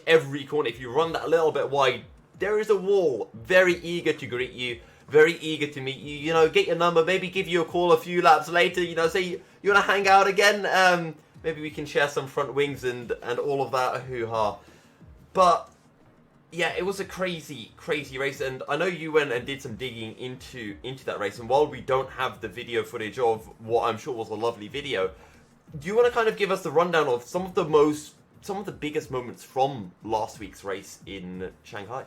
every corner, if you run that a little bit wide, there is a wall very eager to greet you, very eager to meet you. You know, get your number, maybe give you a call a few laps later. You know, say you want to hang out again. Maybe we can share some front wings and all of that hoo-ha. But yeah, it was a crazy race, and I know you went and did some digging into that race. And while we don't have the video footage of what I'm sure was a lovely video, do you want to kind of give us the rundown of some of the biggest moments from last week's race in Shanghai?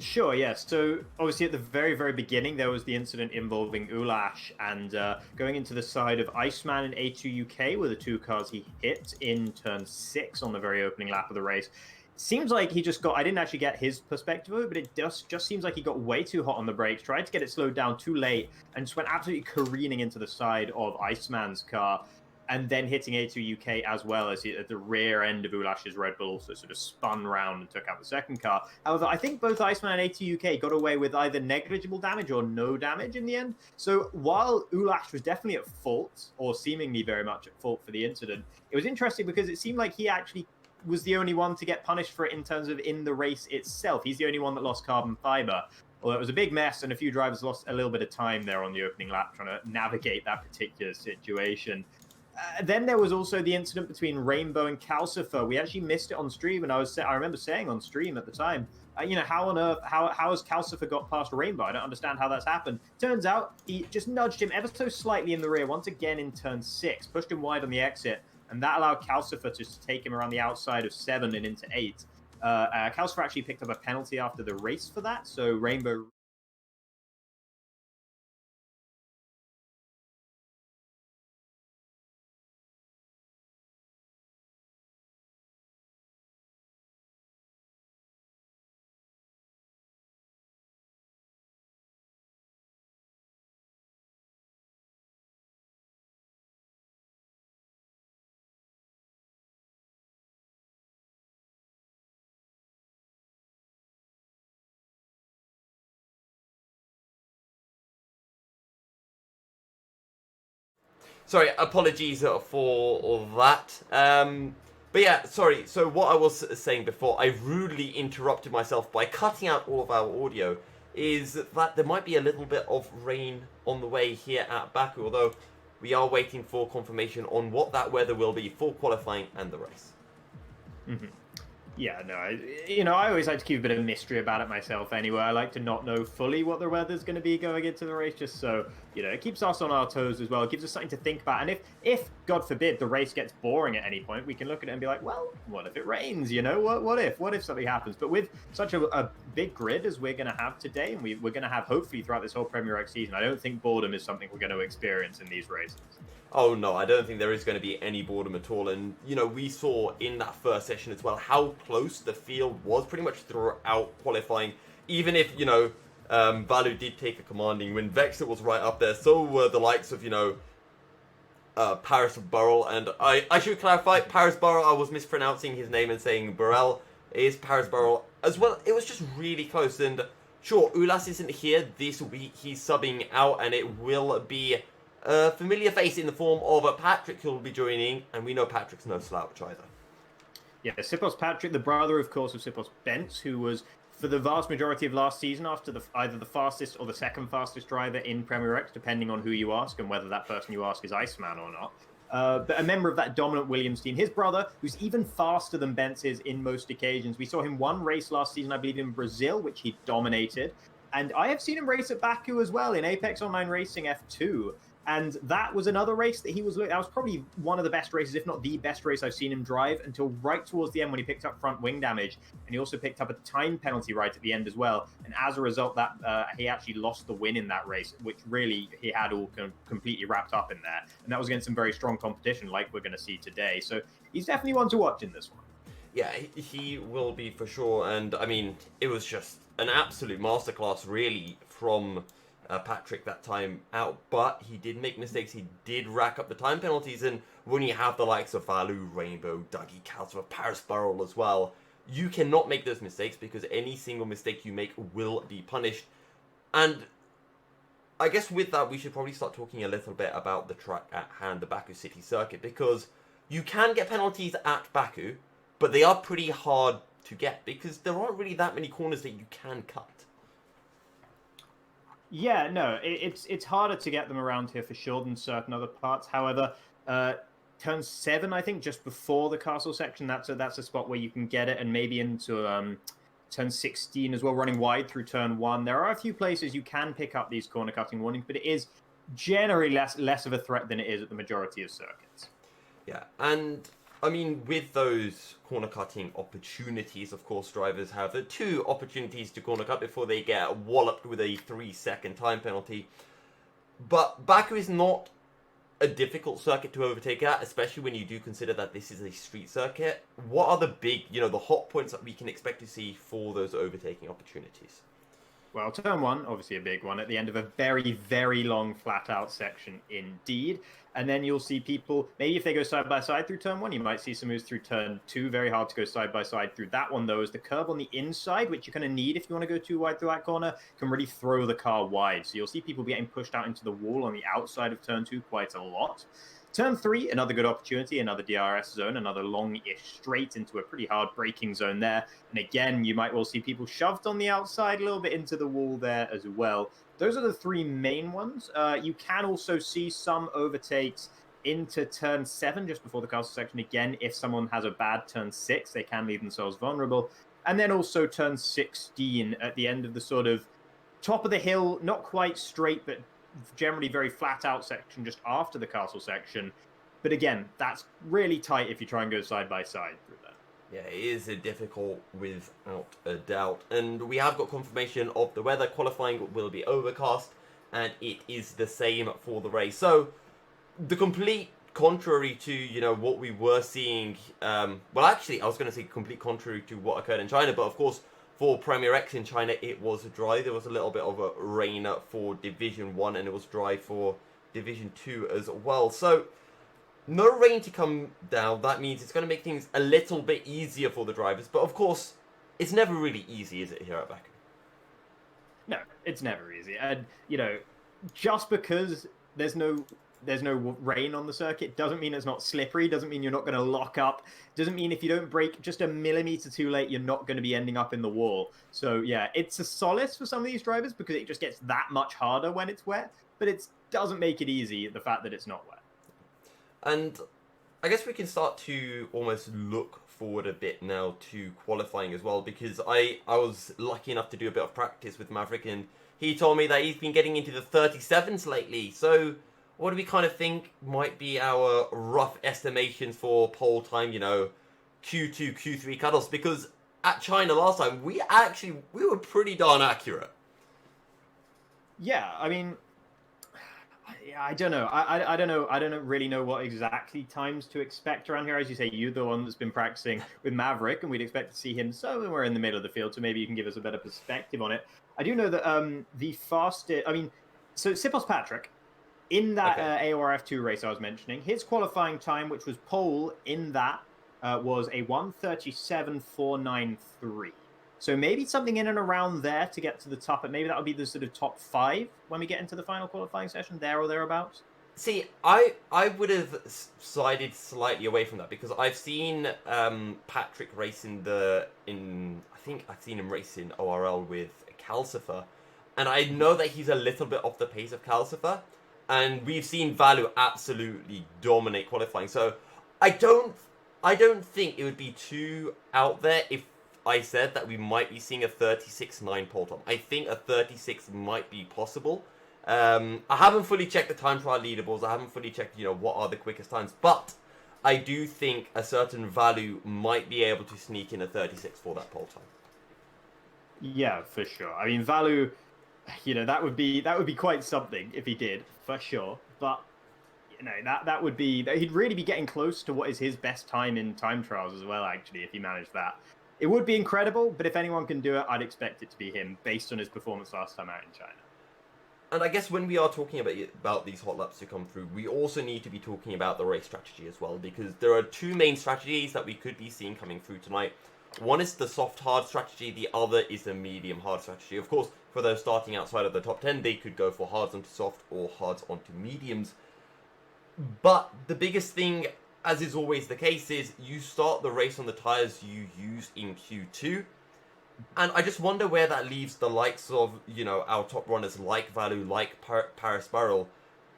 Sure, yes. So obviously at the very beginning, there was the incident involving Ulash and going into the side of Iceman and A2 UK were the two cars he hit in turn 6 on the very opening lap of the race. Seems like he just got, I didn't actually get his perspective of it, but it just seems like he got way too hot on the brakes, tried to get it slowed down too late, and just went absolutely careening into the side of Iceman's car, and then hitting A2 UK as well as he, at the rear end of Ulash's Red Bull also sort of spun round and took out the second car. However, I think both Iceman and A2 UK got away with either negligible damage or no damage in the end. So while Ulash was definitely at fault, or seemingly very much at fault for the incident, it was interesting because it seemed like he actually was the only one to get punished for it in terms of in the race itself. He's the only one that lost carbon fiber. Although it was a big mess and a few drivers lost a little bit of time there on the opening lap trying to navigate that particular situation. Then there was also the incident between Rainbow and Calcifer. We actually missed it on stream, and I remember saying on stream at the time, you know, how on earth, how has Calcifer got past Rainbow? I don't understand how that's happened. Turns out he just nudged him ever so slightly in the rear, once again in turn 6, pushed him wide on the exit, and that allowed Calcifer to take him around the outside of 7 and into 8. Calcifer actually picked up a penalty after the race for that, so Rainbow... Sorry, apologies for all that. But yeah, sorry. So what I was saying before, I rudely interrupted myself by cutting out all of our audio, is that there might be a little bit of rain on the way here at Baku, although we are waiting for confirmation on what that weather will be for qualifying and the race. Mm-hmm. Yeah, no, I always like to keep a bit of mystery about it myself anyway. I like to not know fully what the weather's going to be going into the race, just so, it keeps us on our toes as well. It gives us something to think about. And if God forbid, the race gets boring at any point, we can look at it and be like, well, what if it rains, What if something happens? But with such a big grid as we're going to have today, and we're going to have hopefully throughout this whole Premier X season, I don't think boredom is something we're going to experience in these races. Oh no, I don't think there is going to be any boredom at all. And, we saw in that first session as well how close the field was pretty much throughout qualifying. Even if, Vallu did take a commanding win, Vexer was right up there. So were the likes of, Paris Burrell. And I should clarify, Paris Burrell, I was mispronouncing his name and saying Burrell is Paris Burrell as well. It was just really close. And sure, Ulas isn't here this week. He's subbing out, and it will be a familiar face in the form of Patrick who will be joining, and we know Patrick's no slouch either. Yeah, Sipos Patrick, the brother, of course, of Sipos Bence, who was, for the vast majority of last season, after either the fastest or the second fastest driver in Premier X, depending on who you ask and whether that person you ask is Iceman or not. But a member of that dominant Williams team. His brother, who's even faster than Bence is in most occasions. We saw him one race last season, I believe, in Brazil, which he dominated. And I have seen him race at Baku as well in Apex Online Racing F2. And that was another race that that was probably one of the best races, if not the best race I've seen him drive, until right towards the end when he picked up front wing damage. And he also picked up a time penalty right at the end as well. And as a result, that he actually lost the win in that race, which really he had all completely wrapped up in there. And that was against some very strong competition like we're going to see today. So he's definitely one to watch in this one. Yeah, he will be for sure. And I mean, it was just an absolute masterclass really from Patrick that time out, but he did make mistakes. He did rack up the time penalties, and when you have the likes of Vallu, Rainbow, Dougie, Calcifer, Paris Burrell as well, you cannot make those mistakes because any single mistake you make will be punished. And I guess with that, we should probably start talking a little bit about the track at hand, the Baku City Circuit, because you can get penalties at Baku, but they are pretty hard to get because there aren't really that many corners that you can cut. Yeah, no, it's harder to get them around here for sure than certain other parts. However, turn 7, I think, just before the castle section, that's a spot where you can get it, and maybe into turn 16 as well, running wide through turn 1. There are a few places you can pick up these corner cutting warnings, but it is generally less of a threat than it is at the majority of circuits. Yeah, and I mean, with those corner cutting opportunities, of course, drivers have the 2 opportunities to corner cut before they get walloped with a 3-second time penalty. But Baku is not a difficult circuit to overtake at, especially when you do consider that this is a street circuit. What are the big, the hot points that we can expect to see for those overtaking opportunities? Well, turn 1, obviously a big one, at the end of a very, very long flat-out section indeed. And then you'll see people, maybe if they go side-by-side through turn 1, you might see some moves through turn 2. Very hard to go side-by-side through that one, though, as the curb on the inside, which you're going to need if you want to go too wide through that corner, can really throw the car wide. So you'll see people getting pushed out into the wall on the outside of turn 2 quite a lot. Turn 3, another good opportunity, another DRS zone, another long-ish straight into a pretty hard braking zone there. And again, you might well see people shoved on the outside a little bit into the wall there as well. Those are the 3 main ones. You can also see some overtakes into turn 7 just before the castle section. Again, if someone has a bad turn 6, they can leave themselves vulnerable. And then also turn 16 at the end of the sort of top of the hill, not quite straight, but generally very flat out section just after the castle section. But again, that's really tight if you try and go side by side through that. Yeah, it is a difficult without a doubt. And we have got confirmation of the weather. Qualifying will be overcast, and it is the same for the race. So, the complete contrary to, what we were seeing... well, actually, I was going to say complete contrary to what occurred in China, but of course, for Premier X in China, it was dry. There was a little bit of a rain for Division 1, and it was dry for Division 2 as well. So, no rain to come down. That means it's going to make things a little bit easier for the drivers. But of course, it's never really easy, is it, here at Baku? No, it's never easy. And, just because there's no rain on the circuit doesn't mean it's not slippery, doesn't mean you're not going to lock up, doesn't mean if you don't brake just a millimeter too late, you're not going to be ending up in the wall. So, yeah, it's a solace for some of these drivers because it just gets that much harder when it's wet. But it doesn't make it easy, the fact that it's not wet. And I guess we can start to almost look forward a bit now to qualifying as well, because I was lucky enough to do a bit of practice with Maverick, and he told me that he's been getting into the 37s lately. So what do we kind of think might be our rough estimations for pole time, Q2, Q3 cutoffs? Because at China last time, we were pretty darn accurate. Yeah, I mean... I don't know. I don't know. I don't really know what exactly times to expect around here. As you say, you're the one that's been practicing with Maverick, and we'd expect to see him somewhere in the middle of the field. So maybe you can give us a better perspective on it. I do know that the fastest. I mean, so Sipos Patrick in that AORF2 race I was mentioning, his qualifying time, which was pole in that, was a 1:37.493. So maybe something in and around there to get to the top, and maybe that would be the sort of top 5 when we get into the final qualifying session, there or thereabouts. See, I would have sided slightly away from that because I've seen Patrick race I think I've seen him race in ORL with Calcifer, and I know that he's a little bit off the pace of Calcifer, and we've seen Vallu absolutely dominate qualifying. So I don't think it would be too out there if I said that we might be seeing a 36.9 pole time. I think a 36 might be possible. I haven't fully checked the time trial leaderboards. I haven't fully checked, what are the quickest times. But I do think a certain Vallu might be able to sneak in a 36 for that pole time. Yeah, for sure. I mean, Vallu, that would be quite something if he did, for sure. But that would be he'd really be getting close to what is his best time in time trials as well. Actually, if he managed that. It would be incredible, but if anyone can do it, I'd expect it to be him, based on his performance last time out in China. And I guess when we are talking about these hot laps to come through, we also need to be talking about the race strategy as well, because there are 2 main strategies that we could be seeing coming through tonight. One is the soft-hard strategy, the other is the medium-hard strategy. Of course, for those starting outside of the top 10, they could go for hards onto soft or hards onto mediums. But the biggest thing as is always the case, is you start the race on the tyres you use in Q2. And I just wonder where that leaves the likes of, you know, our top runners like Vallu, like Paris Barrel.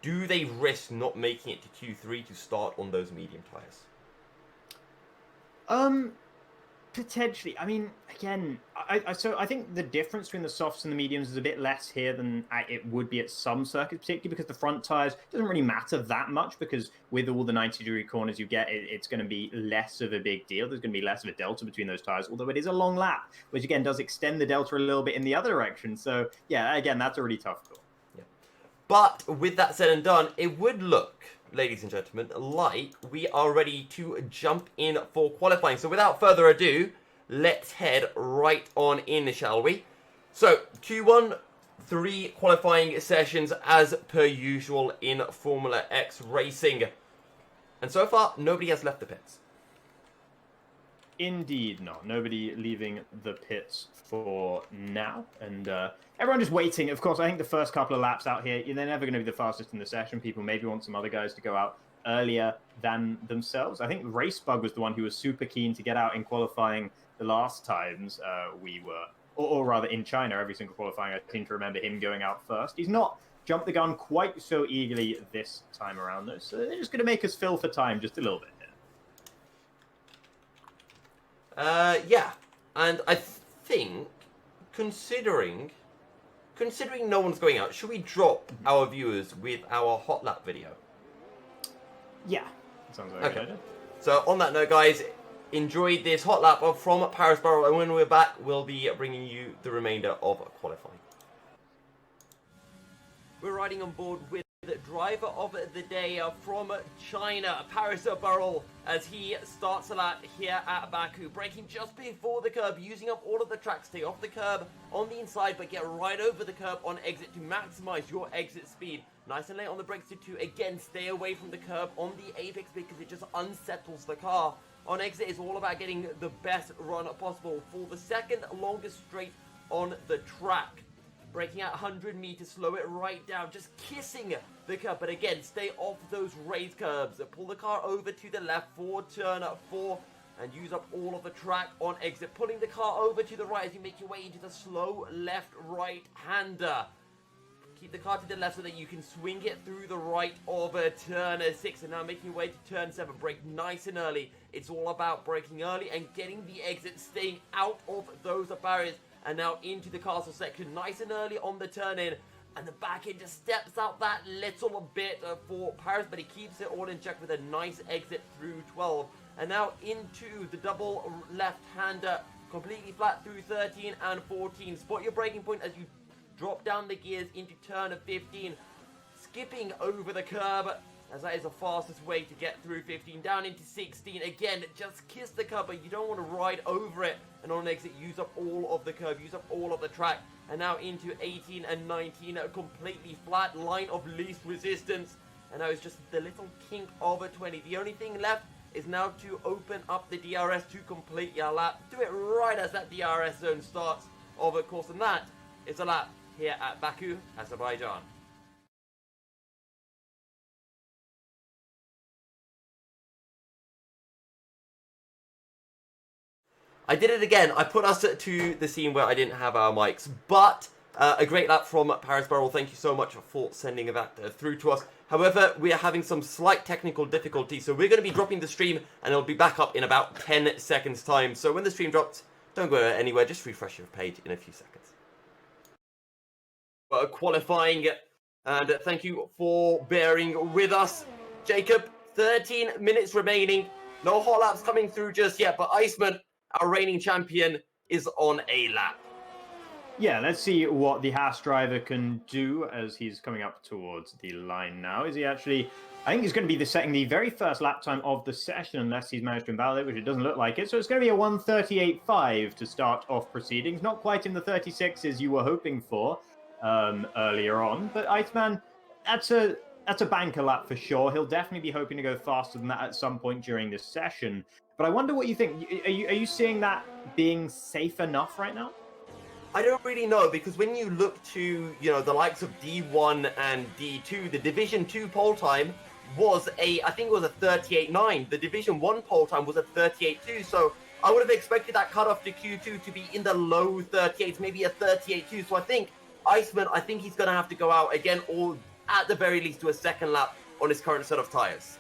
Do they risk not making it to Q3 to start on those medium tyres? Potentially. I mean, again, so I think the difference between the softs and the mediums is a bit less here than it would be at some circuits, particularly because the front tires doesn't really matter that much, because with all the 90-degree corners you get, it's going to be less of a big deal. There's going to be less of a delta between those tires, although it is a long lap, which again does extend the delta a little bit in the other direction. So yeah, again, that's a really tough call. Yeah. But with that said and done, it would look, ladies and gentlemen, like we are ready to jump in for qualifying. So without further ado, let's head right on in, shall we? So Q1, 3 qualifying sessions as per usual in Formula X racing. And so far, nobody has left the pits. Indeed not. Nobody leaving the pits for now. And everyone just waiting. Of course, I think the first couple of laps out here, they're never going to be the fastest in the session. People maybe want some other guys to go out earlier than themselves. I think Racebug was the one who was super keen to get out in qualifying the last times we were, or rather in China, every single qualifying. I seem to remember him going out first. He's not jumped the gun quite so eagerly this time around, though. So they're just going to make us fill for time just a little bit here. Yeah, and I think, considering no one's going out, should we drop our viewers with our hot lap video? Yeah, sounds like a good idea. So on that note, guys, enjoy this hot lap from Paris Barrel, and when we're back, we'll be bringing you the remainder of qualifying. We're riding on board with the driver of the day from China, Paris Barrel, as he starts a lap here at Baku, braking just before the curb, using up all of the track, stay off the curb on the inside, but get right over the curb on exit to maximize your exit speed. Nice and late on the brakes to again stay away from the curb on the apex because it just unsettles the car. On exit, it's all about getting the best run possible for the second longest straight on the track. Braking at 100 meters, slow it right down, just kissing the curb. But again, stay off those raised curbs. Pull the car over to the left for turn 4 and use up all of the track on exit. Pulling the car over to the right as you make your way into the slow left-right hander. Keep the car to the left so that you can swing it through the right of turn 6. And now making your way to turn 7. Brake nice and early. It's all about braking early and getting the exit, staying out of those barriers. And now into the castle section, nice and early on the turn in. And the back end just steps out that little bit for Paris, but he keeps it all in check with a nice exit through 12. And now into the double left-hander, completely flat through 13 and 14. Spot your braking point as you drop down the gears into turn 15. Skipping over the curb, as that is the fastest way to get through 15. Down into 16. Again, just kiss the curb, but you don't want to ride over it. And on exit, use up all of the curb, use up all of the track. And now into 18 and 19, a completely flat line of least resistance. And now it's just the little kink of a 20. The only thing left is now to open up the DRS to complete your lap. Do it right as that DRS zone starts, of course. And that is a lap here at Baku, Azerbaijan. I did it again. I put us to the scene where I didn't have our mics, but a great lap from Paris Barrel. Thank you so much for sending that through to us. However, we are having some slight technical difficulty, so we're going to be dropping the stream, and it'll be back up in about 10 seconds time. So when the stream drops, don't go anywhere, just refresh your page in a few seconds. Qualifying, and thank you for bearing with us. Jacob, 13 minutes remaining. No hot laps coming through just yet, but Iceman, our reigning champion, is on a lap. Yeah, let's see what the Haas driver can do as he's coming up towards the line now. Is he actually... I think he's going to be setting the very first lap time of the session, unless he's managed to invalidate, which it doesn't look like it. So it's going to be a 1:38.5 to start off proceedings. Not quite in the 36s you were hoping for earlier on. But Iceman, that's a banker lap for sure. He'll definitely be hoping to go faster than that at some point during this session. But I wonder what you think. Are you seeing that being safe enough right now? I don't really know, because when you look to, the likes of D1 and D2, the Division 2 pole time, was I think it was a 38.9. The Division 1 pole time was a 38.2. So I would have expected that cutoff to Q2 to be in the low 38s, maybe a 38.2. So I think Iceman, he's going to have to go out again, or at the very least do a second lap on his current set of tyres.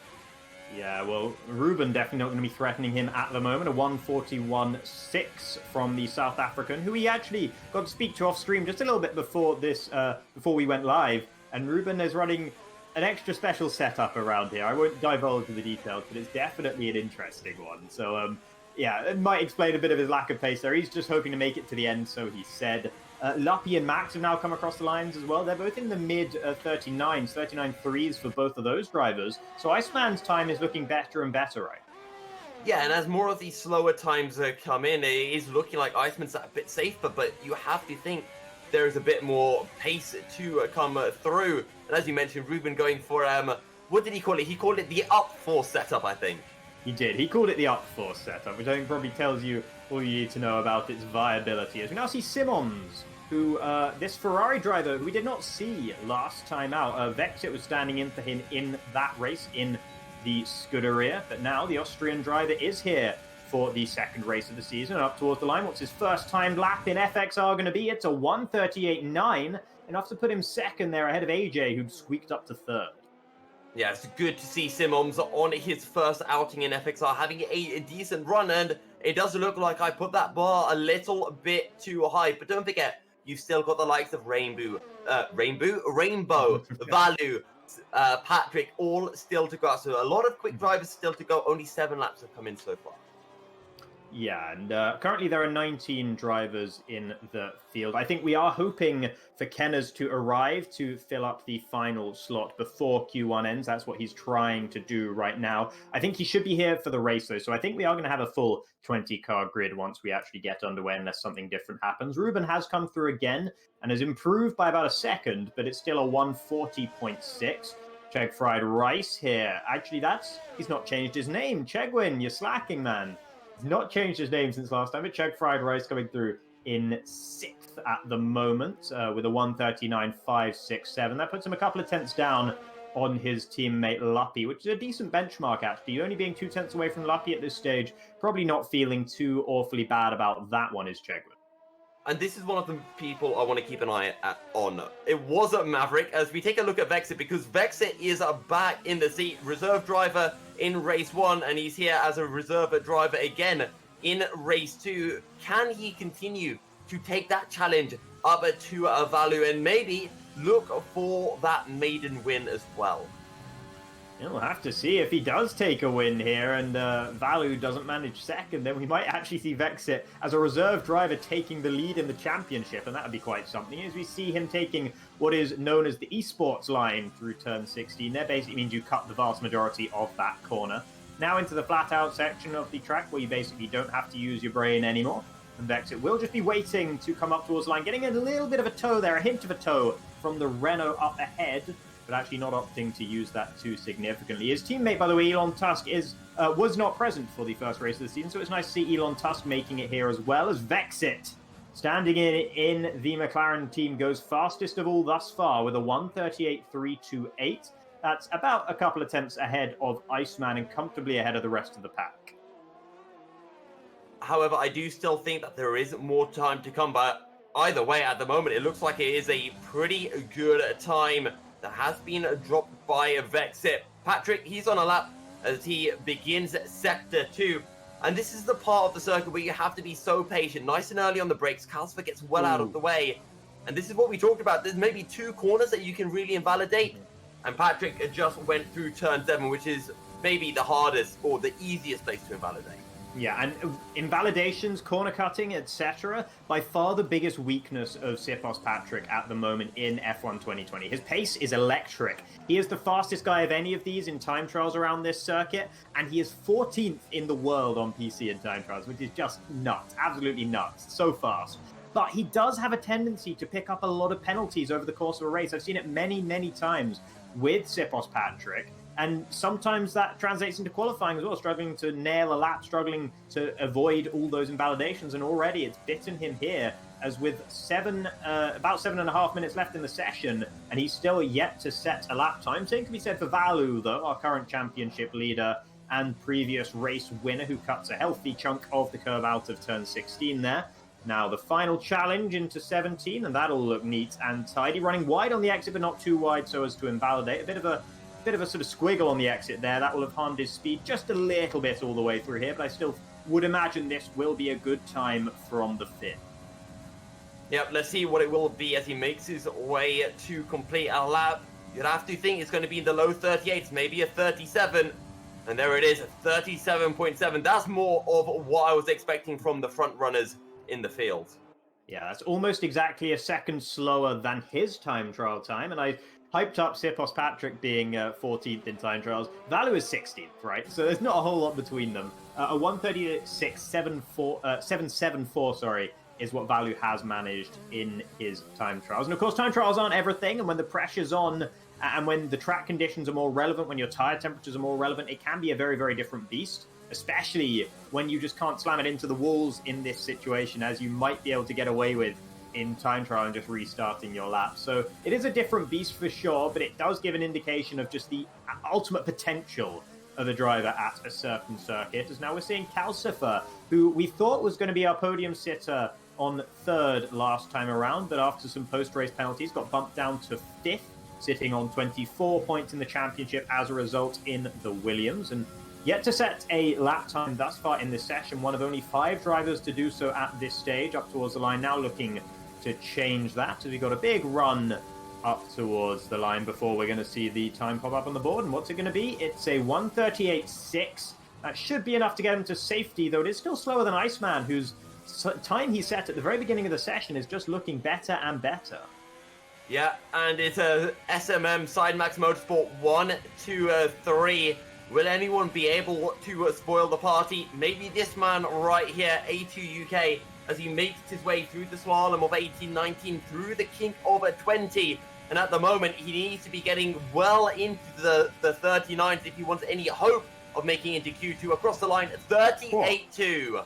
Yeah, well, Ruben definitely not going to be threatening him at the moment. A 1:41.6 from the South African, who he actually got to speak to off stream just a little bit before before we went live. And Ruben is running an extra special setup around here. I won't divulge the details, but it's definitely an interesting one. So, yeah, it might explain a bit of his lack of pace there. He's just hoping to make it to the end, so he said. Luppy and Max have now come across the lines as well. They're both in the mid 39s, 39.3s for both of those drivers. So Iceman's time is looking better and better, right? Yeah, and as more of these slower times come in, it is looking like Iceman's a bit safer, but you have to think there is a bit more pace to come through. And as you mentioned, Ruben going for, what did he call it? He called it the up force setup, I think. He did. He called it the up force setup, which I think probably tells you all you need to know about its viability. As we now see Simons, who, this Ferrari driver, who we did not see last time out. Vexit was standing in for him in that race in the Scuderia, but now the Austrian driver is here for the second race of the season, up towards the line. What's his first time lap in FXR going to be? It's a 1:38.9, enough to put him second there ahead of AJ, who squeaked up to third. Yeah, it's good to see Simons on his first outing in FXR having a decent run, and it does look like I put that bar a little bit too high, but don't forget, you've still got the likes of Rainbow, Vallu, Patrick, all still to go. So a lot of quick drivers still to go. Only 7 laps have come in so far. Yeah, and currently there are 19 drivers in the field. I think we are hoping for Kenners to arrive to fill up the final slot before Q1 ends. That's what he's trying to do right now. I think he should be here for the race, though, so I think we are going to have a full 20-car grid once we actually get underway, unless something different happens. Ruben has come through again and has improved by about a second, but it's still a 1:40.6. Cheg Fried Rice here. Actually, he's not changed his name. Chegwin, you're slacking, man. Not changed his name since last time, but Cheg Fried Rice coming through in 6th at the moment with a 1:39.567. That puts him a couple of tenths down on his teammate Luppy, which is a decent benchmark, actually. Only being 2 tenths away from Luppy at this stage, probably not feeling too awfully bad about that one, is Chegwin. And this is one of the people I want to keep an eye on. It was a Maverick, as we take a look at Vexit, because Vexit is back in the seat, reserve driver in race 1, and he's here as a reserve driver again in race 2. Can he continue to take that challenge up to Vallu and maybe look for that maiden win as well? We'll have to see if he does take a win here and Vallu doesn't manage second, then we might actually see Vexit as a reserve driver taking the lead in the championship, and that would be quite something, as we see him taking what is known as the esports line through turn 16. That basically means you cut the vast majority of that corner. Now into the flat out section of the track where you basically don't have to use your brain anymore, and Vexit will just be waiting to come up towards the line, getting a little bit of a tow there, a hint of a tow from the Renault up ahead, but actually not opting to use that too significantly. His teammate, by the way, Elon Tusk, was not present for the first race of the season, so it's nice to see Elon Tusk making it here as well, as Vexit, standing in the McLaren team, goes fastest of all thus far with a 1:38.328. That's about a couple of tenths ahead of Iceman and comfortably ahead of the rest of the pack. However, I do still think that there is more time to come, but either way, at the moment, it looks like it is a pretty good time that has been dropped by Vexit. Patrick, he's on a lap as he begins sector 2. And this is the part of the circuit where you have to be so patient, nice and early on the brakes. Calsper gets well out of the way. And this is what we talked about. There's maybe 2 corners that you can really invalidate. And Patrick just went through turn 7, which is maybe the hardest or the easiest place to invalidate. Yeah, and invalidations, corner cutting, etc., by far the biggest weakness of Sipos Patrick at the moment in F1 2020. His pace is electric. He is the fastest guy of any of these in time trials around this circuit, and he is 14th in the world on PC in time trials, which is just nuts, absolutely nuts, so fast. But he does have a tendency to pick up a lot of penalties over the course of a race. I've seen it many, many times with Sipos Patrick. And sometimes that translates into qualifying as well, struggling to nail a lap, struggling to avoid all those invalidations. And already it's bitten him here, as with about 7.5 minutes left in the session, and he's still yet to set a lap time. Same can be said for Vallu, though, our current championship leader and previous race winner, who cuts a healthy chunk of the curb out of turn 16 there. Now the final challenge into 17, and that'll look neat and tidy. Running wide on the exit, but not too wide so as to invalidate. A bit of a sort of squiggle on the exit there. That will have harmed his speed just a little bit all the way through here, but I still would imagine this will be a good time from the Finn. Yep, let's see what it will be as he makes his way to complete a lap. You'd have to think it's going to be in the low 38s, maybe a 37. And there it is, 37.7. That's more of what I was expecting from the front runners in the field. Yeah, that's almost exactly a second slower than his time trial time. And I hyped up Sipos Patrick being 14th in time trials. Vallu is 16th, right? So there's not a whole lot between them. A 1:36.774, sorry, is what Vallu has managed in his time trials. And of course, time trials aren't everything. And when the pressure's on and when the track conditions are more relevant, when your tire temperatures are more relevant, it can be a very, very different beast, especially when you just can't slam it into the walls in this situation, as you might be able to get away with in time trial and just restarting your lap. So it is a different beast for sure, but it does give an indication of just the ultimate potential of a driver at a certain circuit. As now we're seeing Calcifer, who we thought was going to be our podium sitter on third last time around, but after some post-race penalties got bumped down to fifth, sitting on 24 points in the championship as a result in the Williams, and yet to set a lap time thus far in this session, one of only 5 drivers to do so at this stage, up towards the line, now looking to change that, as we got a big run up towards the line before we're going to see the time pop up on the board. And what's it going to be? It's a 1:38.6. That should be enough to get him to safety, though it is still slower than Iceman, whose time he set at the very beginning of the session is just looking better and better. Yeah, and it's a SMM Sidemax Motorsport 1, 2, 3. Will anyone be able to spoil the party? Maybe this man right here, A2 UK, as he makes his way through the slalom of 18-19, through the kink of a 20. And at the moment, he needs to be getting well into the 39s if he wants any hope of making it to Q2. Across the line, 38.2.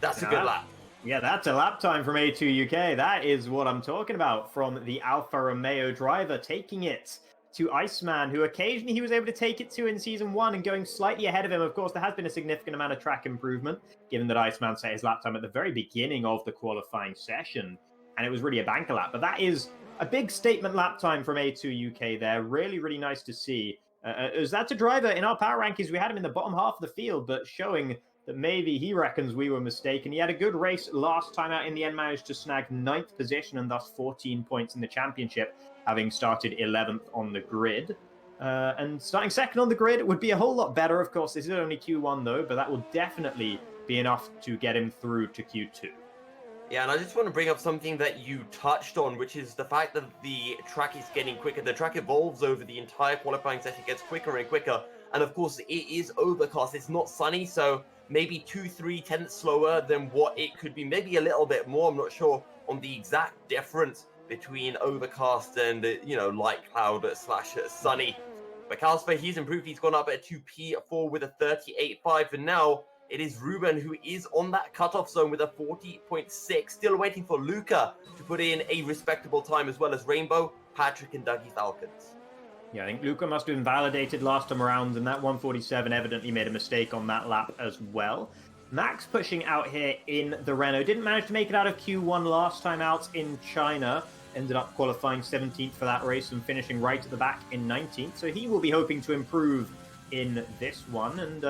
That's a good lap. Yeah, that's a lap time from A2 UK. That is what I'm talking about from the Alfa Romeo driver, taking it to Iceman, who occasionally he was able to take it to in Season 1 and going slightly ahead of him. Of course, there has been a significant amount of track improvement, given that Iceman set his lap time at the very beginning of the qualifying session, and it was really a banker lap. But that is a big statement lap time from A2 UK there. Really, really nice to see. As that's a driver in our power rankings, we had him in the bottom half of the field, but showing that maybe he reckons we were mistaken. He had a good race last time out, in the end managed to snag 9th position and thus 14 points in the championship, having started 11th on the grid. And starting second on the grid, it would be a whole lot better. Of course, this is only Q1 though, but that will definitely be enough to get him through to Q2. Yeah, and I just want to bring up something that you touched on, which is the fact that the track is getting quicker. The track evolves over the entire qualifying session, gets quicker and quicker. And of course, it is overcast. It's not sunny, so maybe 2-3 tenths slower than what it could be. Maybe a little bit more. I'm not sure on the exact difference between overcast and, light cloud / sunny. But Calcifer, he's improved. He's gone up at 2P4 with a 38.5. And now it is Ruben who is on that cutoff zone with a 40.6. Still waiting for Luca to put in a respectable time, as well as Rainbow, Patrick, and Dougie Falcons. Yeah, I think Luca must have been validated last time around, and that 1:47 evidently made a mistake on that lap as well. Max pushing out here in the Renault. Didn't manage to make it out of Q1 last time out in China. Ended up qualifying 17th for that race and finishing right at the back in 19th. So he will be hoping to improve in this one, and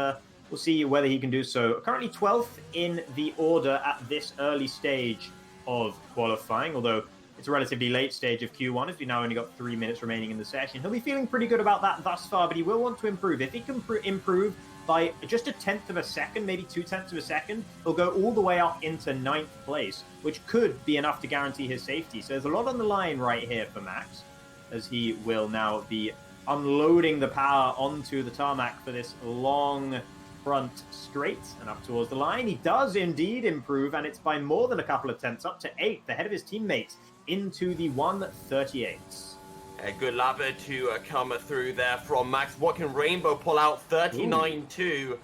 we'll see whether he can do so. Currently 12th in the order at this early stage of qualifying, although it's a relatively late stage of Q1, as we now only got 3 minutes remaining in the session. He'll be feeling pretty good about that thus far, but he will want to improve. If he can improve by just a tenth of a second, maybe 2/10 of a second, he'll go all the way up into 9th place, which could be enough to guarantee his safety. So there's a lot on the line right here for Max, as he will now be unloading the power onto the tarmac for this long front straight and up towards the line. He does indeed improve, and it's by more than a couple of tenths, up to 8th, ahead of his teammates, into the 1:38. A good lap to come through there from Max. What can Rainbow pull out? 39.2.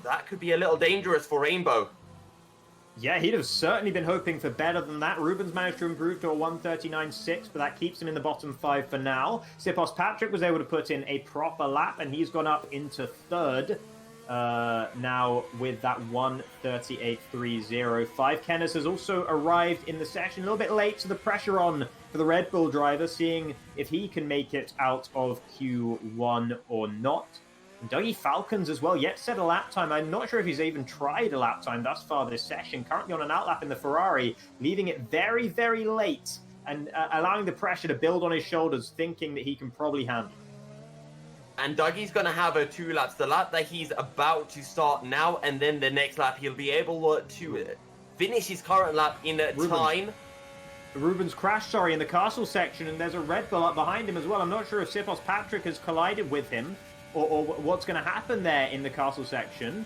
That could be a little dangerous for Rainbow. Yeah, he'd have certainly been hoping for better than that. Ruben's managed to improve to a 139.6, but that keeps him in the bottom 5 for now. Sipos Patrick was able to put in a proper lap, and he's gone up into third now with that 138.30. Five Kenners has also arrived in the session a little bit late, so the pressure on for the Red Bull driver, seeing if he can make it out of Q1 or not. And Dougie Falcons as well, yet set a lap time. I'm not sure if he's even tried a lap time thus far this session. Currently on an outlap in the Ferrari, leaving it very, very late and allowing the pressure to build on his shoulders, thinking that he can probably handle it. And Dougie's going to have 2 laps. The lap that he's about to start now, and then the next lap he'll be able to finish his current lap in time. Ruben's crashed, in the castle section, and there's a Red Bull up behind him as well. I'm not sure if Sipos Patrick has collided with him, or what's going to happen there in the castle section.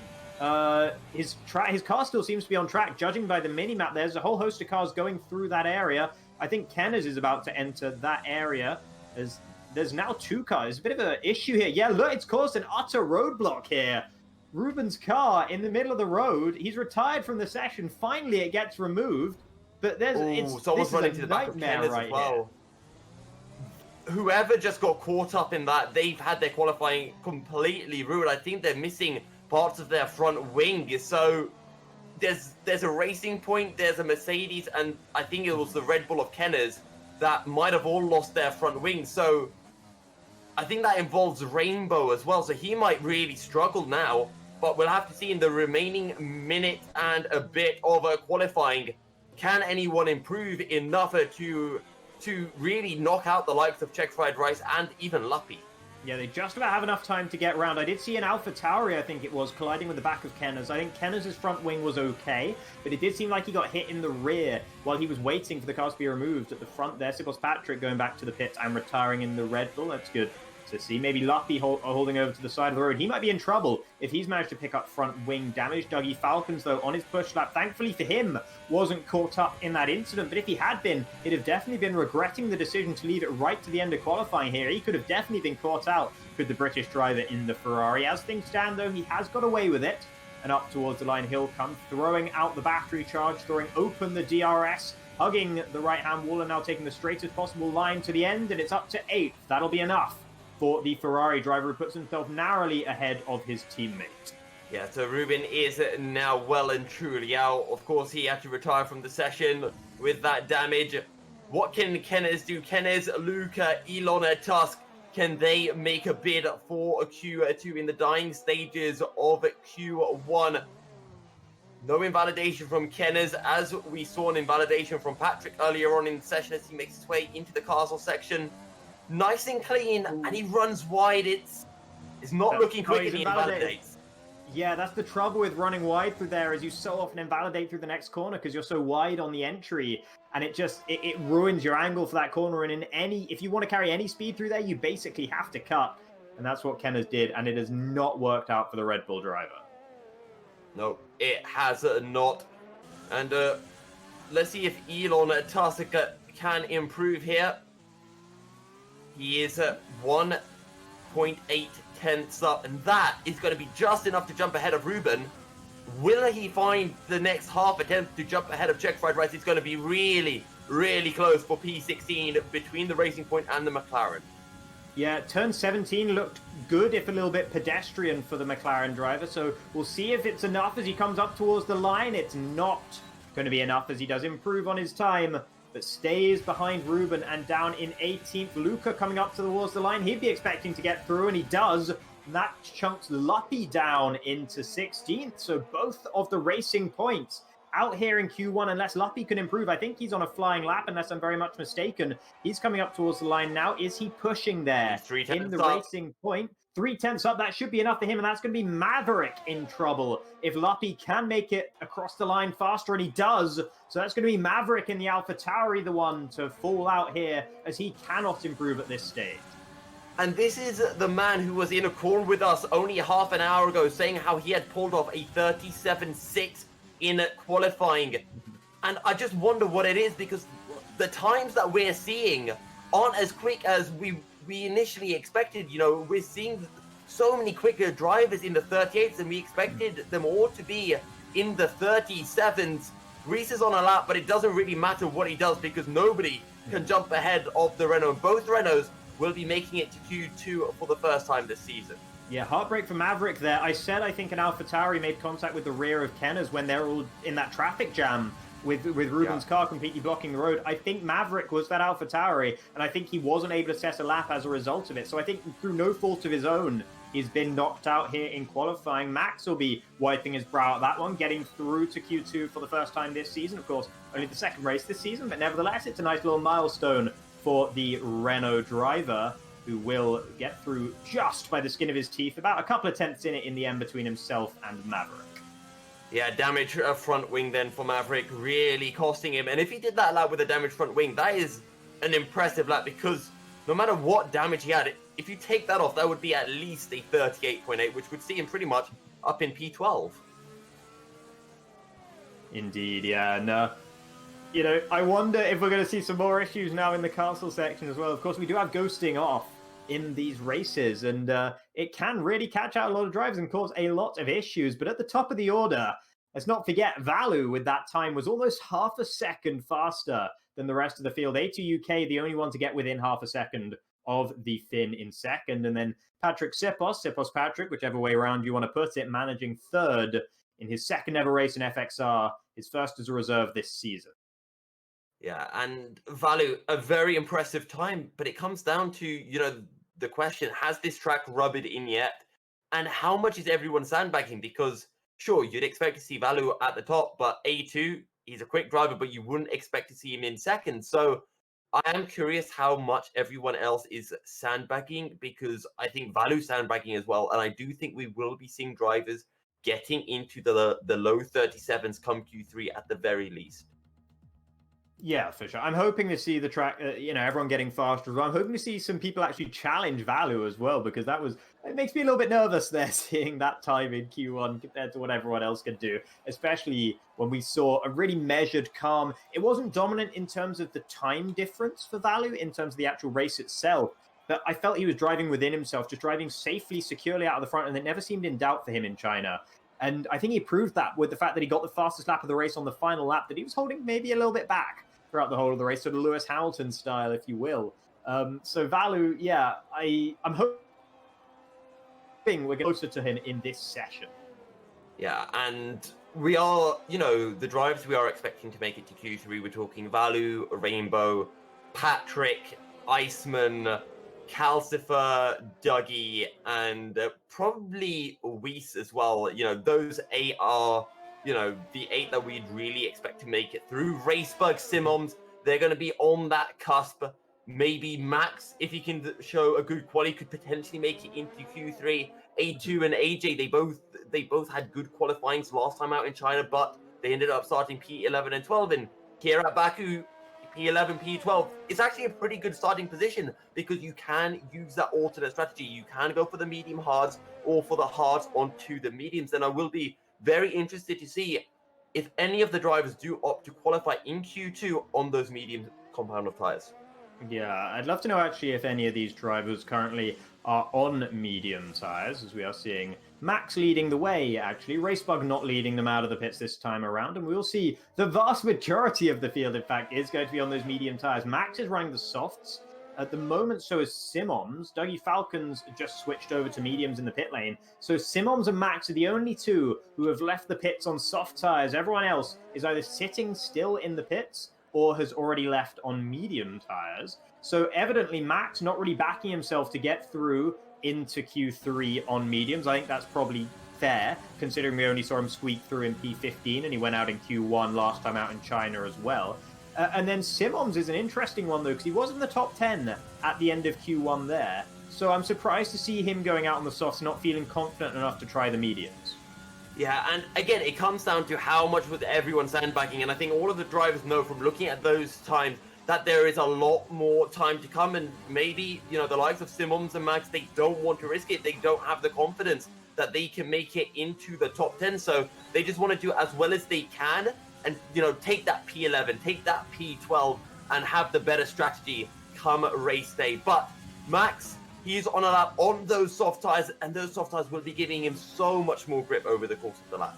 His car still seems to be on track, judging by the mini-map. There's a whole host of cars going through that area. I think Kenners is about to enter that area, as there's now 2 cars. There's a bit of an issue here. Yeah, look, it's caused an utter roadblock here. Ruben's car in the middle of the road. He's retired from the session. Finally, it gets removed. But someone's running to the back of Kenners as well. Whoever just got caught up in that, they've had their qualifying completely ruined. I think they're missing parts of their front wing. So there's a Racing Point, there's a Mercedes, and I think it was the Red Bull of Kenners that might have all lost their front wing. So I think that involves Rainbow as well. So he might really struggle now, but we'll have to see in the remaining minute and a bit of qualifying. Can anyone improve enough to really knock out the likes of Czech Fried Rice and even Luppy? Yeah, they just about have enough time to get round. I did see an Alpha Tauri, I think it was, colliding with the back of Kenners. I think Kenners' front wing was okay, but it did seem like he got hit in the rear while he was waiting for the cars to be removed. At the front there, Sipos Patrick going back to the pits and retiring in the Red Bull. That's good to see. Maybe Luppy holding over to the side of the road. He might be in trouble if he's managed to pick up front wing damage. Dougie Falcons, though, on his push lap, thankfully for him, wasn't caught up in that incident. But if he had been, he'd have definitely been regretting the decision to leave it right to the end of qualifying here. He could have definitely been caught out with the British driver in the Ferrari. As things stand, though, he has got away with it. And up towards the line he'll come, throwing out the battery charge, throwing open the DRS, hugging the right-hand wall, and now taking the straightest possible line to the end. And it's up to 8th. That'll be enough for the Ferrari driver, who puts himself narrowly ahead of his teammate. Yeah, so Ruben is now well and truly out. Of course, he had to retire from the session with that damage. What can Kenners do? Kenners, Luca, Elon, Tusk, can they make a bid for a Q2 in the dying stages of Q1? No invalidation from Kenners, as we saw an invalidation from Patrick earlier on in the session as he makes his way into the castle section. Nice and clean, and he runs wide. It's not looking quick as he invalidates. Yeah, that's the trouble with running wide through there, is you so often invalidate through the next corner because you're so wide on the entry, and it ruins your angle for that corner. And if you want to carry any speed through there, you basically have to cut, and that's what Kenners did, and it has not worked out for the Red Bull driver. No, it has not. And let's see if Elon Tusk can improve here. He is 1.8 tenths up, and that is going to be just enough to jump ahead of Ruben. Will he find the next half attempt to jump ahead of Czech Fried Rice? It's going to be really, really close for P16 between the Racing Point and the McLaren. Yeah, turn 17 looked good, if a little bit pedestrian for the McLaren driver, so we'll see if it's enough as he comes up towards the line. It's not going to be enough as he does improve on his time, but stays behind Ruben and down in 18th. Luca coming up towards the line. He'd be expecting to get through, and he does. And that chunks Luppy down into 16th. So both of the Racing Points out here in Q1, unless Luppy can improve. I think he's on a flying lap, unless I'm very much mistaken. He's coming up towards the line now. Is he pushing there in the Racing Point? 3 tenths up, that should be enough for him, and that's going to be Maverick in trouble if Luppy can make it across the line faster, and he does. So that's going to be Maverick in the Alpha Tauri, the one to fall out here, as he cannot improve at this stage. And this is the man who was in a call with us only half an hour ago, saying how he had pulled off a 37.6 in qualifying. And I just wonder what it is, because the times that we're seeing aren't as quick as we initially expected. You know, we're seeing so many quicker drivers in the 38s, and we expected them all to be in the 37s. Reese is on a lap, but it doesn't really matter what he does because nobody can jump ahead of the Renault. Both Renaults will be making it to Q2 for the first time this season. Yeah, heartbreak for Maverick there. I think an Alpha Tauri made contact with the rear of Kenner's when they're all in that traffic jam with Ruben's car completely blocking the road. I think Maverick was that Alpha Tauri, and I think he wasn't able to set a lap as a result of it. So I think through no fault of his own, he's been knocked out here in qualifying. Max will be wiping his brow at that one, getting through to Q2 for the first time this season. Of course, only the second race this season, but nevertheless, it's a nice little milestone for the Renault driver, who will get through just by the skin of his teeth, about a couple of tenths in it in the end between himself and Maverick. Yeah, damaged front wing then for Maverick, really costing him. And if he did that lap with a damaged front wing, that is an impressive lap, because no matter what damage he had, if you take that off, that would be at least a 38.8, which would see him pretty much up in P12. Indeed, yeah. And, you know, I wonder if we're going to see some more issues now in the castle section as well. Of course, we do have ghosting off in these races, and it can really catch out a lot of drivers and cause a lot of issues. But at the top of the order, let's not forget Vallu with that time was almost half a second faster than the rest of the field. A2 UK, the only one to get within half a second of the Finn in second. And then Patrick Sipos Patrick, whichever way around you want to put it, managing third in his second ever race in FXR, his first as a reserve this season. Yeah, and Vallu, a very impressive time, but it comes down to, you know, the question, has this track rubbed in yet? And how much is everyone sandbagging? Because, sure, you'd expect to see Vallu at the top, but A2, he's a quick driver, but you wouldn't expect to see him in second. So I am curious how much everyone else is sandbagging, because I think Vallu's sandbagging as well, and I do think we will be seeing drivers getting into the low 37s come Q3 at the very least. Yeah, for sure. I'm hoping to see the track, everyone getting faster as well. I'm hoping to see some people actually challenge Vallu as well, because it makes me a little bit nervous there, seeing that time in Q1 compared to what everyone else could do, especially when we saw a really measured, calm. It wasn't dominant in terms of the time difference for Vallu, in terms of the actual race itself, but I felt he was driving within himself, just driving safely, securely out of the front, and it never seemed in doubt for him in China. And I think he proved that with the fact that he got the fastest lap of the race on the final lap, that he was holding maybe a little bit back throughout the whole of the race, sort of Lewis Hamilton style, if you will. So Vallu, yeah, I'm hoping we're closer to him in this session. Yeah, and we are, the drivers we are expecting to make it to Q3, we're talking Vallu, Rainbow, Patrick, Iceman, Calcifer, Dougie, and probably Weiss as well. Those 8 are, the 8 that we'd really expect to make it through. Racebug, Simons, they're going to be on that cusp. Maybe Max, if he can show a good quality, could potentially make it into Q3. A2 and AJ, they both had good qualifying last time out in China, but they ended up starting P11 and 12. And here at Baku, P11, P12, it's actually a pretty good starting position, because you can use that alternate strategy. You can go for the medium hards or for the hards onto the mediums. And I will be very interested to see if any of the drivers do opt to qualify in Q2 on those medium compound of tires. Yeah, I'd love to know actually if any of these drivers currently are on medium tires, as we are seeing Max leading the way, actually. Racebug not leading them out of the pits this time around, and we'll see the vast majority of the field, in fact, is going to be on those medium tires. Max is running the softs at the moment, so is Simons. Dougie Falcons just switched over to mediums in the pit lane. So Simons and Max are the only two who have left the pits on soft tires. Everyone else is either sitting still in the pits or has already left on medium tires. So evidently Max not really backing himself to get through into Q3 on mediums. I think that's probably fair, considering we only saw him squeak through in P15 and he went out in Q1 last time out in China as well. And then Simons is an interesting one, though, because he was in the top 10 at the end of Q1 there. So I'm surprised to see him going out on the softs, not feeling confident enough to try the mediums. Yeah, and again, it comes down to how much was everyone sandbagging, and I think all of the drivers know from looking at those times that there is a lot more time to come, and maybe, the likes of Simons and Max, they don't want to risk it. They don't have the confidence that they can make it into the top 10, so they just want to do as well as they can and, take that P11, take that P12, and have the better strategy come race day. But Max, he's on a lap on those soft tires, and those soft tires will be giving him so much more grip over the course of the lap.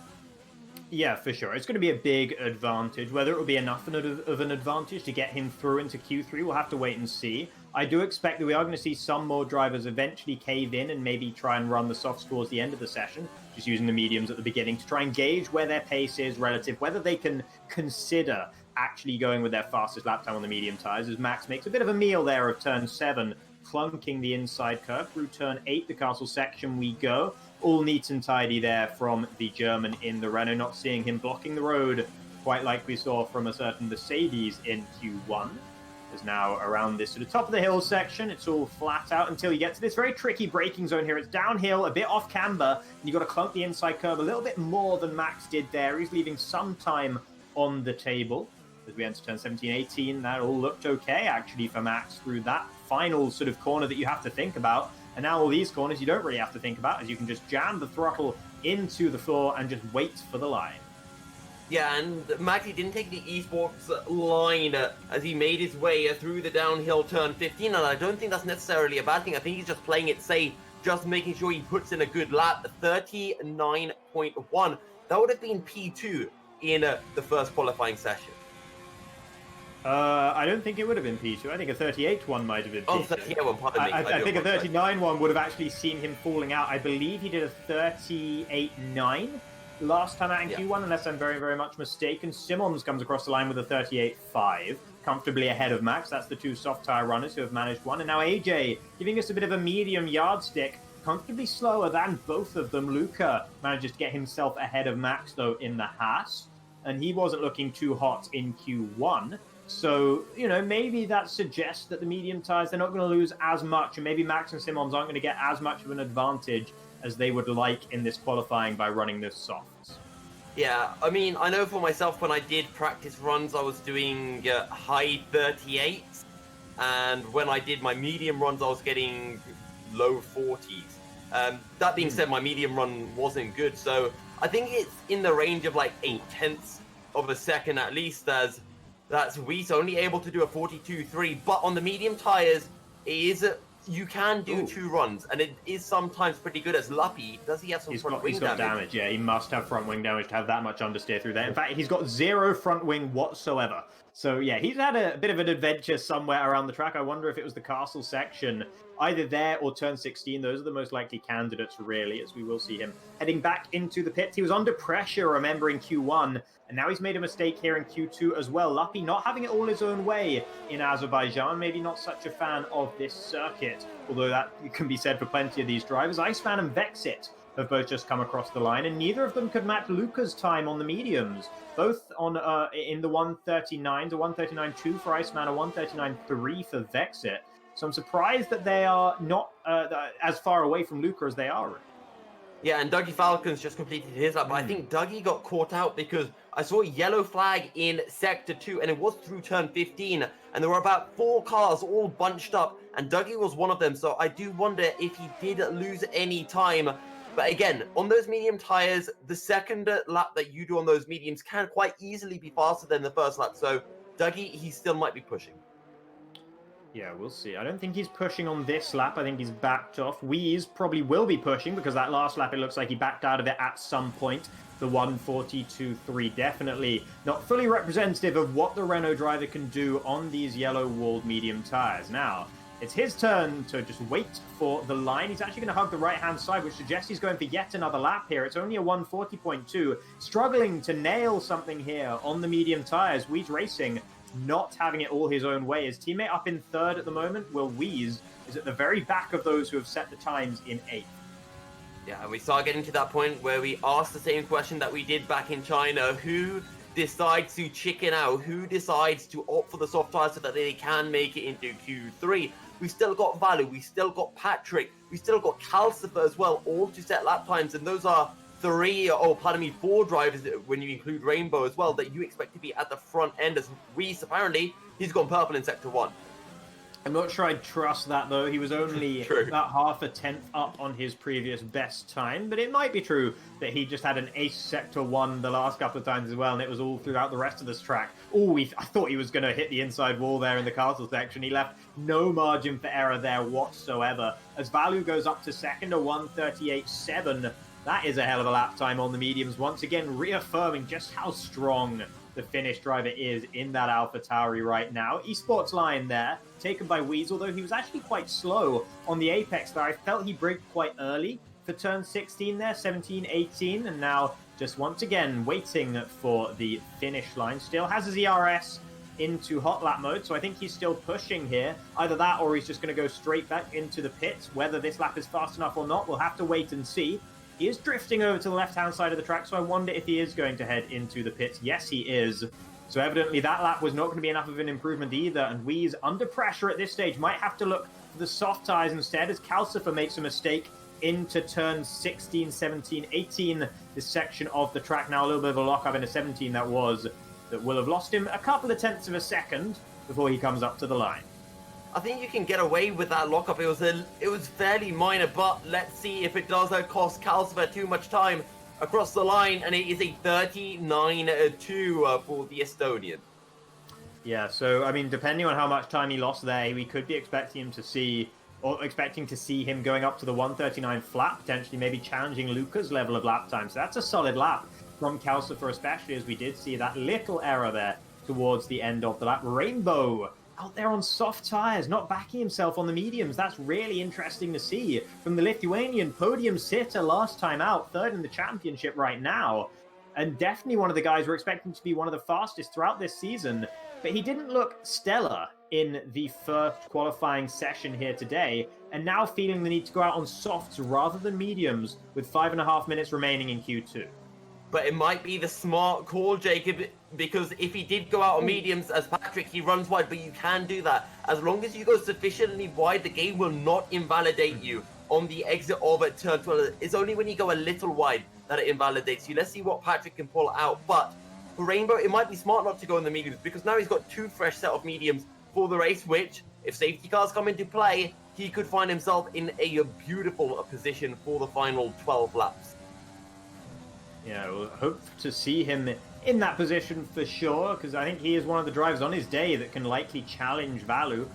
Yeah, for sure. It's going to be a big advantage. Whether it will be enough of an advantage to get him through into Q3, we'll have to wait and see. I do expect that we are going to see some more drivers eventually cave in and maybe try and run the softs towards the end of the session, just using the mediums at the beginning to try and gauge where their pace is relative, whether they can consider actually going with their fastest lap time on the medium tires, as Max makes a bit of a meal there of turn 7, clunking the inside curve. Through turn 8, the castle section we go. All neat and tidy there from the German in the Renault, not seeing him blocking the road quite like we saw from a certain Mercedes in Q1. Is now around this sort of top of the hill section. It's all flat out until you get to this very tricky braking zone here. It's downhill, a bit off camber, and you've got to clunk the inside curve a little bit more than Max did there. He's leaving some time on the table. As we enter turn 17, 18, that all looked okay actually for Max through that final sort of corner that you have to think about. And now all these corners you don't really have to think about, as you can just jam the throttle into the floor and just wait for the line. Yeah, and Max, he didn't take the esports line as he made his way through the downhill turn 15, and I don't think that's necessarily a bad thing. I think he's just playing it safe, just making sure he puts in a good lap. 39.1. That would have been P2 in the first qualifying session. I don't think it would have been P2. I think a 38 one might have been P2. Oh, 38 one, pardon me. I think a 39 one would have actually seen him falling out. I believe he did a 38.9 last time out in Q1, unless I'm very, very much mistaken. Simons comes across the line with a 38.5, comfortably ahead of Max. That's the two soft tire runners who have managed one. And now AJ giving us a bit of a medium yardstick, comfortably slower than both of them. Luca manages to get himself ahead of Max, though, in the Haas, and he wasn't looking too hot in Q1. So, you know, maybe that suggests that the medium tires, they're not going to lose as much, and maybe Max and Simons aren't going to get as much of an advantage as they would like in this qualifying by running this softs. Yeah, I mean, I know for myself, when I did practice runs, I was doing high 38s, and when I did my medium runs, I was getting low 40s. That being said, my medium run wasn't good, so I think it's in the range of like 0.8 of a second at least, as that's Weiss only able to do a 42.3, but on the medium tires, you can do 2 runs, and it is sometimes pretty good. As Luppy, does he have some front wing damage? He's got damage, yeah. He must have front wing damage to have that much understeer through there. In fact, he's got 0 front wing whatsoever. So, yeah, he's had a bit of an adventure somewhere around the track. I wonder if it was the castle section, either there or turn 16. Those are the most likely candidates, really, as we will see him heading back into the pits. He was under pressure, remember, in Q1, and now he's made a mistake here in Q2 as well. Luppy not having it all his own way in Azerbaijan, maybe not such a fan of this circuit, although that can be said for plenty of these drivers. Iceman and Vexit have both just come across the line, and neither of them could match Luca's time on the mediums. Both on in the 139 to 139.2 for Iceman, a 139.3 for Vexit. So I'm surprised that they are not as far away from Luca as they are. Yeah, and Dougie Falcons just completed his lap, but I think Dougie got caught out because I saw a yellow flag in Sector 2, and it was through turn 15, and there were about 4 cars all bunched up, and Dougie was one of them, so I do wonder if he did lose any time. But again, on those medium tires, the second lap that you do on those mediums can quite easily be faster than the first lap, so Dougie, he still might be pushing. Yeah, we'll see. I don't think he's pushing on this lap. I think he's backed off. Weiss probably will be pushing because that last lap, it looks like he backed out of it at some point. The 142.3 definitely not fully representative of what the Renault driver can do on these yellow-walled medium tires. Now, it's his turn to just wait for the line. He's actually going to hug the right-hand side, which suggests he's going for yet another lap here. It's only a 140.2. Struggling to nail something here on the medium tires. Weiss Racing not having it all his own way. His teammate up in 3rd at the moment, Will Weiss, is at the very back of those who have set the times in 8th. Yeah, and we start getting to that point where we ask the same question that we did back in China. Who decides to chicken out? Who decides to opt for the soft tires so that they can make it into Q3? We've still got Vallu, we still got Patrick, we still got Calcifer as well, all to set lap times, and those are 4 drivers when you include Rainbow as well, that you expect to be at the front end, as Weiss, apparently, he's gone purple in Sector 1. I'm not sure I'd trust that, though. He was only about half a tenth up on his previous best time, but it might be true that he just had an ace sector 1 the last couple of times as well, and it was all throughout the rest of this track. Oh, I thought he was going to hit the inside wall there in the castle section. He left no margin for error there whatsoever. As Vallu goes up to second, a 1:38.7. That is a hell of a lap time on the mediums, once again reaffirming just how strong the Finnish driver is in that Alpha Tauri right now. Esports line there, taken by Weasel, though he was actually quite slow on the apex there. I felt he braked quite early for turn 16 there, 17, 18, and now just once again waiting for the finish line. Still has his ERS into hot lap mode, so I think he's still pushing here. Either that or he's just going to go straight back into the pits. Whether this lap is fast enough or not, we'll have to wait and see. He is drifting over to the left-hand side of the track, so I wonder if he is going to head into the pits. Yes, he is. So evidently that lap was not going to be enough of an improvement either, and Weeze, under pressure at this stage, might have to look for the soft tyres instead, as Calcifer makes a mistake into turn 16, 17, 18, this section of the track. Now a little bit of a lock-up into 17 that will have lost him a couple of tenths of a second before he comes up to the line. I think you can get away with that lockup. It was fairly minor, but let's see if it does cost Calcifer too much time across the line, and it is a 39-2 for the Estonian. Yeah, so I mean, depending on how much time he lost there, we could be expecting to see him going up to the 1:39 flat, potentially maybe challenging Luca's level of lap time. So that's a solid lap from Calcifer, especially as we did see that little error there towards the end of the lap. Rainbow out there on soft tyres, not backing himself on the mediums. That's really interesting to see from the Lithuanian podium sitter last time out, third in the championship right now, and definitely one of the guys we're expecting to be one of the fastest throughout this season. But he didn't look stellar in the first qualifying session here today, and now feeling the need to go out on softs rather than mediums with 5.5 minutes remaining in Q2. But it might be the smart call, Jacob, because if he did go out on mediums as Patrick, he runs wide, but you can do that. As long as you go sufficiently wide, the game will not invalidate you on the exit of turn 12. It's only when you go a little wide that it invalidates you. Let's see what Patrick can pull out. But for Rainbow, it might be smart not to go in the mediums, because now he's got 2 fresh set of mediums for the race, which, if safety cars come into play, he could find himself in a beautiful position for the final 12 laps. Yeah, we'll hope to see him in that position for sure, because I think he is one of the drivers on his day that can likely challenge Vallu.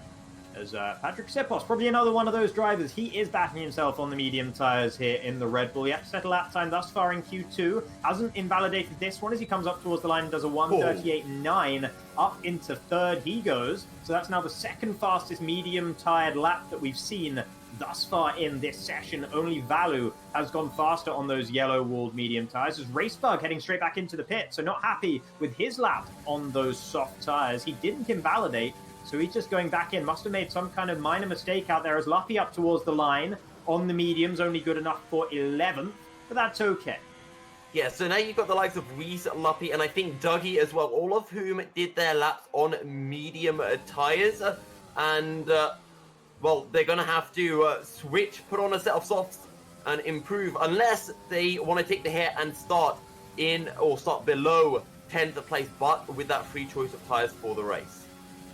As Patrick Sepos, probably another one of those drivers. He is backing himself on the medium tyres here in the Red Bull. Yet to set a lap time thus far in Q2. Hasn't invalidated this one as he comes up towards the line and does a 1:38.9. Up into third he goes. So that's now the second fastest medium tyred lap that we've seen thus far in this session. Only Vallu has gone faster on those yellow-walled medium tyres. As Racebug heading straight back into the pit, so not happy with his lap on those soft tyres. He didn't invalidate, so he's just going back in. Must have made some kind of minor mistake out there as Luppy up towards the line on the mediums, only good enough for 11th, but that's okay. Yeah, so now you've got the likes of Reese, Luppy, and I think Dougie as well, all of whom did their laps on medium tyres, and well, they're going to have to switch, put on a set of softs, and improve, unless they want to take the hit and start in or start below 10th place, but with that free choice of tyres for the race.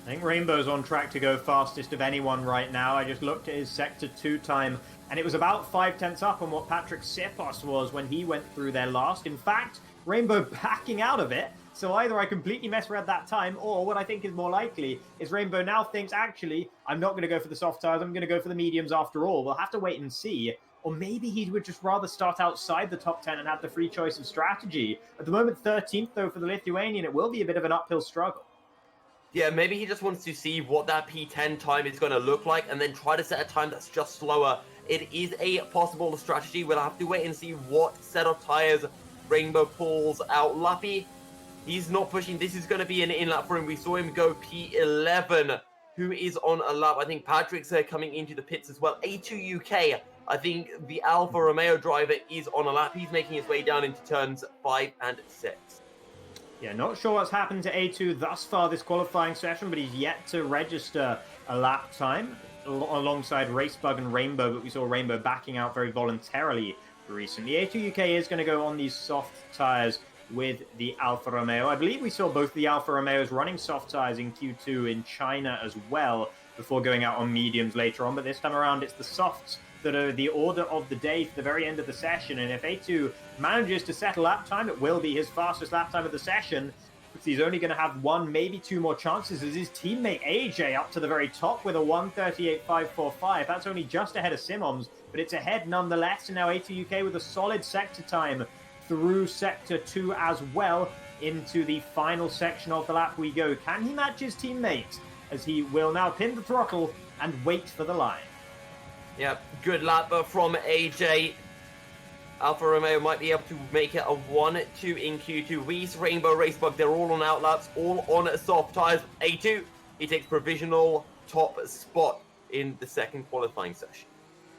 I think Rainbow's on track to go fastest of anyone right now. I just looked at his Sector 2 time, and it was about 5 tenths up on what Patrick Sepos was when he went through there last. In fact, Rainbow backing out of it. So either I completely misread that time, or what I think is more likely is Rainbow now thinks, actually, I'm not going to go for the soft tyres, I'm going to go for the mediums after all. We'll have to wait and see. Or maybe he would just rather start outside the top 10 and have the free choice of strategy. At the moment, 13th, though, for the Lithuanian, it will be a bit of an uphill struggle. Yeah, maybe he just wants to see what that P10 time is going to look like and then try to set a time that's just slower. It is a possible strategy. We'll have to wait and see what set of tyres Rainbow pulls out. Luppy, he's not pushing. This is going to be an in-lap for him. We saw him go P11, who is on a lap. I think Patrick's coming into the pits as well. A2 UK, I think the Alfa Romeo driver is on a lap. He's making his way down into turns 5 and 6. Yeah, not sure what's happened to A2 thus far this qualifying session, but he's yet to register a lap time alongside Racebug and Rainbow, but we saw Rainbow backing out very voluntarily recently. A2 UK is going to go on these soft tyres with the Alfa Romeo. I believe we saw both the Alfa Romeos running soft tyres in Q2 in China as well. before going out on mediums later on. But this time around, it's the softs that are the order of the day for the very end of the session. And if A2 manages to settle lap time, it will be his fastest lap time of the session. He's only going to have one, maybe two more chances as his teammate AJ up to the very top with a 1:38.545. That's only just ahead of Simoms, but it's ahead nonetheless. And now A2 UK with a solid sector time through sector 2 as well. Into the final section of the lap we go. Can he match his teammate? As he will now pin the throttle and wait for the line. Yeah, good lap from AJ. Alfa Romeo might be able to make it a 1-2 in Q2. Reese, Rainbow, Racebug, they're all on outlaps, all on soft tyres. A2, he takes provisional top spot in the second qualifying session.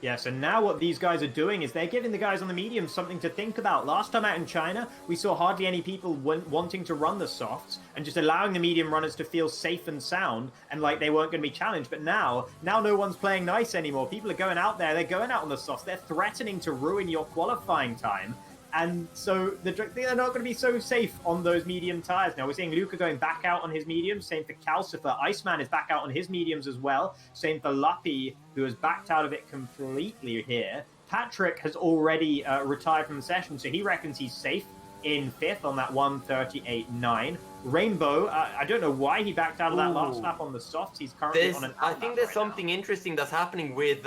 Yeah, so now what these guys are doing is they're giving the guys on the mediums something to think about. Last time out in China, we saw hardly any people wanting to run the softs and just allowing the medium runners to feel safe and sound and like they weren't going to be challenged. But now no one's playing nice anymore. People are going out there, they're going out on the softs. They're threatening to ruin your qualifying time. And so they're not going to be so safe on those medium tires. Now we're seeing Luca going back out on his mediums. Same for Calcifer. Iceman is back out on his mediums as well. Same for Luppy, who has backed out of it completely here. Patrick has already retired from the session, so he reckons he's safe in fifth on that 1:38.9. Rainbow, I don't know why he backed out of that last lap on the softs. He's currently on an I think there's something interesting that's happening with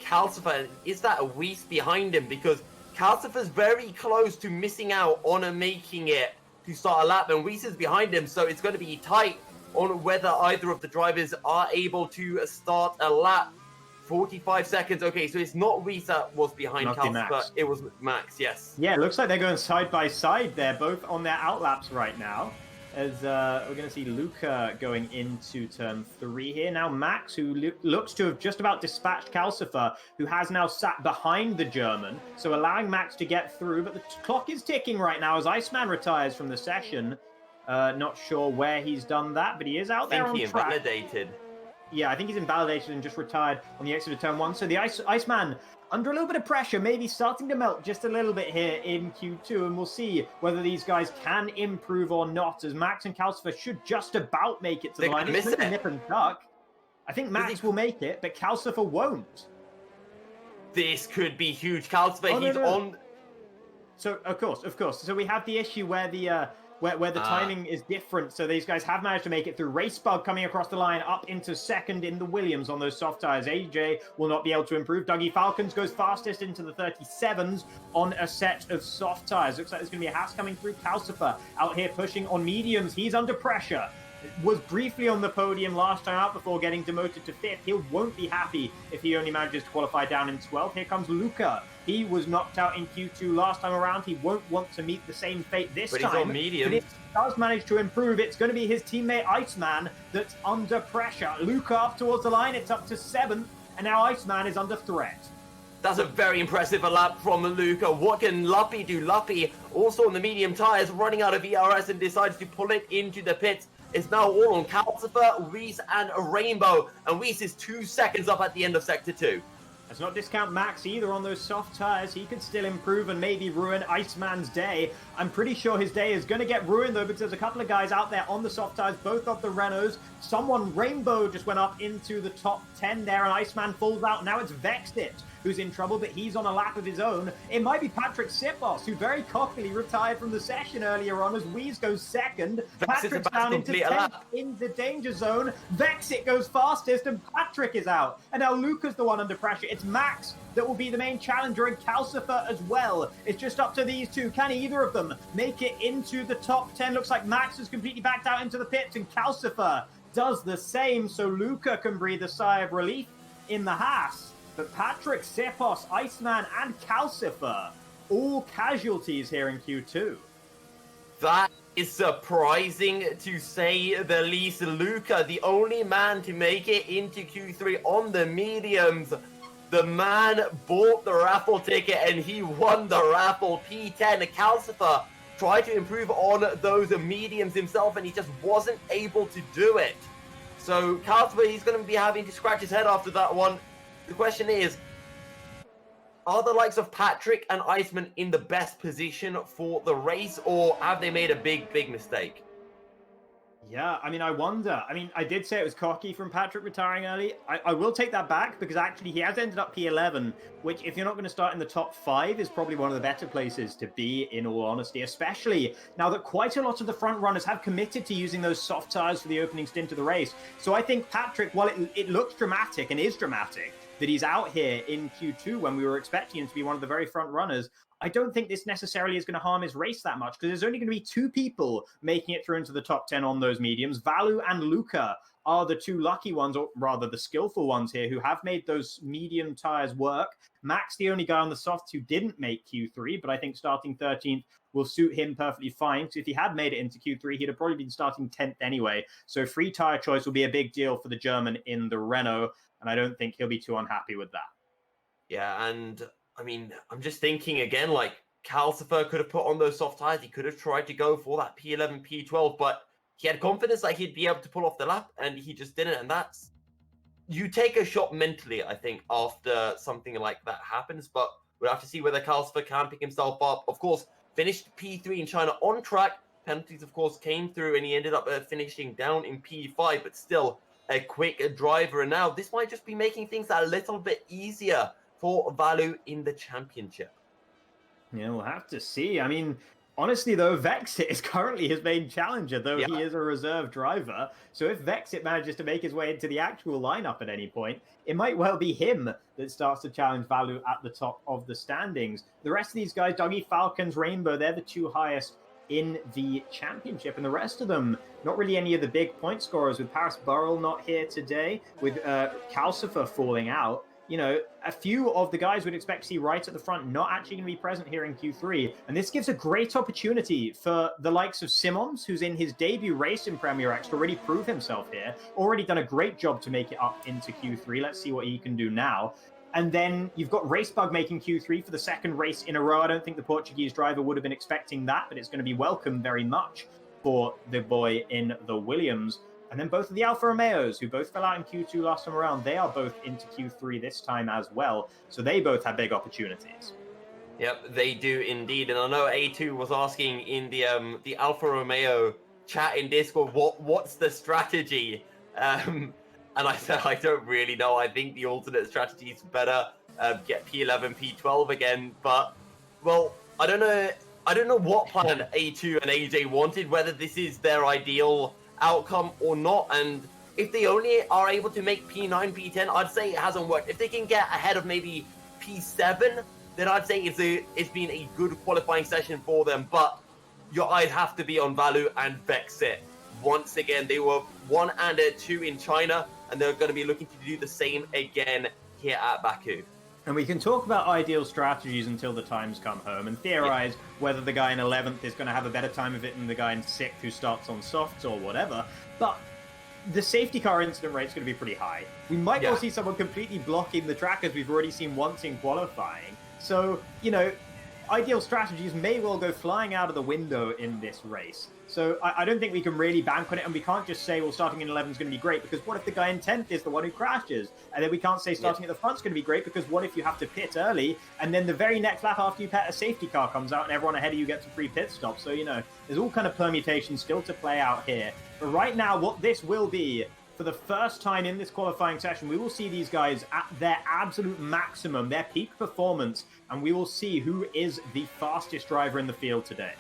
Calcifer. Is that a Weiss behind him? Because Calcifer's very close to missing out on making it to start a lap, and Weiss is behind him, so it's going to be tight on whether either of the drivers are able to start a lap. 45 seconds. Okay, so it's not Weiss that was behind Calcifer, it was Max, yes. Yeah, it looks like they're going side by side there, both on their outlaps right now. As we're going to see Luca going into turn 3 here. Now Max, who looks to have just about dispatched Calcifer, who has now sat behind the German, so allowing Max to get through. But the clock is ticking right now as Iceman retires from the session. Not sure where he's done that, but he is out there on track. I think he invalidated. Yeah, I think he's invalidated and just retired on the exit of turn 1. So the Iceman, under a little bit of pressure, maybe starting to melt just a little bit here in Q2, and we'll see whether these guys can improve or not, as Max and Calcifer should just about make it to the line. It's maybe nip and tuck. I think Max will make it, but Calcifer won't. This could be huge. Calcifer, he's on... So, of course. So we have the issue where the... Where the timing is different. So these guys have managed to make it through. Racebug coming across the line up into second in the Williams on those soft tires. AJ will not be able to improve. Dougie Falcons goes fastest into the 37s on a set of soft tires. Looks like there's going to be a Haas coming through. Calcifer out here pushing on mediums. He's under pressure. Was briefly on the podium last time out before getting demoted to 5th. He won't be happy if he only manages to qualify down in 12th. Here comes Luca. He was knocked out in Q2 last time around. He won't want to meet the same fate this time. But he's on medium. But if he does manage to improve, it's going to be his teammate Iceman that's under pressure. Luca up towards the line. It's up to 7th. And now Iceman is under threat. That's a very impressive lap from Luca. What can Luppy do? Luppy, also on the medium tyres, running out of ERS and decides to pull it into the pits. It's now all on Calcifer, Weiss, and a Rainbow. And Weiss is 2 seconds up at the end of Sector 2. Let's not discount Max either on those soft tires. He could still improve and maybe ruin Iceman's day. I'm pretty sure his day is going to get ruined, though, because there's a couple of guys out there on the soft tires, both of the Renaults. Someone, Rainbow, just went up into the top 10 there, and Iceman falls out. Now it's Vexit who's in trouble, but he's on a lap of his own. It might be Patrick Sipos, who very cockily retired from the session earlier on as Weeze goes second. Patrick's down into 10th in the danger zone. Vexit goes fastest, and Patrick is out. And now Luca's the one under pressure. It's Max that will be the main challenger, and Calcifer as well. It's just up to these two. Can either of them make it into the top 10? Looks like Max has completely backed out into the pits, and Calcifer does the same, so Luca can breathe a sigh of relief in the Haas. But Patrick, Sepos, Iceman, and Calcifer, all casualties here in Q2. That is surprising to say the least. Luca, the only man to make it into Q3 on the mediums. The man bought the raffle ticket and he won the raffle. P10, Calcifer tried to improve on those mediums himself and he just wasn't able to do it. So Calcifer, he's going to be having to scratch his head after that one. The question is, are the likes of Patrick and Iceman in the best position for the race, or have they made a big mistake? Yeah, I mean, I wonder. I mean, I did say it was cocky from Patrick retiring early. I will take that back because actually he has ended up P11, which, if you're not going to start in the top 5, is probably one of the better places to be, in all honesty, especially now that quite a lot of the front runners have committed to using those soft tires for the opening stint of the race. So I think Patrick, while it looks dramatic and is dramatic that he's out here in Q2 when we were expecting him to be one of the very front runners, I don't think this necessarily is going to harm his race that much because there's only going to be 2 people making it through into the top 10 on those mediums. Vallu and Luca are the 2 lucky ones, or rather the skillful ones here, who have made those medium tires work. Max, the only guy on the softs who didn't make Q3, but I think starting 13th will suit him perfectly fine. So if he had made it into Q3, he'd have probably been starting 10th anyway. So free tire choice will be a big deal for the German in the Renault, and I don't think he'll be too unhappy with that. Yeah, and I mean, I'm just thinking again, like, Calcifer could have put on those soft tires. He could have tried to go for that P11, P12, but he had confidence that he'd be able to pull off the lap, and he just didn't. And that's, you take a shot mentally, I think, after something like that happens, but we'll have to see whether Calcifer can pick himself up. Of course, finished P3 in China on track. Penalties, of course, came through, and he ended up finishing down in P5, but still a quick driver. And now this might just be making things a little bit easier for Vallu in the championship. Yeah, we'll have to see. I mean, honestly, though, Vexit is currently his main challenger, though he is a reserve driver. So if Vexit manages to make his way into the actual lineup at any point, it might well be him that starts to challenge Vallu at the top of the standings. The rest of these guys, Dougie, Falcons, Rainbow, they're the 2 highest in the championship, and the rest of them, not really any of the big point scorers, with Paris Burrell not here today, with Calcifer falling out. You know, a few of the guys we'd expect to see right at the front not actually going to be present here in Q3. And this gives a great opportunity for the likes of Simons, who's in his debut race in Premier X, to already prove himself here. Already done a great job to make it up into Q3. Let's see what he can do now. And then you've got Racebug making Q3 for the 2nd race in a row. I don't think the Portuguese driver would have been expecting that, but it's going to be welcome very much for the boy in the Williams. And then both of the Alfa Romeos, who both fell out in Q2 last time around, they are both into Q3 this time as well. So they both have big opportunities. Yep, they do indeed. And I know A2 was asking in the Alfa Romeo chat in Discord, what's the strategy? And I said, I don't really know. I think the alternate strategy is better. Get P11, P12 again. But, well, I don't know what plan A2 and AJ wanted, whether this is their ideal outcome or not. And if they only are able to make P9, P10, I'd say it hasn't worked. If they can get ahead of maybe P7, then I'd say it's been a good qualifying session for them. But your eyes have to be on Vallu and Vexit. Once again, they were 1 and 2 in China, and they're going to be looking to do the same again here at Baku. And we can talk about ideal strategies until the times come home and theorize whether the guy in 11th is going to have a better time of it than the guy in 6th who starts on softs or whatever. But the safety car incident rate is going to be pretty high. We might well see someone completely blocking the track, as we've already seen once in qualifying. So, you know, ideal strategies may well go flying out of the window in this race. So I don't think we can really bank on it, and we can't just say, well, starting in 11 is going to be great, because what if the guy in 10th is the one who crashes? And then we can't say starting at the front is going to be great, because what if you have to pit early, and then the very next lap after you pit, a safety car comes out, and everyone ahead of you gets a free pit stop. So, you know, there's all kind of permutations still to play out here. But right now, what this will be, for the first time in this qualifying session, we will see these guys at their absolute maximum, their peak performance, and we will see who is the fastest driver in the field today.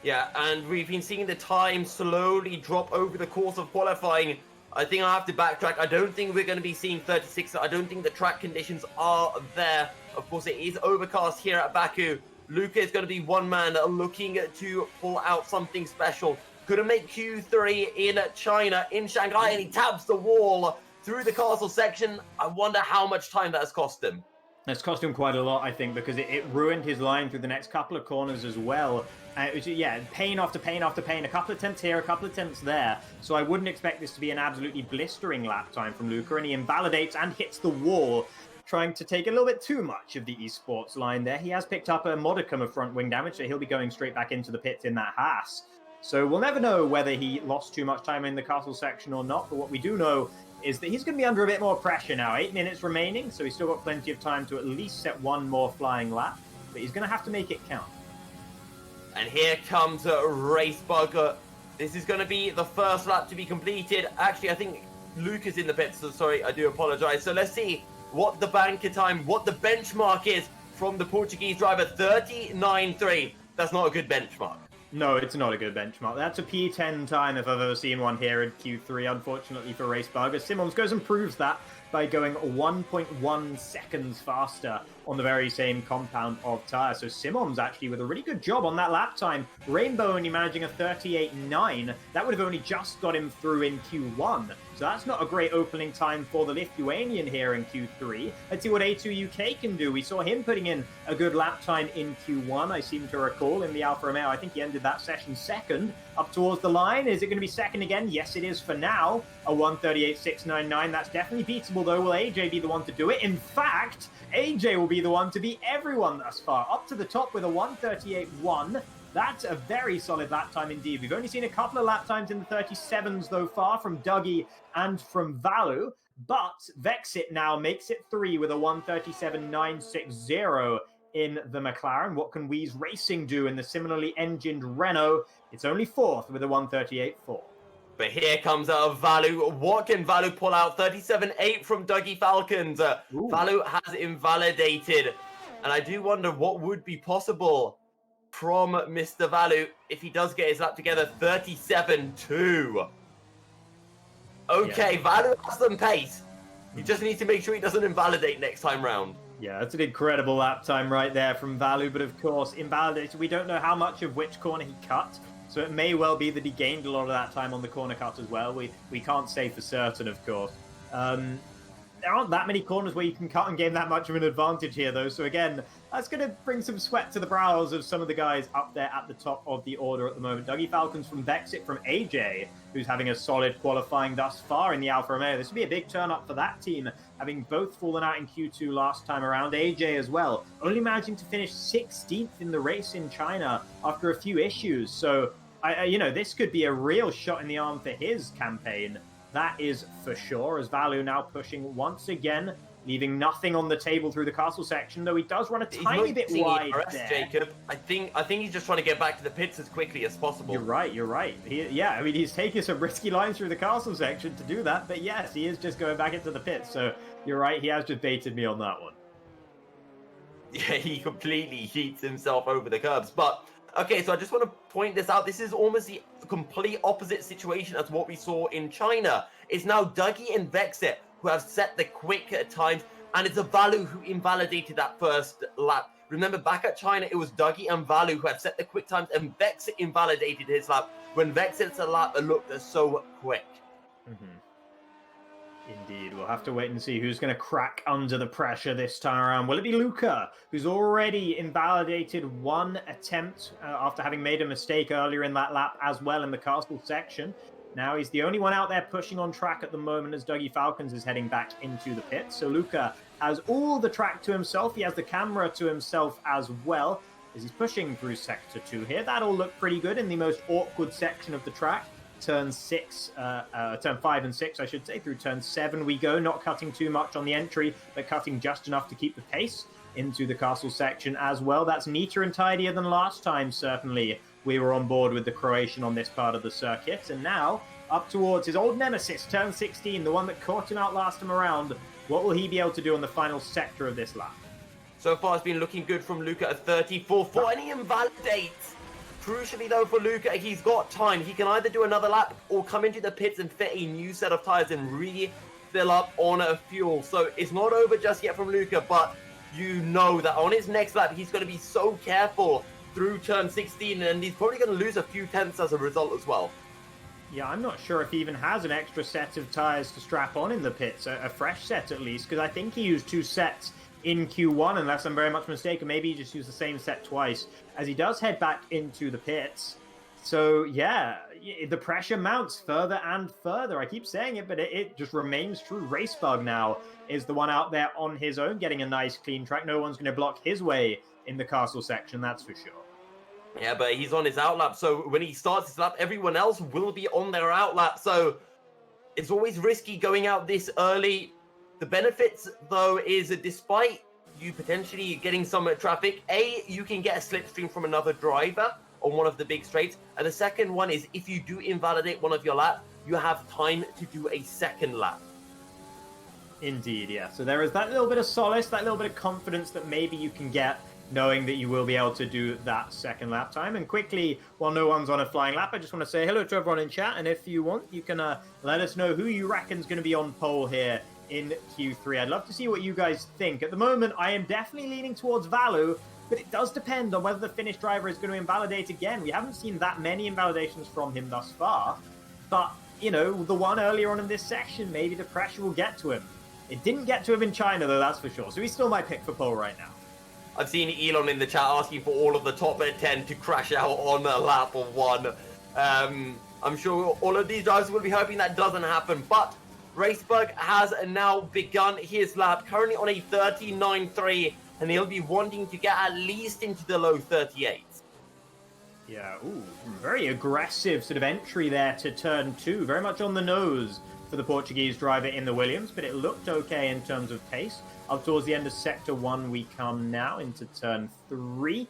Yeah, and we've been seeing the time slowly drop over the course of qualifying. I think I have to backtrack. I don't think we're going to be seeing 36. I don't think the track conditions are there. Of course, it is overcast here at Baku. Luca is going to be one man looking to pull out something special. Couldn't make Q3 in China, in Shanghai, and he taps the wall through the castle section. I wonder how much time that has cost him. It's cost him quite a lot, I think, because it ruined his line through the next couple of corners as well. It was, pain after pain after pain, a couple of tenths here, a couple of tenths there. So I wouldn't expect this to be an absolutely blistering lap time from Luca, and he invalidates and hits the wall, trying to take a little bit too much of the esports line there. He has picked up a modicum of front wing damage, so he'll be going straight back into the pits in that Haas. So we'll never know whether he lost too much time in the castle section or not, but what we do know is that he's going to be under a bit more pressure now. 8 minutes remaining, so he's still got plenty of time to at least set one more flying lap, but he's going to have to make it count. And here comes Racebug. This is going to be the first lap to be completed. Actually, I think Luke is in the pits, so sorry, I do apologize. So let's see what the banker time, what the benchmark is from the Portuguese driver, 39.3. That's not a good benchmark. No, it's not a good benchmark. That's a P10 time if I've ever seen one here in Q3, unfortunately for Race Burger. Simons goes and proves that by going 1.1 seconds faster on the very same compound of tyres. So Simons actually with a really good job on that lap time. Rainbow only managing a 38.9. That would have only just got him through in Q1. So that's not a great opening time for the Lithuanian here in Q3. Let's see what A2 UK can do. We saw him putting in a good lap time in Q1, I seem to recall, in the Alfa Romeo. I think he ended that session second. Up towards the line. Is it going to be second again? Yes, it is for now. A 1:38.699. That's definitely beatable, though. Will AJ be the one to do it? In fact, AJ will be the one to beat everyone thus far. Up to the top with a 1:38.1. That's a very solid lap time indeed. We've only seen a couple of lap times in the 37s, though far, from Dougie and from Vallu. But Vexit now makes it 3 with a 1:37.960 in the McLaren. What can Wheeze Racing do in the similarly engined Renault? It's only 4th with a 1:38.4. But here comes Vallu. What can Vallu pull out? 37.8 from Dougie Falcons. Vallu has invalidated. And I do wonder what would be possible from Mr. Vallu if he does get his lap together. 37.2. Okay, yeah. Vallu has some pace. He just needs to make sure he doesn't invalidate next time round. Yeah, that's an incredible lap time right there from Vallu. But of course, invalidated. We don't know how much of which corner he cut. So it may well be that he gained a lot of that time on the corner cut as well. We can't say for certain, of course. There aren't that many corners where you can cut and gain that much of an advantage here, though. So again, that's going to bring some sweat to the brows of some of the guys up there at the top of the order at the moment. Dougie Falcons from Vexit, from AJ, who's having a solid qualifying thus far in the Alfa Romeo. This would be a big turn up for that team, having both fallen out in Q2 last time around. AJ as well, only managing to finish 16th in the race in China after a few issues. So, this could be a real shot in the arm for his campaign. That is for sure, as Vallu now pushing once again, leaving nothing on the table through the castle section, though he does run a tiny bit wide there. Jacob. I think he's just trying to get back to the pits as quickly as possible. You're right. He's taking some risky lines through the castle section to do that, but yes, he is just going back into the pits, so you're right, he has just baited me on that one. Yeah, he completely heats himself over the curbs, but... Okay, so I just want to point this out. This is almost the complete opposite situation as what we saw in China. It's now Dougie and Vexit who have set the quick times, and it's a Vallu who invalidated that first lap. Remember, back at China, it was Dougie and Vallu who had set the quick times, and Vexit invalidated his lap when Vexit's lap looked so quick. Mm-hmm. Indeed, we'll have to wait and see who's going to crack under the pressure this time around. Will it be Luca, who's already invalidated one attempt after having made a mistake earlier in that lap as well in the castle section? Now he's the only one out there pushing on track at the moment as Dougie Falcons is heading back into the pits. So Luca has all the track to himself. He has the camera to himself as well as he's pushing through Sector 2 here. That'll look pretty good in the most awkward section of the track. Turn 5 and 6, I should say. Through turn 7 we go, not cutting too much on the entry, but cutting just enough to keep the pace into the castle section as well. That's neater and tidier than last time, certainly. We were on board with the Croatian on this part of the circuit, and now up towards his old nemesis, turn 16, the one that caught him out last time around. What will he be able to do on the final sector of this lap? So far it's been looking good from Luca at 34.4, and he invalidates. Crucially, though, for Luca, he's got time. He can either do another lap or come into the pits and fit a new set of tyres and refill up on fuel. So it's not over just yet from Luca, but you know that on his next lap, he's going to be so careful through turn 16, and he's probably going to lose a few tenths as a result as well. Yeah, I'm not sure if he even has an extra set of tyres to strap on in the pits, a fresh set at least, because I think he used 2 sets in Q1, unless I'm very much mistaken. Maybe he just used the same set twice, as he does head back into the pits. So, yeah, the pressure mounts further and further. I keep saying it, but it just remains true. Racebug now is the one out there on his own, getting a nice clean track. No one's going to block his way in the castle section, that's for sure. Yeah, but he's on his outlap, so when he starts his lap, everyone else will be on their outlap. So it's always risky going out this early. The benefits, though, is that despite you potentially getting some traffic, A, you can get a slipstream from another driver, on one of the big straights. And the second one is if you do invalidate one of your laps, you have time to do a second lap. Indeed, yeah. So there is that little bit of solace, that little bit of confidence that maybe you can get knowing that you will be able to do that second lap time. And quickly, while no one's on a flying lap, I just want to say hello to everyone in chat. And if you want, you can let us know who you reckon is going to be on pole here in Q3. I'd love to see what you guys think. At the moment, I am definitely leaning towards Vallu, but it does depend on whether the Finnish driver is going to invalidate again. We haven't seen that many invalidations from him thus far. But, you know, the one earlier on in this section, maybe the pressure will get to him. It didn't get to him in China, though, that's for sure. So he's still my pick for pole right now. I've seen Elon in the chat asking for all of the top 10 to crash out on a lap of one. I'm sure all of these drivers will be hoping that doesn't happen. But Racebug has now begun his lap, currently on a 39.3, and he'll be wanting to get at least into the low 38s. Yeah, ooh, very aggressive sort of entry there to turn 2, very much on the nose for the Portuguese driver in the Williams, but it looked okay in terms of pace. Up towards the end of Sector 1 we come now into turn 3,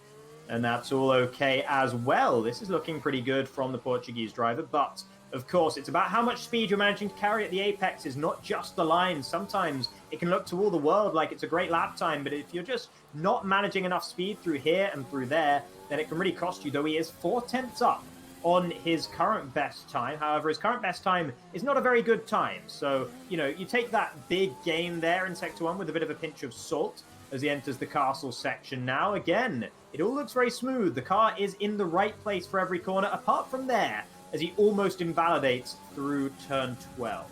and that's all okay as well. This is looking pretty good from the Portuguese driver, but of course it's about how much speed you're managing to carry at the apex, is not just the line. Sometimes it can look to all the world like it's a great lap time, but if you're just not managing enough speed through here and through there, then it can really cost you, though he is 4/10 up on his current best time. However, his current best time is not a very good time. So, you know, you take that big gain there in Sector 1 with a bit of a pinch of salt as he enters the castle section now. Again, it all looks very smooth. The car is in the right place for every corner, apart from there, as he almost invalidates through turn 12.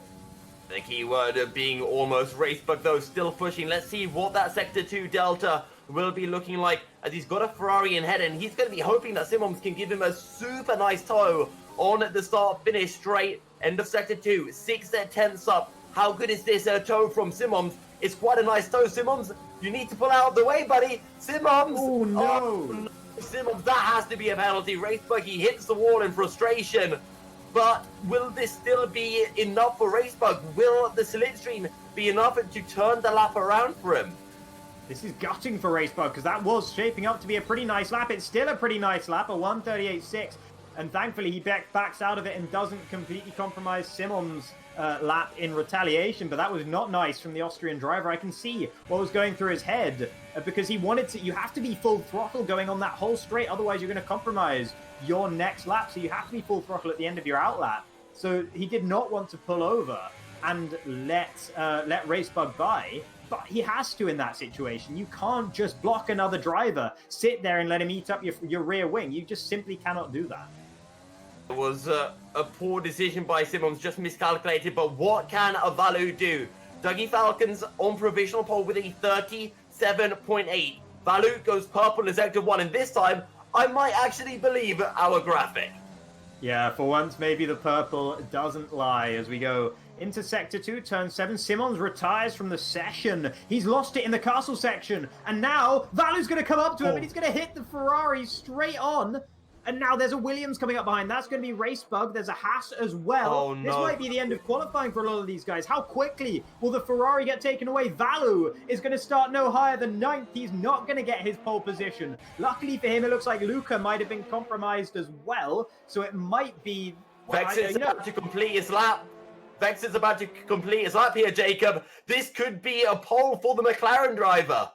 The key word of being almost Racebug, though, still pushing. Let's see what that Sector 2 Delta will be looking like, as he's got a Ferrari in head, and he's going to be hoping that Simons can give him a super nice tow on the start-finish straight. End of Sector 2, 6/10 up. How good is this tow from Simons? It's quite a nice tow, Simons. You need to pull out of the way, buddy. Simons! Oh, no. Oh, no. Simons, that has to be a penalty. Racebug, he hits the wall in frustration. But will this still be enough for Racebug? Will the slipstream be enough to turn the lap around for him? This is gutting for Racebug, because that was shaping up to be a pretty nice lap. It's still a pretty nice lap, a 1:38.6. And thankfully, he backs out of it and doesn't completely compromise Simons' lap in retaliation. But that was not nice from the Austrian driver. I can see what was going through his head, because he wanted to. You have to be full throttle going on that whole straight, otherwise you're going to compromise your next lap. So you have to be full throttle at the end of your outlap. So he did not want to pull over and let Racebug by. But he has to in that situation. You can't just block another driver, sit there and let him eat up your rear wing. You just simply cannot do that. It was a poor decision by Simons, just miscalculated, but what can a Vallu do? Dougie Falcons on provisional pole with a 37.8. Vallu goes purple in Sector 1, and this time, I might actually believe our graphic. Yeah, for once, maybe the purple doesn't lie as we go into Sector 2, turn 7. Simons retires from the session. He's lost it in the castle section. And now, Vallu's going to come up to him, and he's going to hit the Ferrari straight on. And now there's a Williams coming up behind. That's going to be Racebug. There's a Haas as well. Oh, no. This might be the end of qualifying for a lot of these guys. How quickly will the Ferrari get taken away? Vallu is going to start no higher than 9th. He's not going to get his pole position. Luckily for him, it looks like Luca might have been compromised as well. So it might be... Vex is about to complete his lap. Vex is about to complete his lap here, Jacob. This could be a pole for the McLaren driver.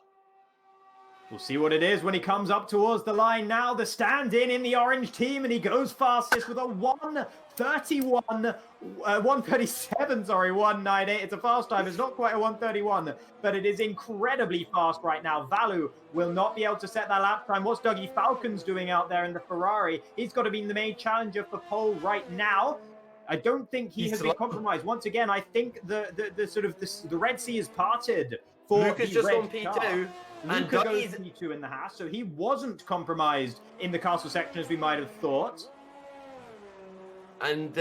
We'll see what it is when he comes up towards the line now. The stand-in in the orange team, and he goes fastest with a 1:98. It's a fast time. It's not quite a 1:31, but it is incredibly fast right now. Vallu will not be able to set that lap time. What's Dougie Falcons doing out there in the Ferrari? He's got to be the main challenger for pole right now. I don't think he has been compromised. Once again, I think the Red Sea is parted for Luca's the just red on P2. car. And Luca goes Dougie's P2 in the Haas, so he wasn't compromised in the castle section as we might have thought. And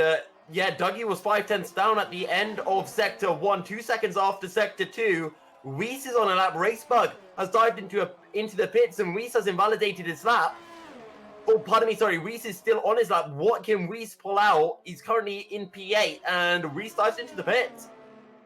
yeah, Dougie was 5/10 down at the end of Sector 1, 2 seconds after Sector 2. Weiss is on a lap. Racebug has dived into the pits, and Weiss has invalidated his lap. Oh, pardon me, sorry. Weiss is still on his lap. What can Weiss pull out? He's currently in P8, and Weiss dives into the pits.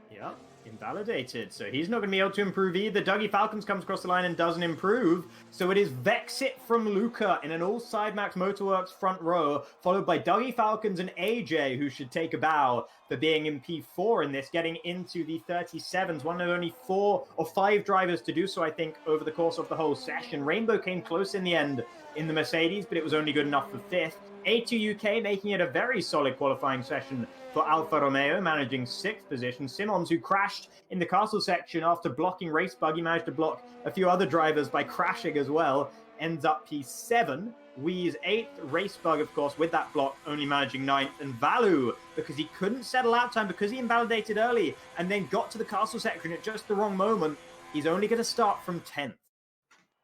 Yeah. Invalidated, so he's not going to be able to improve either. Dougie Falcons comes across the line and doesn't improve. So it is Vexit from Luca in an all-side Max Motorworks front row, followed by Dougie Falcons and AJ, who should take a bow for being in P4 in this, getting into the 37s. One of only 4 or 5 drivers to do so, I think, over the course of the whole session. Rainbow came close in the end in the Mercedes, but it was only good enough for 5th. A2 UK making it a very solid qualifying session for Alfa Romeo, managing 6th position. Simons, who crashed in the castle section after blocking Race Bug, he managed to block a few other drivers by crashing as well, ends up P7. Wee's 8th, Race Bug, of course, with that block, only managing 9th. And Vallu, because he couldn't settle lap time, because he invalidated early, and then got to the castle section at just the wrong moment, he's only going to start from 10th.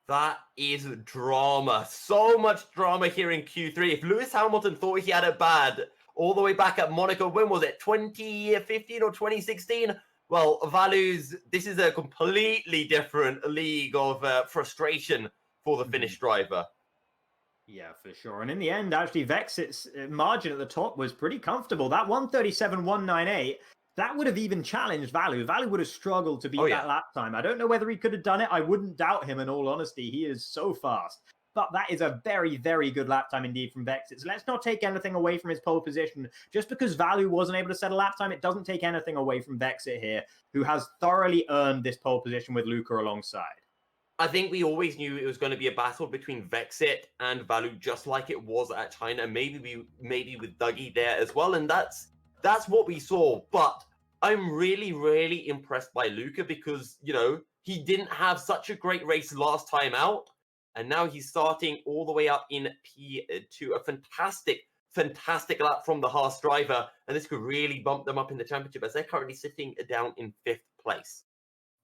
That is drama. So much drama here in Q3. If Lewis Hamilton thought he had it bad all the way back at Monaco, when was it? 2015 or 2016? Well, Vallu's, this is a completely different league of frustration for the Finnish driver. Yeah, for sure. And in the end, actually, Vexit's margin at the top was pretty comfortable. That 137.198, that would have even challenged Vallu. Vallu would have struggled to beat that lap time. I don't know whether he could have done it. I wouldn't doubt him, in all honesty. He is so fast. But that is a very, very good lap time indeed from Vexit. So let's not take anything away from his pole position. Just because Vallu wasn't able to set a lap time, it doesn't take anything away from Vexit here, who has thoroughly earned this pole position with Luca alongside. I think we always knew it was going to be a battle between Vexit and Vallu, just like it was at China. Maybe with Dougie there as well. And that's what we saw. But I'm really, really impressed by Luca because, you know, he didn't have such a great race last time out. And now he's starting all the way up in P2. A fantastic lap from the Haas driver. And this could really bump them up in the championship as they're currently sitting down in 5th place.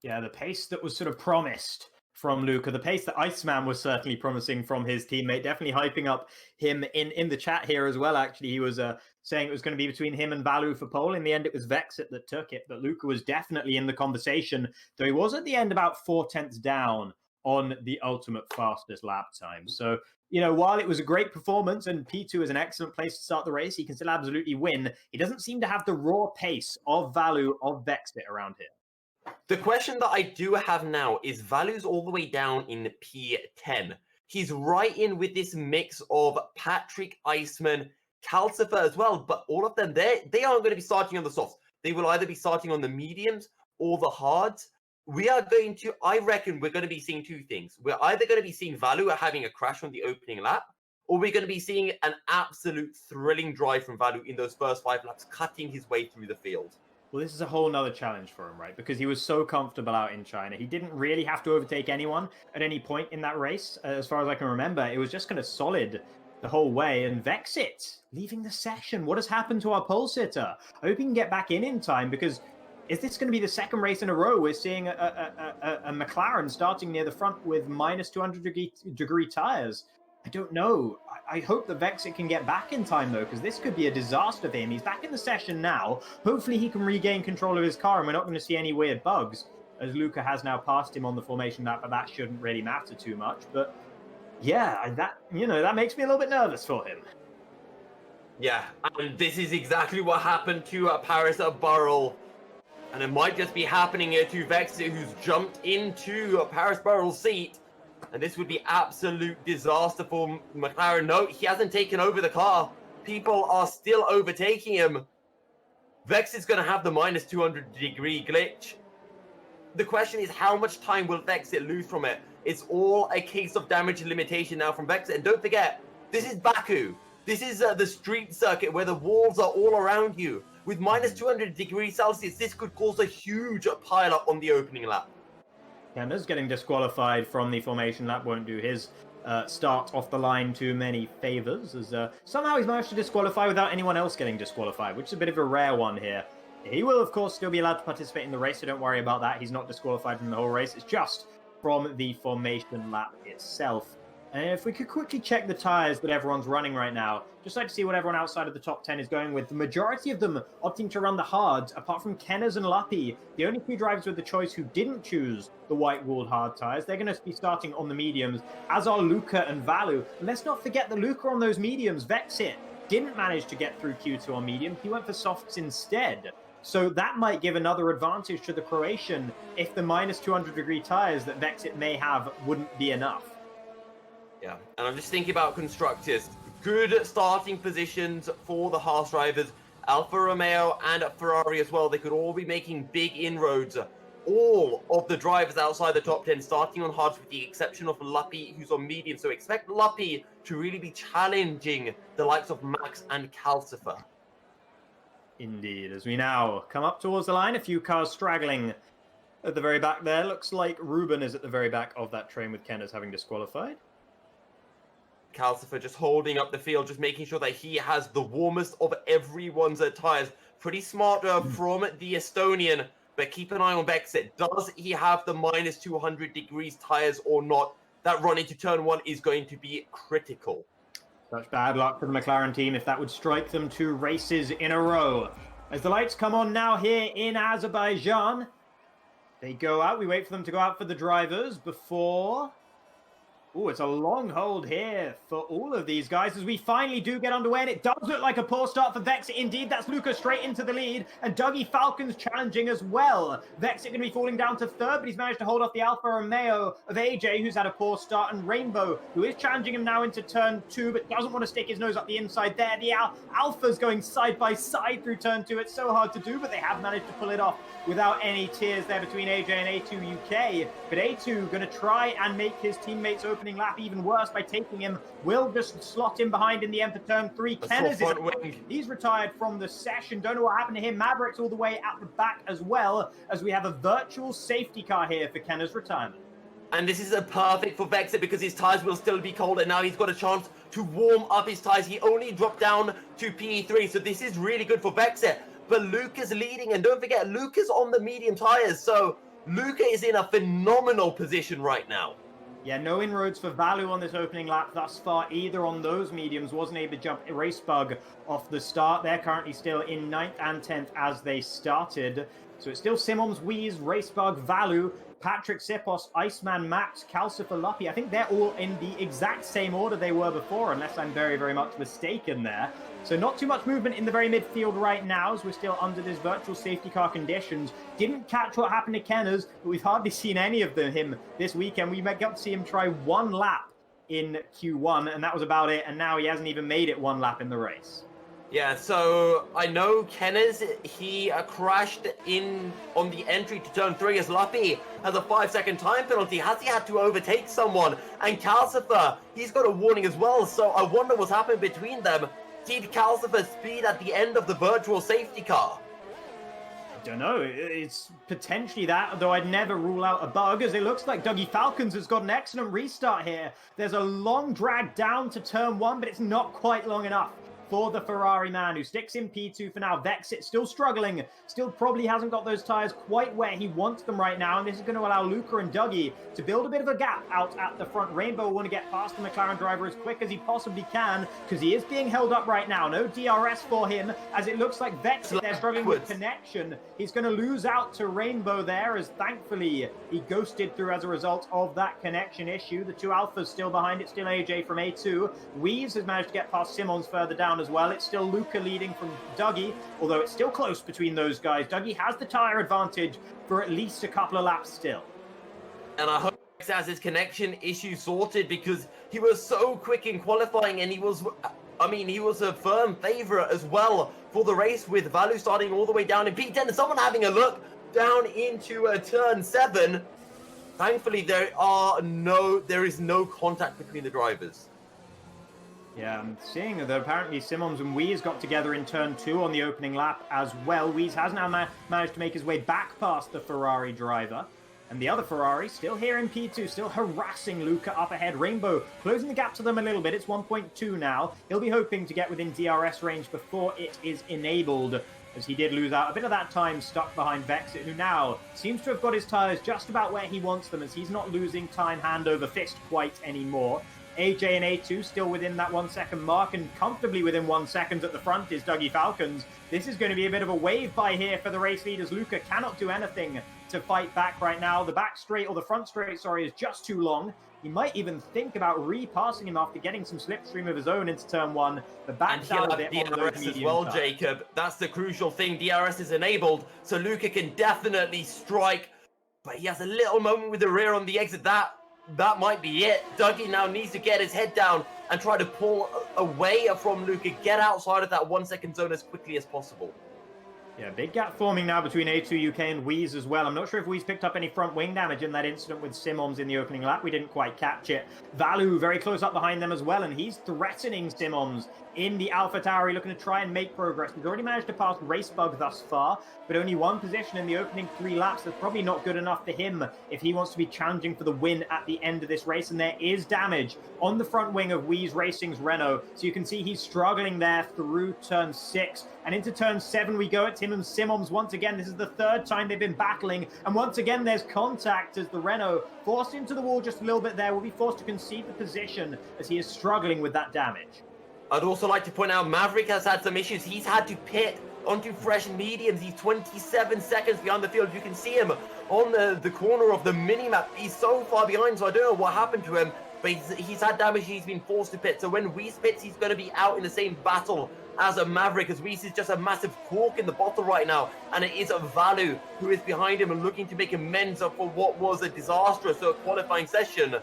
Yeah, the pace that was sort of promised from Luca, the pace that Iceman was certainly promising from his teammate, definitely hyping up him in the chat here as well. Actually, he was saying it was going to be between him and Vallu for pole. In the end, it was Vexit that took it, but Luca was definitely in the conversation, though he was at the end about 4/10 down on the ultimate fastest lap time. So, you know, while it was a great performance and P2 is an excellent place to start the race, he can still absolutely win. He doesn't seem to have the raw pace of Vallu, of Vexit around here. The question that I do have now is Vallu's all the way down in P10. He's right in with this mix of Patrick, Iceman, Calcifer as well, but all of them, they aren't going to be starting on the softs. They will either be starting on the mediums or the hards. I reckon we're going to be seeing 2 things. We're either going to be seeing Vallu having a crash on the opening lap, or we're going to be seeing an absolute thrilling drive from Vallu in those first 5 laps, cutting his way through the field. Well, this is a whole nother challenge for him, right? Because he was so comfortable out in China. He didn't really have to overtake anyone at any point in that race. As far as I can remember, it was just kind of solid the whole way. And Vexit leaving the session. What has happened to our pole sitter? I hope he can get back in time, because is this going to be the second race in a row we're seeing a McLaren starting near the front with minus 200 degree tires? I don't know. I hope that Vexit can get back in time, though, because this could be a disaster for him. He's back in the session now. Hopefully he can regain control of his car, and we're not going to see any weird bugs, as Luca has now passed him on the formation lap, but that shouldn't really matter too much. But yeah, that makes me a little bit nervous for him. Yeah, and this is exactly what happened to Paris at Burrell. And it might just be happening here to Vexit, who's jumped into Paris Burrell's seat. And this would be absolute disaster for McLaren. No, he hasn't taken over the car. People are still overtaking him. Vexit's going to have the minus 200 degree glitch. The question is, how much time will Vexit lose from it? It's all a case of damage limitation now from Vexit. And don't forget, this is Baku. This is the street circuit where the walls are all around you. With minus 200 degrees Celsius, this could cause a huge pile-up on the opening lap. Kenner's getting disqualified from the formation lap, won't do his start off the line too many favors, as somehow he's managed to disqualify without anyone else getting disqualified, which is a bit of a rare one here. He will, of course, still be allowed to participate in the race, so don't worry about that. He's not disqualified from the whole race. It's just from the formation lap itself. And if we could quickly check the tires that everyone's running right now, just like to see what everyone outside of the top 10 is going with. The majority of them opting to run the hards, apart from Kenners and Luppy, the only 2 drivers with the choice who didn't choose the white-walled hard tires. They're going to be starting on the mediums, as are Luca and Vallu. And let's not forget that Luca on those mediums, Vexit, didn't manage to get through Q2 on medium. He went for softs instead. So that might give another advantage to the Croatian if the minus 200-degree tires that Vexit may have wouldn't be enough. Yeah, and I'm just thinking about constructors. Good starting positions for the Haas drivers. Alfa Romeo and Ferrari as well. They could all be making big inroads. All of the drivers outside the top 10 starting on hards with the exception of Lappi, who's on medium. So expect Lappi to really be challenging the likes of Max and Calcifer. Indeed, as we now come up towards the line, a few cars straggling at the very back there. Looks like Ruben is at the very back of that train with Kenners having disqualified. Calcifer just holding up the field, just making sure that he has the warmest of everyone's tires. Pretty smart from the Estonian, but keep an eye on Vexit. Does he have the minus 200 degrees tires or not? That run into turn 1 is going to be critical. Such bad luck for the McLaren team if that would strike them 2 races in a row. As the lights come on now here in Azerbaijan, they go out. We wait for them to go out for the drivers before... Oh, it's a long hold here for all of these guys as we finally do get underway, and it does look like a poor start for Vexit. Indeed, that's Luca straight into the lead, and Dougie Falcon's challenging as well. Vexit going to be falling down to 3rd, but he's managed to hold off the Alfa Romeo of AJ, who's had a poor start, and Rainbow, who is challenging him now into turn 2, but doesn't want to stick his nose up the inside there. The Alpha's going side by side through turn 2. It's so hard to do, but they have managed to pull it off without any tears there between AJ and A2 UK. But A2 going to try and make his teammates opening lap even worse by taking him. Will just slot in behind in the end for turn 3. Kenners he's retired from the session. Don't know what happened to him. Maverick's all the way at the back as well, as we have a virtual safety car here for Kenners' retirement. And this is a perfect for Vexit because his tires will still be cold, and now he's got a chance to warm up his tires. He only dropped down to P3, so this is really good for Vexit. But Luca's leading, and don't forget, Luca's on the medium tires, so Luca is in a phenomenal position right now. Yeah, no inroads for Vallu on this opening lap thus far, either on those mediums. Wasn't able to jump a race bug off the start. They're currently still in 9th and 10th as they started. So it's still Simons, Wheeze, Racebug, Vallu, Patrick, Sipos, Iceman, Max, Calcifer, Luppy. I think they're all in the exact same order they were before, unless I'm very, very much mistaken there. So not too much movement in the very midfield right now, as we're still under this virtual safety car conditions. Didn't catch what happened to Kenners, but we've hardly seen any of him this weekend. We might get to see him try 1 lap in Q1, and that was about it. And now he hasn't even made it 1 lap in the race. Yeah, so I know Kenners, he crashed in on the entry to turn 3 as Luppy has a 5-second time penalty. Has he had to overtake someone? And Calcifer, he's got a warning as well, so I wonder what's happened between them. Did Calcifer speed at the end of the virtual safety car? I don't know. It's potentially that, though I'd never rule out a bug, as it looks like Dougie Falcons has got an excellent restart here. There's a long drag down to turn 1, but it's not quite long enough for the Ferrari man, who sticks in P2 for now. Vexit still struggling, still probably hasn't got those tires quite where he wants them right now, and this is going to allow Luca and Dougie to build a bit of a gap out at the front. Rainbow will want to get past the McLaren driver as quick as he possibly can, because he is being held up right now. No DRS for him, as it looks like Vexit, they're struggling with connection. He's going to lose out to Rainbow there, as thankfully he ghosted through as a result of that connection issue. The 2 Alphas still behind it, still AJ from A2. Weaves has managed to get past Simons further down as well. It's still Luca leading from Dougie, although it's still close between those guys. Dougie has the tyre advantage for at least a couple of laps still. And I hope he has his connection issue sorted, because he was so quick in qualifying, and he was a firm favourite as well for the race, with Vallu starting all the way down in P10 and someone having a look down into turn 7. Thankfully, there is no contact between the drivers. Yeah, I'm seeing that apparently Simons and Weeze got together in turn 2 on the opening lap as well. Weeze has now managed to make his way back past the Ferrari driver. And the other Ferrari still here in P2, still harassing Luca up ahead. Rainbow closing the gap to them a little bit. It's 1.2 now. He'll be hoping to get within DRS range before it is enabled, as he did lose out a bit of that time stuck behind Vexit, who now seems to have got his tyres just about where he wants them, as he's not losing time hand over fist quite anymore. AJ and A2 still within that 1 second mark, and comfortably within 1 second at the front is Dougie Falcons. This is going to be a bit of a wave by here for the race leaders. Luca cannot do anything to fight back right now. The back straight, or the front straight, sorry, is just too long. He might even think about repassing him after getting some slipstream of his own into turn 1. The And backs he'll out a have bit on those DRS as medium well, tires. Jacob. That's the crucial thing. DRS is enabled, so Luca can definitely strike. But he has a little moment with the rear on the exit. That might be it. Dougie now needs to get his head down and try to pull away from Luca. Get outside of that 1 second zone as quickly as possible. Yeah, big gap forming now between A2 UK and Wheeze as well. I'm not sure if Wheeze picked up any front wing damage in that incident with Simoms in the opening lap. We didn't quite catch it. Vallu very close up behind them as well, and he's threatening Simoms in the Alpha Tauri, looking to try and make progress. He's already managed to pass Racebug thus far, but only one position in the opening 3 laps. That's probably not good enough for him if he wants to be challenging for the win at the end of this race. And there is damage on the front wing of Wheeze Racing's Renault. So you can see he's struggling there through turn 6. And into turn 7 we go at Tim and Simoms once again. This is the 3rd time they've been battling. And once again, there's contact as the Renault, forced into the wall just a little bit there, will be forced to concede the position as he is struggling with that damage. I'd also like to point out Maverick has had some issues. He's had to pit onto fresh mediums. He's 27 seconds behind the field. You can see him on the corner of the minimap. He's so far behind, so I don't know what happened to him. But he's had damage. He's been forced to pit. So when Weiss pits, he's going to be out in the same battle as a Maverick, as Weiss is just a massive cork in the bottle right now. And it is a Vallu who is behind him and looking to make amends up for what was a disastrous qualifying session.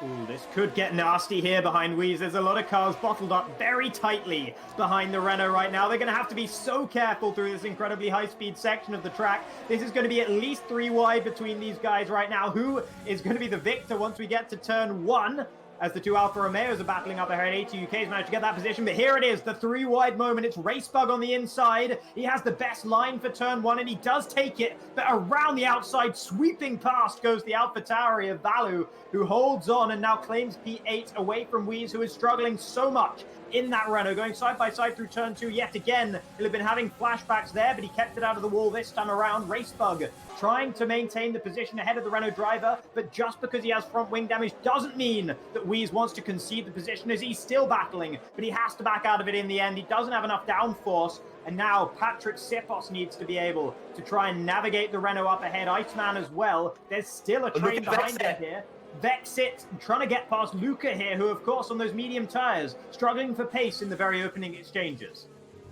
Ooh, this could get nasty here behind Wheeze. There's a lot of cars bottled up very tightly behind the Renault right now. They're going to have to be so careful through this incredibly high-speed section of the track. This is going to be at least 3 wide between these guys right now. Who is going to be the victor once we get to turn 1? As the 2 Alfa Romeos are battling up ahead. A2 UK's managed to get that position, but here it is, the 3 wide moment. It's Racebug on the inside. He has the best line for turn 1, and he does take it, but around the outside, sweeping past goes the Alpha Tauri of Vallu, who holds on and now claims P8 away from Wheeze, who is struggling so much in that Renault, going side by side through turn 2 yet again. He'll have been having flashbacks there, but he kept it out of the wall this time around. Racebug trying to maintain the position ahead of the Renault driver, but just because he has front wing damage doesn't mean that Wheeze wants to concede the position, as he's still battling, but he has to back out of it in the end. He doesn't have enough downforce, and now Patrick Sipos needs to be able to try and navigate the Renault up ahead. Iceman as well. There's still a train behind him here. Vexit trying to get past Luca here, who of course on those medium tyres, struggling for pace in the very opening exchanges.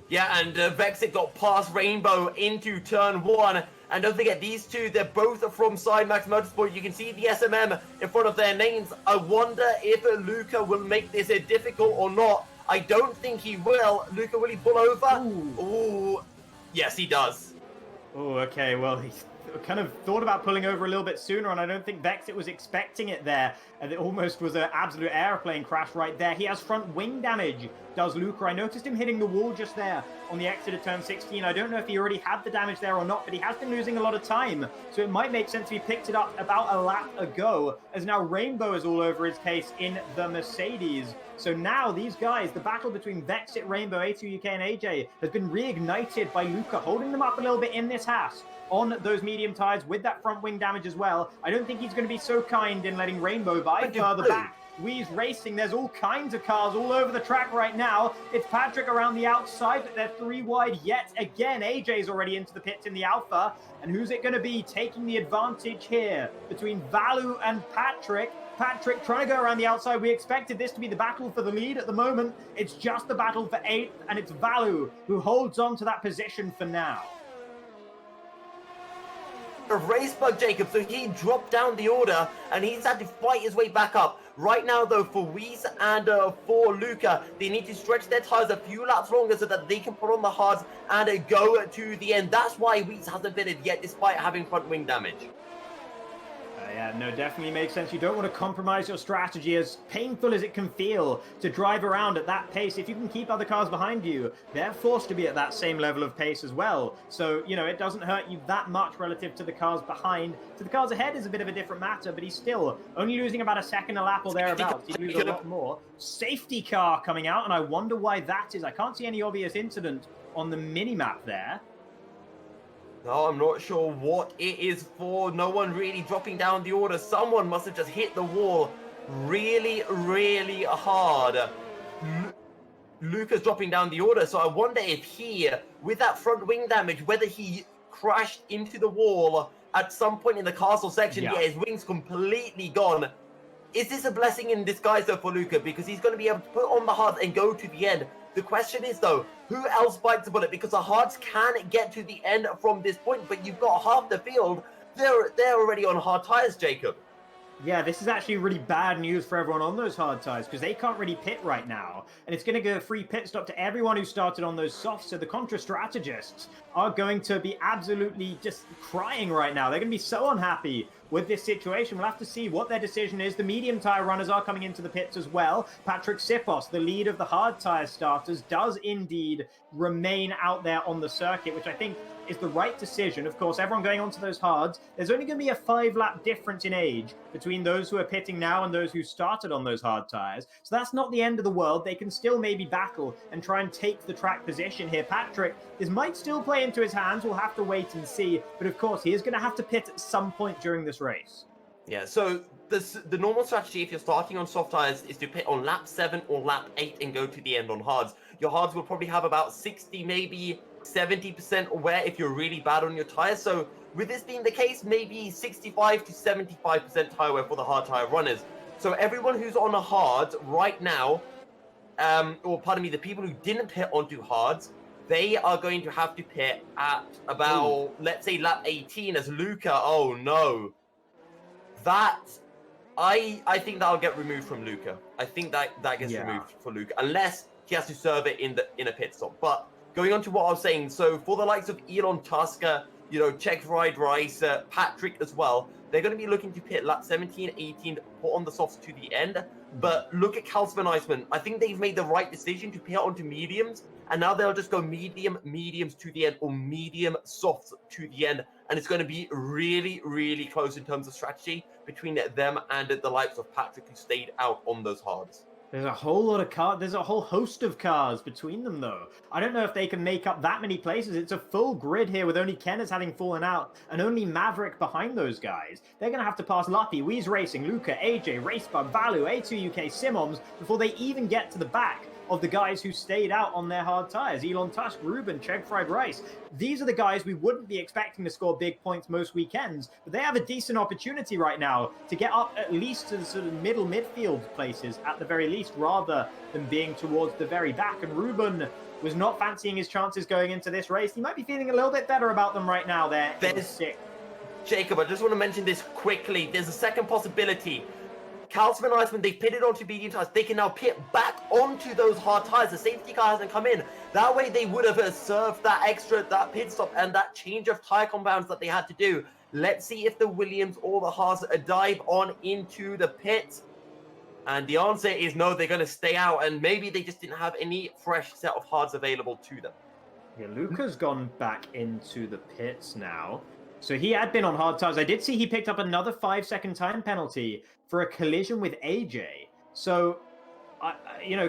Yeah, and Vexit got past Rainbow into turn 1. And don't forget, these two, they're both from Sidemax Motorsport. You can see the SMM in front of their names. I wonder if Luca will make this difficult or not. I don't think he will. Luca, will he pull over? Ooh. Yes, he does. Oh, okay, well, he's kind of thought about pulling over a little bit sooner, and I don't think Vexit was expecting it there. And it almost was an absolute airplane crash right there. He has front wing damage, does Luca. I noticed him hitting the wall just there on the exit of turn 16. I don't know if he already had the damage there or not, but he has been losing a lot of time. So it might make sense if he picked it up about a lap ago, as now Rainbow is all over his case in the Mercedes. So now these guys, the battle between Vexit, Rainbow, A2 UK and AJ has been reignited by Luca, holding them up a little bit in this Haas on those medium tyres with that front wing damage as well. I don't think he's going to be so kind in letting Rainbow by further back. Wheeze Racing, there's all kinds of cars all over the track right now. It's Patrick around the outside, but they're 3 wide yet again. AJ's already into the pits in the Alpha. And who's it going to be taking the advantage here between Vallu and Patrick? Patrick trying to go around the outside. We expected this to be the battle for the lead. At the moment, it's just the battle for 8th, and it's Vallu who holds on to that position for now. A Racebug, Jacob, so he dropped down the order and he's had to fight his way back up. Right now, though, for Weiss and for Luca, they need to stretch their tires a few laps longer so that they can put on the hards and go to the end. That's why Weiss hasn't pitted yet, despite having front wing damage. Yeah, no, definitely makes sense. You don't want to compromise your strategy, as painful as it can feel to drive around at that pace. If you can keep other cars behind you, they're forced to be at that same level of pace as well. So, you know, it doesn't hurt you that much relative to the cars behind. To the cars ahead is a bit of a different matter, but he's still only losing about a second a lap or thereabouts. He'd lose a lot more. Safety car coming out, and I wonder why that is. I can't see any obvious incident on the mini-map there. No, I'm not sure what it is for. No one really dropping down the order. Someone must have just hit the wall really, really hard. Luca's dropping down the order, so I wonder if he, with that front wing damage, whether he crashed into the wall at some point in the castle section. Yeah, his wing's completely gone. is this a blessing in disguise though for Luca? Because he's going to be able to put on the hards and go to the end. The question is though, who else bites the bullet? Because the hards can get to the end from this point, but you've got half the field. They're already on hard tires, Jacob. Yeah, this is actually really bad news for everyone on those hard tires because they can't really pit right now. And it's going to give a free pit stop to everyone who started on those softs. So the Contra strategists are going to be absolutely just crying right now. They're going to be so unhappy with this situation. We'll have to see what their decision is. The medium tire runners are coming into the pits as well. Patrick Sipos, the lead of the hard tire starters, does indeed remain out there on the circuit, which I think is the right decision. Of course, everyone going onto those hards, there's only going to be a 5-lap difference in age between those who are pitting now and those who started on those hard tires. So that's not the end of the world. They can still maybe battle and try and take the track position here. Patrick, this might still play into his hands. We'll have to wait and see. But of course, he is going to have to pit at some point during this race. Yeah, so the normal strategy if you're starting on soft tires is to pit on lap 7 or lap 8 and go to the end on hards. Your hards will probably have about 60, maybe 70% wear if you're really bad on your tires. So with this being the case, maybe 65 to 75% tire wear for the hard tire runners. So everyone who's on a hard right now, or pardon me, the people who didn't pit onto hards, they are going to have to pit at about, let's say, lap 18 as Luca. Oh no. That, I think that'll get removed from Luca. I think that gets removed for Luca, unless he has to serve it in a pit stop. But going on to what I was saying, so for the likes of Elon Tusker, Czech Fried Rice, Patrick as well, they're going to be looking to pit lap 17, 18, put on the softs to the end. But look at Calsman Iceman. I think they've made the right decision to pit onto mediums, and now they'll just go mediums to the end, or medium softs to the end. And it's going to be really, really close in terms of strategy between them and the likes of Patrick, who stayed out on those hards. There's a whole lot of cars. There's a whole host of cars between them, though. I don't know if they can make up that many places. It's a full grid here with only Kenners having fallen out and only Maverick behind those guys. They're going to have to pass Luppy, Weeze Racing, Luca, AJ, Racebug, Vallu, A2UK, Simons before they even get to the back of the guys who stayed out on their hard tires. Elon Tusk, Ruben, Czech Fried Rice. These are the guys we wouldn't be expecting to score big points most weekends, but they have a decent opportunity right now to get up at least to the sort of middle midfield places at the very least, rather than being towards the very back. And Ruben was not fancying his chances going into this race. He might be feeling a little bit better about them right now. They're sick. Jacob, I just want to mention this quickly. There's a second possibility. Calsman Iceman, they pitted onto medium tires. They can now pit back onto those hard tires. The safety car hasn't come in. That way they would have served that pit stop and that change of tire compounds that they had to do. Let's see if the Williams or the Haas dive on into the pit. And the answer is no, they're going to stay out. And maybe they just didn't have any fresh set of hards available to them. Yeah, Luca's gone back into the pits now. So he had been on hard tires. I did see he picked up another 5-second time penalty for a collision with AJ. So,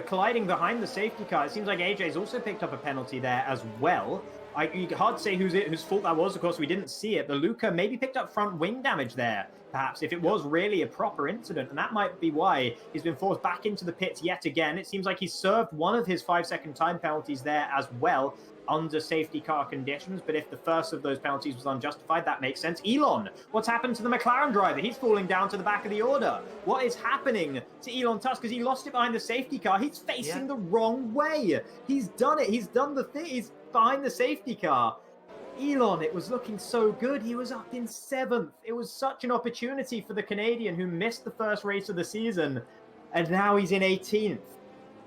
colliding behind the safety car, it seems like AJ's also picked up a penalty there as well. Hard to say whose fault that was. Of course, we didn't see it. But Luca maybe picked up front wing damage there, perhaps, if it was really a proper incident. And that might be why he's been forced back into the pits yet again. It seems like he served one of his 5-second time penalties there as well, under safety car conditions. But if the first of those penalties was unjustified, that makes sense. Elon, what's happened to the McLaren driver? He's falling down to the back of the order. What is happening to Elon Tusk? Because he lost it behind the safety car. He's facing the wrong way. He's done it. He's done the thing. He's behind the safety car. Elon, it was looking so good. He was up in 7th. It was such an opportunity for the Canadian who missed the first race of the season. And now he's in 18th.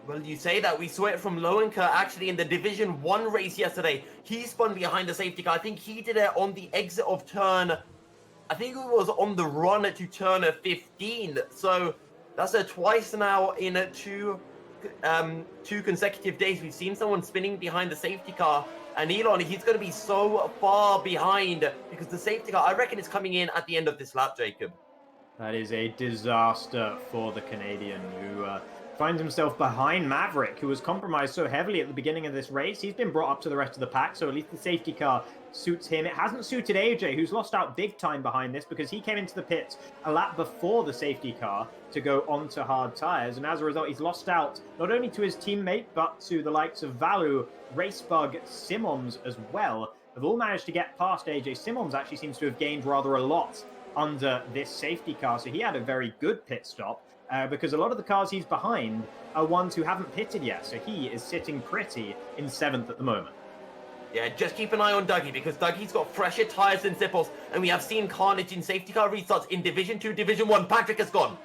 Well, you say that. We saw it from Lowenker actually in the Division 1 race yesterday. He spun behind the safety car. I think he did it on the exit of turn... I think it was on the run to turn 15. So that's twice now in two consecutive days. We've seen someone spinning behind the safety car. And Elon, he's going to be so far behind because the safety car, I reckon, is coming in at the end of this lap, Jacob. That is a disaster for the Canadian who... finds himself behind Maverick, who was compromised so heavily at the beginning of this race. He's been brought up to the rest of the pack, so at least the safety car suits him. It hasn't suited AJ, who's lost out big time behind this because he came into the pits a lap before the safety car to go onto hard tires. And as a result, he's lost out not only to his teammate, but to the likes of Vallu, Racebug, Simons as well. Have all managed to get past AJ. Simons actually seems to have gained rather a lot under this safety car. So he had a very good pit stop because a lot of the cars he's behind are ones who haven't pitted yet. So he is sitting pretty in 7th at the moment. Yeah, just keep an eye on Dougie because Dougie's got fresher tyres than Sipples, and we have seen carnage in safety car restarts in Division 2, Division 1. Patrick has gone.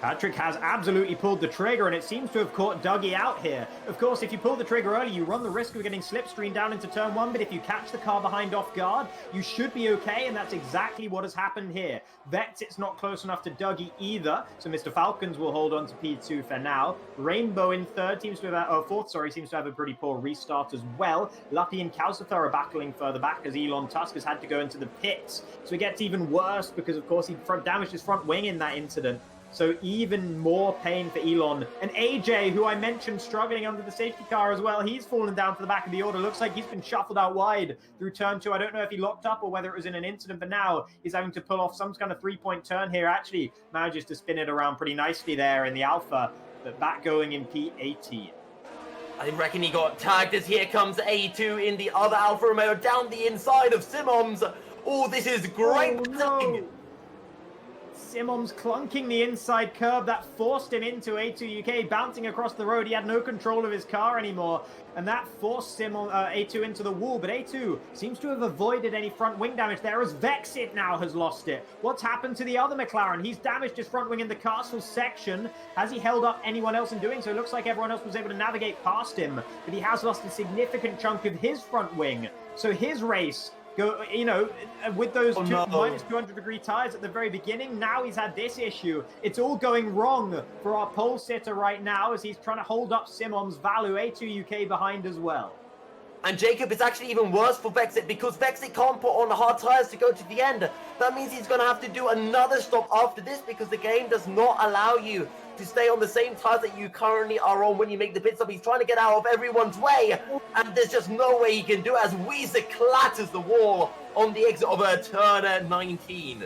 Patrick has absolutely pulled the trigger, and it seems to have caught Dougie out here. Of course, if you pull the trigger early, you run the risk of getting slipstreamed down into turn 1, but if you catch the car behind off guard, you should be okay, and that's exactly what has happened here. Vexit's not close enough to Dougie either, so Mr. Falcons will hold on to P2 for now. Rainbow in seems to have a pretty poor restart as well. Lucky and Calcifer are battling further back as Elon Tusk has had to go into the pits. So it gets even worse because, of course, he damaged his front wing in that incident. So even more pain for Elon. And AJ, who I mentioned struggling under the safety car as well, he's fallen down to the back of the order. Looks like he's been shuffled out wide through turn 2. I don't know if he locked up or whether it was in an incident, but now he's having to pull off some kind of 3-point turn here. Actually manages to spin it around pretty nicely there in the Alpha, but back going in P18. I reckon he got tagged as here comes A2 in the other Alfa Romeo down the inside of Simons. Oh, this is great. Oh, no. Simons clunking the inside curb. That forced him into A2 UK, bouncing across the road. He had no control of his car anymore, and that forced A2 into the wall. But A2 seems to have avoided any front wing damage there, as Vexit now has lost it. What's happened to the other McLaren? He's damaged his front wing in the castle section. Has he held up anyone else in doing so? It looks like everyone else was able to navigate past him, but he has lost a significant chunk of his front wing. So his race, with those minus 200-degree tires at the very beginning, now he's had this issue. It's all going wrong for our pole sitter right now as he's trying to hold up Simons. Vallu, A2 UK behind as well. And Jacob, it's actually even worse for Vexit because Vexit can't put on hard tires to go to the end. That means he's going to have to do another stop after this because the game does not allow you to stay on the same tires that you currently are on when you make the pit stop. He's trying to get out of everyone's way, and there's just no way he can do it as Weezer clatters the wall on the exit of turn 19.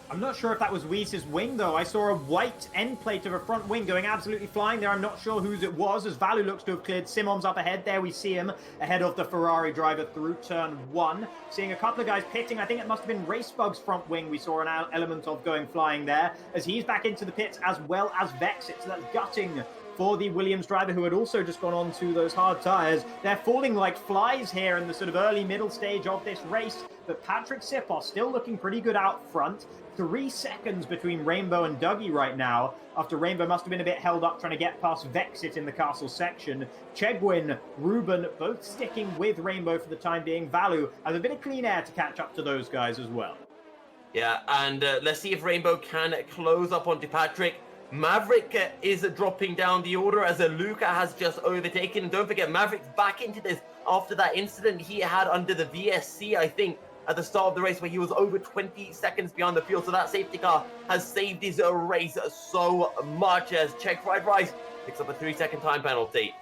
I'm not sure if that was Weez's wing, though. I saw a white end plate of a front wing going absolutely flying there. I'm not sure whose it was, as Vallu looks to have cleared Simons up ahead. There we see him ahead of the Ferrari driver through turn 1. Seeing a couple of guys pitting. I think it must have been Racebug's front wing we saw an element of going flying there, as he's back into the pits as well as Vexit. So that's gutting for the Williams driver, who had also just gone on to those hard tires. They're falling like flies here in the sort of early middle stage of this race, but Patrick Sipos still looking pretty good out front. 3 seconds between Rainbow and Dougie right now, after Rainbow must have been a bit held up trying to get past Vexit in the castle section. Chegwin, Ruben, both sticking with Rainbow for the time being. Vallu has a bit of clean air to catch up to those guys as well. Yeah, and let's see if Rainbow can close up onto Patrick. Maverick is dropping down the order as Luca has just overtaken. And don't forget, Maverick's back into this after that incident he had under the VSC, I think, at the start of the race where he was over 20 seconds behind the field. So that safety car has saved his race so much as Czech Fried Rice picks up a 3-second time penalty.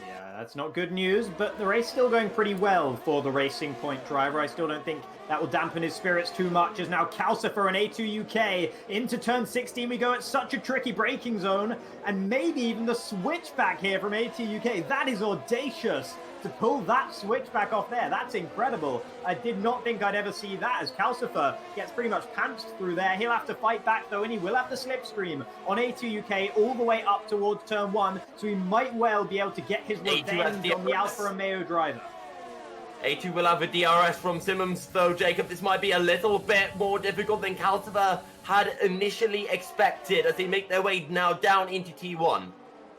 Yeah, that's not good news, but the race still going pretty well for the Racing Point driver. I still don't think that will dampen his spirits too much, as now Calcifer and A2 UK into turn 16 we go. It's such a tricky braking zone, and maybe even the switchback here from A2 UK. That is audacious to pull that switchback off there. That's incredible. I did not think I'd ever see that, as Calcifer gets pretty much pantsed through there. He'll have to fight back though, and he will have the slipstream on A2 UK all the way up towards turn 1, so he might well be able to get his revenge on the Alfa Romeo driver. A2 will have a DRS from Simons, though, Jacob. This might be a little bit more difficult than Calcifer had initially expected as they make their way now down into T1.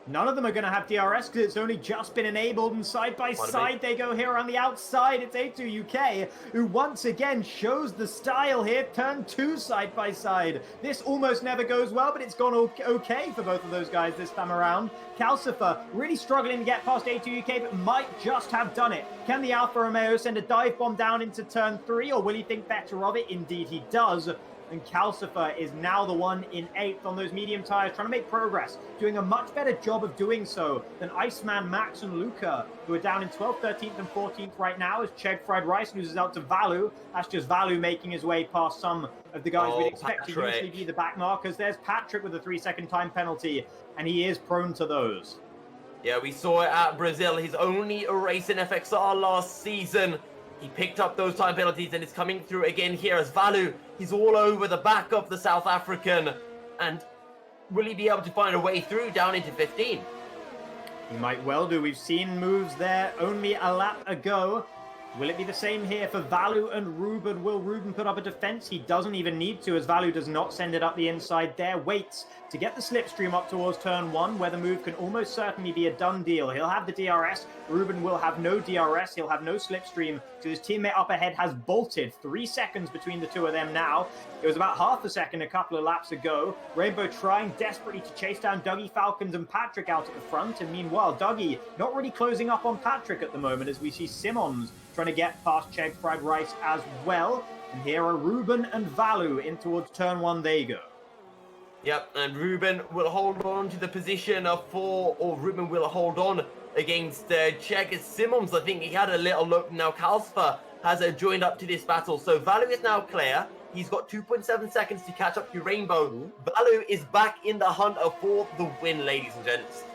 None of them are going to have DRS because it's only just been enabled, and side by side they go here on the outside. It's A2 UK who once again shows the style here. Turn 2 side by side. This almost never goes well, but it's gone okay for both of those guys this time around. Calcifer really struggling to get past A2 UK, but might just have done it. Can the Alfa Romeo send a dive bomb down into turn 3, or will he think better of it? Indeed he does. And Calcifer is now the one in 8th on those medium tires, trying to make progress, doing a much better job of doing so than Iceman, Max, and Luca, who are down in 12th, 13th, and 14th right now, as Cheg Fried Rice loses out to Vallu. That's just Vallu making his way past some of the guys we'd expect to usually be the back markers. There's Patrick with a 3-second time penalty, and he is prone to those. Yeah, we saw it at Brazil, his only race in FXR last season. He picked up those time penalties and it's coming through again here as Vallu, he's all over the back of the South African. And will he be able to find a way through down into 15? He might well do. We've seen moves there only a lap ago. Will it be the same here for Vallu and Ruben? Will Ruben put up a defense? He doesn't even need to, as Vallu does not send it up the inside there. Waits to get the slipstream up towards turn 1, where the move can almost certainly be a done deal. He'll have the DRS. Ruben will have no DRS. He'll have no slipstream. So his teammate up ahead has bolted. 3 seconds between the two of them now. It was about half a second a couple of laps ago. Rainbow trying desperately to chase down Dougie Falcons and Patrick out at the front. And meanwhile, Dougie not really closing up on Patrick at the moment, as we see Simons trying to get past Chegg Fried Rice as well. And here are Ruben and Vallu in towards turn 1 they go. Yep, and Ruben will hold on to the position of 4, or Ruben will hold on against Chegg Simons. I think he had a little look. Now Calcifer has joined up to this battle. So Vallu is now clear. He's got 2.7 seconds to catch up to Rainbow. Vallu is back in the hunt for the win, ladies and gents.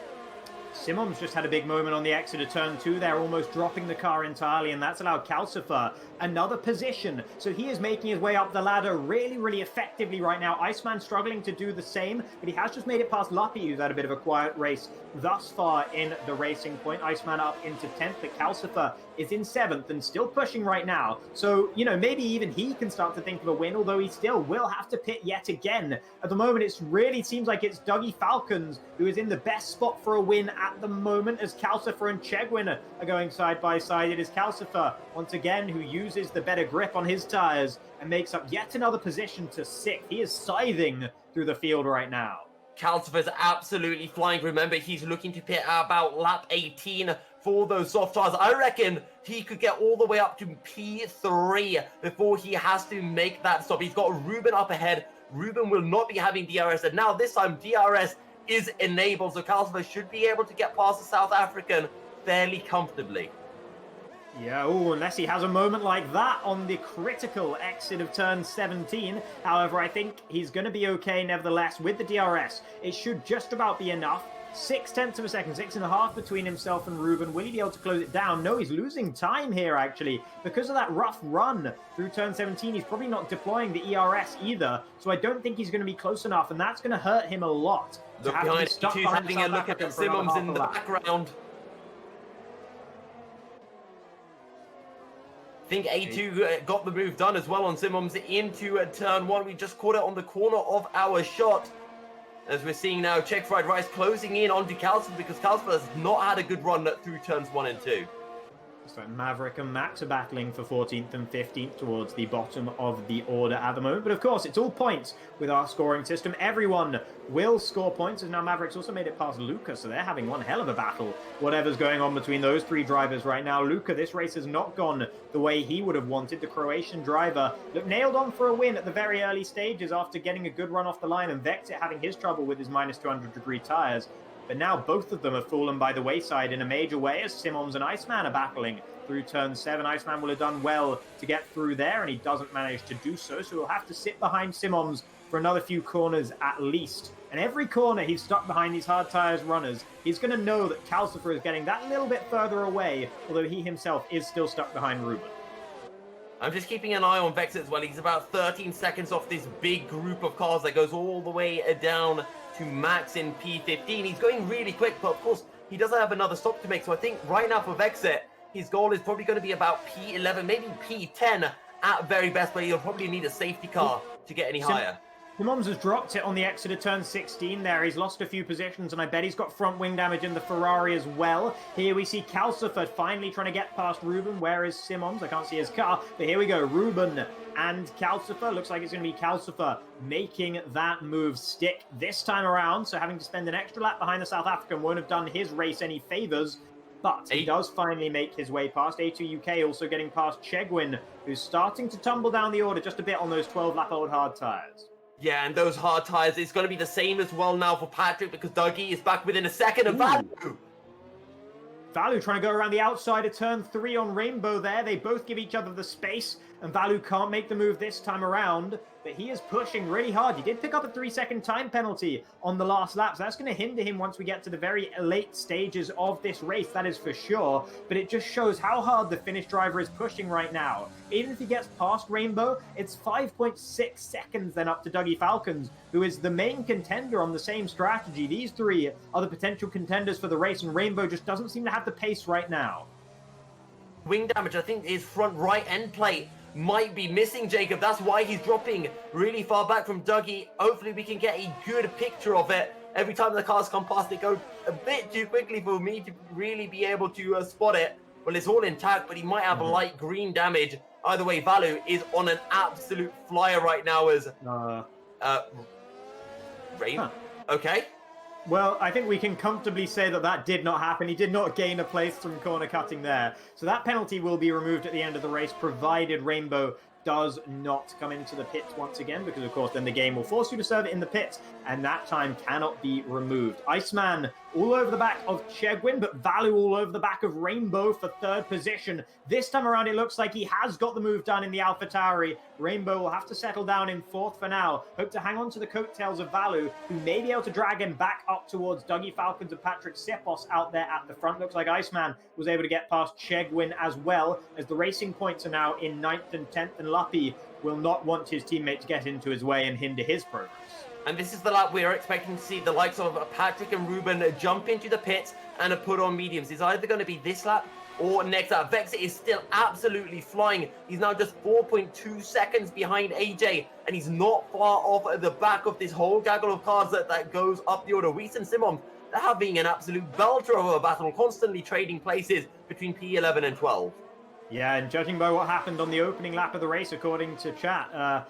Simons just had a big moment on the exit of turn 2 there, almost dropping the car entirely, and that's allowed Calcifer another position. So he is making his way up the ladder really, really effectively right now. Iceman struggling to do the same, but he has just made it past Luppy, who's had a bit of a quiet race thus far in the Racing Point. Iceman up into 10th, but Calcifer is in 7th and still pushing right now. So, you know, maybe even he can start to think of a win, although he still will have to pit yet again. At the moment, it really seems like it's Dougie Falcons who is in the best spot for a win at the moment, as Calcifer and Chegwin are going side by side. It is Calcifer, once again, who uses the better grip on his tyres and makes up yet another position to 6th. He is scything through the field right now. Calcifer's absolutely flying. Remember, he's looking to pit at about lap 18 for those soft tires. I reckon he could get all the way up to P3 before he has to make that stop. He's got Ruben up ahead. Ruben will not be having DRS, and now this time DRS is enabled, so Calcifer should be able to get past the South African fairly comfortably. Yeah, unless he has a moment like that on the critical exit of turn 17. However, I think he's going to be okay nevertheless with the DRS. It should just about be enough. 0.6 of a second, 6.5 between himself and Ruben. Will he be able to close it down? No, he's losing time here, actually. Because of that rough run through turn 17, he's probably not deploying the ERS either. So I don't think he's going to be close enough, and that's going to hurt him a lot. Look behind, he's having a look at Simons in the background. I think A2 got the move done as well on Simons into turn 1. We just caught it on the corner of our shot. As we're seeing now, Chegg Fried Rice closing in onto Calcifer, because Calcifer has not had a good run through turns 1 and 2. So Maverick and Max are battling for 14th and 15th towards the bottom of the order at the moment. But of course, it's all points with our scoring system. Everyone will score points, and now Maverick's also made it past Luca, so they're having one hell of a battle. Whatever's going on between those 3 drivers right now. Luca, this race has not gone the way he would have wanted. The Croatian driver looked nailed on for a win at the very early stages after getting a good run off the line, and Vexit having his trouble with his minus 200 degree tyres. But now both of them have fallen by the wayside in a major way, as Simons and Iceman are battling through turn 7. Iceman will have done well to get through there, and he doesn't manage to do so, so he'll have to sit behind Simons for another few corners at least. And every corner he's stuck behind these hard tyres runners, he's going to know that Calcifer is getting that little bit further away, although he himself is still stuck behind Ruben. I'm just keeping an eye on Vexit as well. He's about 13 seconds off this big group of cars that goes all the way down to Max in P15. He's going really quick, but of course, he doesn't have another stop to make. So I think right now for Vexit, his goal is probably going to be about P11, maybe P10 at very best, but he'll probably need a safety car to get any higher. Simons has dropped it on the exit of turn 16 there. He's lost a few positions, and I bet he's got front wing damage in the Ferrari as well. Here we see Calcifer finally trying to get past Ruben. Where is Simons? I can't see his car, but here we go. Ruben and Calcifer. Looks like it's going to be Calcifer making that move stick this time around, so having to spend an extra lap behind the South African won't have done his race any favours. But he does finally make his way past. A2 UK also getting past Chegwin, who's starting to tumble down the order just a bit on those 12-lap-old hard tyres. Yeah, and those hard tyres, it's going to be the same as well now for Patrick, because Dougie is back within a second of Vallu. Vallu trying to go around the outside of turn 3 on Rainbow there. They both give each other the space, and Vallu can't make the move this time around. but he is pushing really hard. He did pick up a 3-second time penalty on the last lap, so that's going to hinder him once we get to the very late stages of this race, that is for sure. But it just shows how hard the Finnish driver is pushing right now. Even if he gets past Rainbow, it's 5.6 seconds then up to Dougie Falcons, who is the main contender on the same strategy. These three are the potential contenders for the race, and Rainbow just doesn't seem to have the pace right now. Wing damage, I think his front right end plate might be missing, Jacob. That's why he's dropping really far back from Dougie. Hopefully we can get a good picture of it. Every time the cars come past, they go a bit too quickly for me to really be able to spot it. Well, it's all intact, but he might have light green damage. Either way, Vallu is on an absolute flyer right now as... Rain? Huh. Okay. Well, I think we can comfortably say that that did not happen. He did not gain a place from corner cutting there. So that penalty will be removed at the end of the race, provided Rainbow does not come into the pits once again, because of course then the game will force you to serve it in the pits, and that time cannot be removed. Iceman all over the back of Chegwin, but Vallu all over the back of Rainbow for third position. This time around, it looks like he has got the move done in the Alpha Tauri. Rainbow will have to settle down in fourth for now. Hope to hang on to the coattails of Vallu, who may be able to drag him back up towards Dougie Falcons and Patrick Sipos out there at the front. Looks like Iceman was able to get past Chegwin as well, as the racing points are now in 9th and 10th, and Luppy will not want his teammate to get into his way and hinder his progress. And this is the lap we are expecting to see the likes of Patrick and Ruben jump into the pits and put on mediums. It's either going to be this lap or next lap. Vexer is still absolutely flying. He's now just 4.2 seconds behind AJ, and he's not far off the back of this whole gaggle of cars that goes up the order. Weiss and Simon, they're having an absolute belter of a battle, constantly trading places between P11 and 12. Yeah, and judging by what happened on the opening lap of the race, according to chat,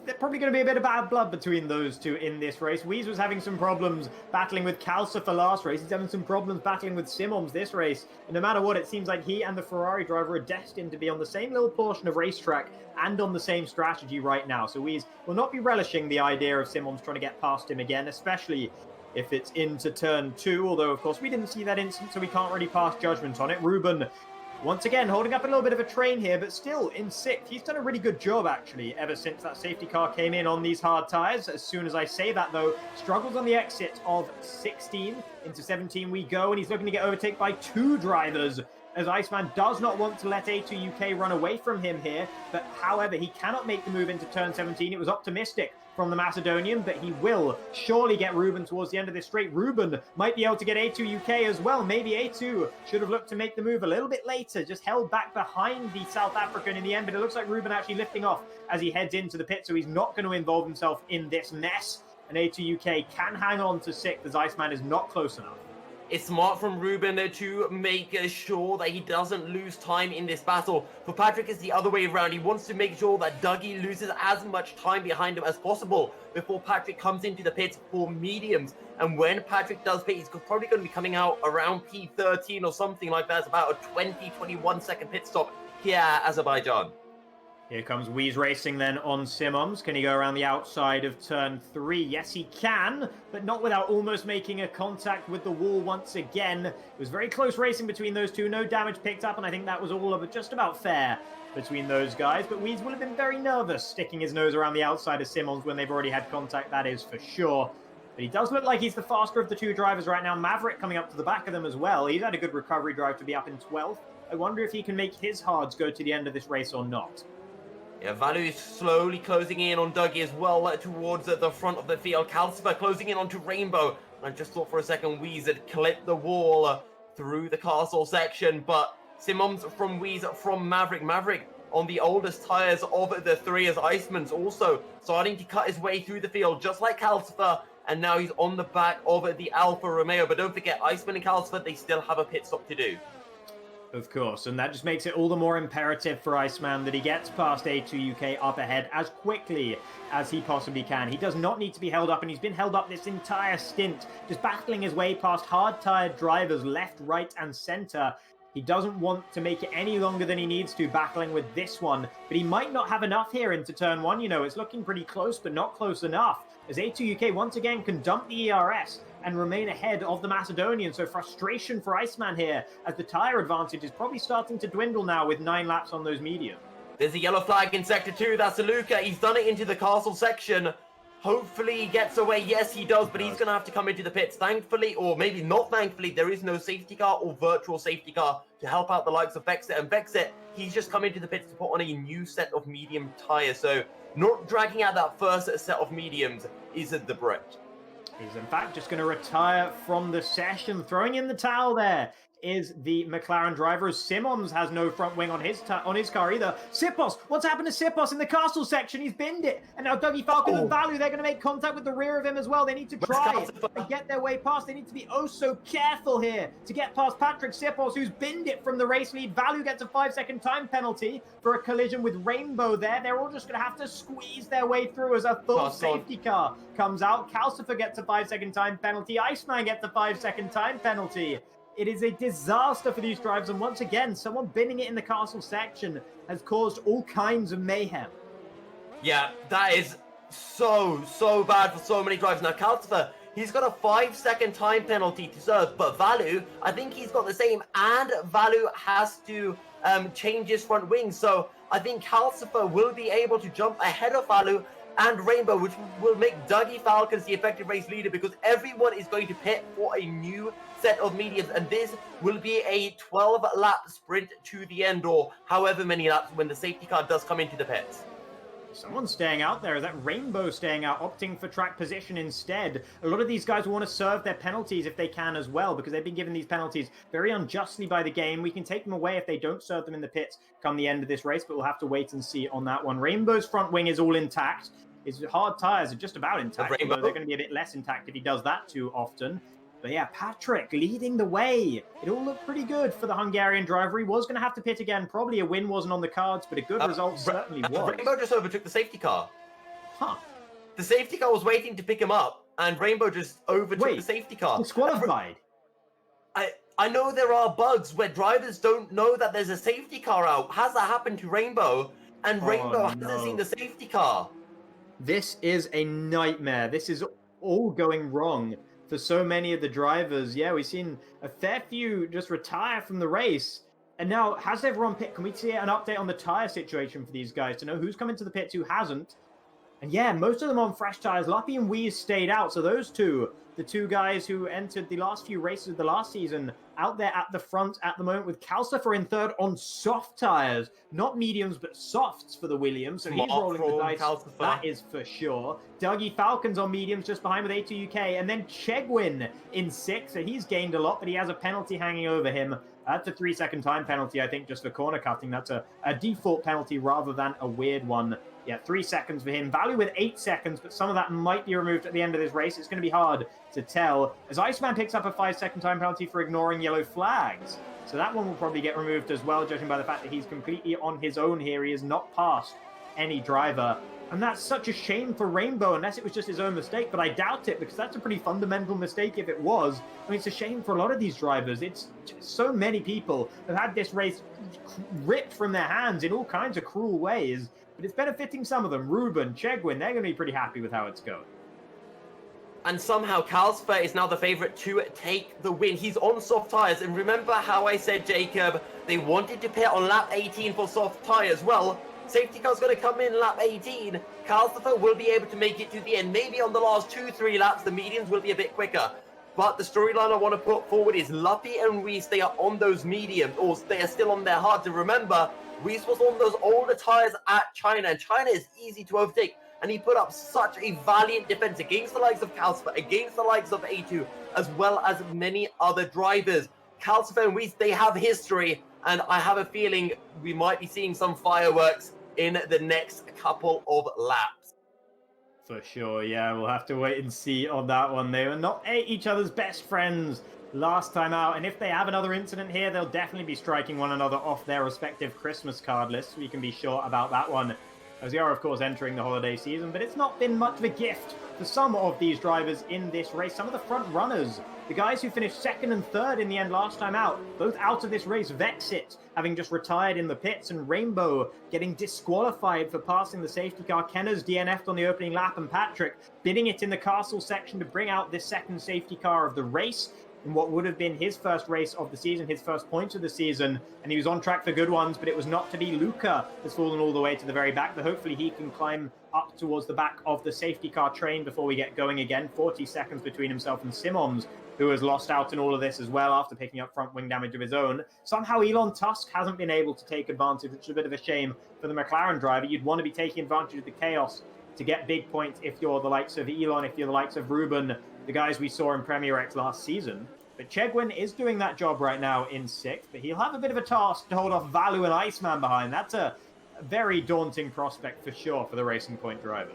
there's probably going to be a bit of bad blood between those two in this race. Weiss was having some problems battling with Kalsa for last race. He's having some problems battling with Simons this race. And no matter what, it seems like he and the Ferrari driver are destined to be on the same little portion of racetrack and on the same strategy right now. So Weiss will not be relishing the idea of Simons trying to get past him again, especially if it's into turn 2. Although, of course, we didn't see that instant, so we can't really pass judgment on it. Ruben, once again, holding up a little bit of a train here, but still in 6th. He's done a really good job, actually, ever since that safety car came in on these hard tyres. As soon as I say that, though, struggles on the exit of 16. Into 17 we go, and he's looking to get overtaken by 2 drivers, as Iceman does not want to let A2UK run away from him here. But, however, he cannot make the move into turn 17. It was optimistic from the Macedonian, but he will surely get Ruben towards the end of this straight. Ruben might be able to get A2UK as well. Maybe A2 should have looked to make the move a little bit later, just held back behind the South African in the end, but it looks like Ruben actually lifting off as he heads into the pit, so he's not going to involve himself in this mess. And A2UK can hang on to 6th, as Iceman is not close enough. It's smart from Ruben to make sure that he doesn't lose time in this battle. For Patrick, it's the other way around. He wants to make sure that Dougie loses as much time behind him as possible before Patrick comes into the pits for mediums. And when Patrick does pit, he's probably going to be coming out around P13 or something like that. It's about a 20-21 second pit stop here at Azerbaijan. Here comes Weiss racing then on Simons. Can he go around the outside of turn 3? Yes, he can, but not without almost making a contact with the wall once again. It was very close racing between those two. No damage picked up, and I think that was all of just about fair between those guys. But Weiss will have been very nervous sticking his nose around the outside of Simons when they've already had contact, that is for sure. But he does look like he's the faster of the 2 drivers right now. Maverick coming up to the back of them as well. He's had a good recovery drive to be up in 12th. I wonder if he can make his hards go to the end of this race or not. Yeah, Vallu is slowly closing in on Dougie as well towards the front of the field. Calcifer closing in onto Rainbow. I just thought for a second Weiss had clipped the wall through the castle section, but Simons from Weiss from Maverick. Maverick on the oldest tyres of the 3, as Iceman's also starting to cut his way through the field, just like Calcifer, and now he's on the back of the Alfa Romeo. But don't forget, Iceman and Calcifer, they still have a pit stop to do. Of course, and that just makes it all the more imperative for Iceman that he gets past A2UK up ahead as quickly as he possibly can. He does not need to be held up, and he's been held up this entire stint, just battling his way past hard-tired drivers left, right, and centre. He doesn't want to make it any longer than he needs to, battling with this one, but he might not have enough here into turn 1. You know, it's looking pretty close, but not close enough, as A2UK once again can dump the ERS and remain ahead of the Macedonian. So frustration for Iceman here, as the tyre advantage is probably starting to dwindle now with 9 laps on those mediums. There's a yellow flag in Sector 2. That's Luca. He's done it into the castle section. Hopefully he gets away. Yes, he does, but he's going to have to come into the pits. Thankfully, or maybe not thankfully, there is no safety car or virtual safety car to help out the likes of Vexit. And Vexit, he's just come into the pits to put on a new set of medium tyres. So not dragging out that first set of mediums is the Brit. He's in fact just going to retire from the session, throwing in the towel there. Is the McLaren driver. Simons has no front wing on his car either. Sipos, what's happened to Sipos in the castle section? He's binned it. And now Dougie Falcon and Vallu, they're going to make contact with the rear of him as well. They need to try and get their way past. They need to be oh so careful here to get past Patrick Sipos, who's binned it from the race lead. Vallu gets a 5-second time penalty for a collision with Rainbow there. They're all just going to have to squeeze their way through as a full safety car comes out. Calcifer gets a 5-second time penalty. Iceman gets a 5-second time penalty. It is a disaster for these drivers, and once again, someone binning it in the castle section has caused all kinds of mayhem. Yeah, that is so bad for so many drivers. Now, Calcifer, he's got a 5-second time penalty to serve, but Vallu, I think he's got the same, and Vallu has to change his front wing, so I think Calcifer will be able to jump ahead of Vallu and Rainbow, which will make Dougie Falcons the effective race leader, because everyone is going to pit for a new set of mediums, and this will be a 12-lap sprint to the end, or however many laps when the safety car does come into the pits. Someone's staying out there. Is that Rainbow staying out, opting for track position instead? A lot of these guys will want to serve their penalties if they can as well, because they've been given these penalties very unjustly by the game. We can take them away if they don't serve them in the pits come the end of this race, but we'll have to wait and see on that one. Rainbow's front wing is all intact. His hard tyres are just about intact, although they're going to be a bit less intact if he does that too often. But yeah, Patrick leading the way. It all looked pretty good for the Hungarian driver. He was going to have to pit again. Probably a win wasn't on the cards, but a good result certainly was. Rainbow just overtook the safety car. Huh. The safety car was waiting to pick him up, and Rainbow just overtook the safety car. Disqualified. I know there are bugs where drivers don't know that there's a safety car out. Has that happened to Rainbow? And Rainbow hasn't seen the safety car. This is a nightmare. This is all going wrong for so many of the drivers. Yeah, we've seen a fair few just retire from the race. And now, has everyone pit? Can we see an update on the tyre situation for these guys to know who's come into the pits, who hasn't? And yeah, most of them on fresh tyres. Luppy and Weeze stayed out. So those two, the two guys who entered the last few races of the last season, out there at the front at the moment, with Calcifer in third on soft tyres. Not mediums, but softs for the Williams. So he's rolling the dice. Calcifer. That is for sure. Dougie Falcons on mediums just behind with A2 UK. And then Chegwin in sixth. So he's gained a lot, but he has a penalty hanging over him. That's a 3-second time penalty, I think, just for corner cutting. That's a default penalty rather than a weird one. Yeah, 3 seconds for him. Vallu with 8 seconds, but some of that might be removed at the end of this race. It's going to be hard to tell, as Iceman picks up a 5-second time penalty for ignoring yellow flags. So that one will probably get removed as well, judging by the fact that he's completely on his own here. He is not past any driver. And that's such a shame for Rainbow, unless it was just his own mistake, but I doubt it, because that's a pretty fundamental mistake if it was. I mean, it's a shame for a lot of these drivers. It's so many people have had this race ripped from their hands in all kinds of cruel ways, but it's benefiting some of them. Ruben, Chegwin, they're going to be pretty happy with how it's going. And somehow Calcifer is now the favourite to take the win. He's on soft tyres, and remember how I said, Jacob, they wanted to pit on lap 18 for soft tyres. Well, safety car's going to come in lap 18. Calcifer will be able to make it to the end. Maybe on the last 2-3 laps, the mediums will be a bit quicker. But the storyline I want to put forward is Luppy and Weeze, they are on those mediums, or they are still on their hards. And remember, Weeze was on those older tyres at China, and China is easy to overtake. And he put up such a valiant defense against the likes of Calcifer, against the likes of A2, as well as many other drivers. Calcifer and Weeze, they have history, and I have a feeling we might be seeing some fireworks in the next couple of laps. For sure, yeah, we'll have to wait and see on that one. They were not each other's best friends last time out, and if they have another incident here, they'll definitely be striking one another off their respective Christmas card lists. We can be sure about that one, as we are, of course, entering the holiday season, but it's not been much of a gift for some of these drivers in this race. Some of the front runners, the guys who finished second and third in the end last time out, both out of this race. Vexit having just retired in the pits, and Rainbow getting disqualified for passing the safety car. Kenner's DNF'd on the opening lap, and Patrick bidding it in the castle section to bring out this second safety car of the race. in what would have been his first race of the season, his first points of the season, and he was on track for good ones, but it was not to be. Luca has fallen all the way to the very back, but hopefully he can climb up towards the back of the safety car train before we get going again. 40 seconds between himself and Simons, who has lost out in all of this as well after picking up front wing damage of his own. Somehow Elon Tusk hasn't been able to take advantage, which is a bit of a shame for the McLaren driver. You'd want to be taking advantage of the chaos to get big points if you're the likes of Elon, if you're the likes of Ruben, the guys we saw in Premier X last season. But Chegwin is doing that job right now in 6th, but he'll have a bit of a task to hold off Vallu and Iceman behind. That's a very daunting prospect for sure for the Racing Point driver.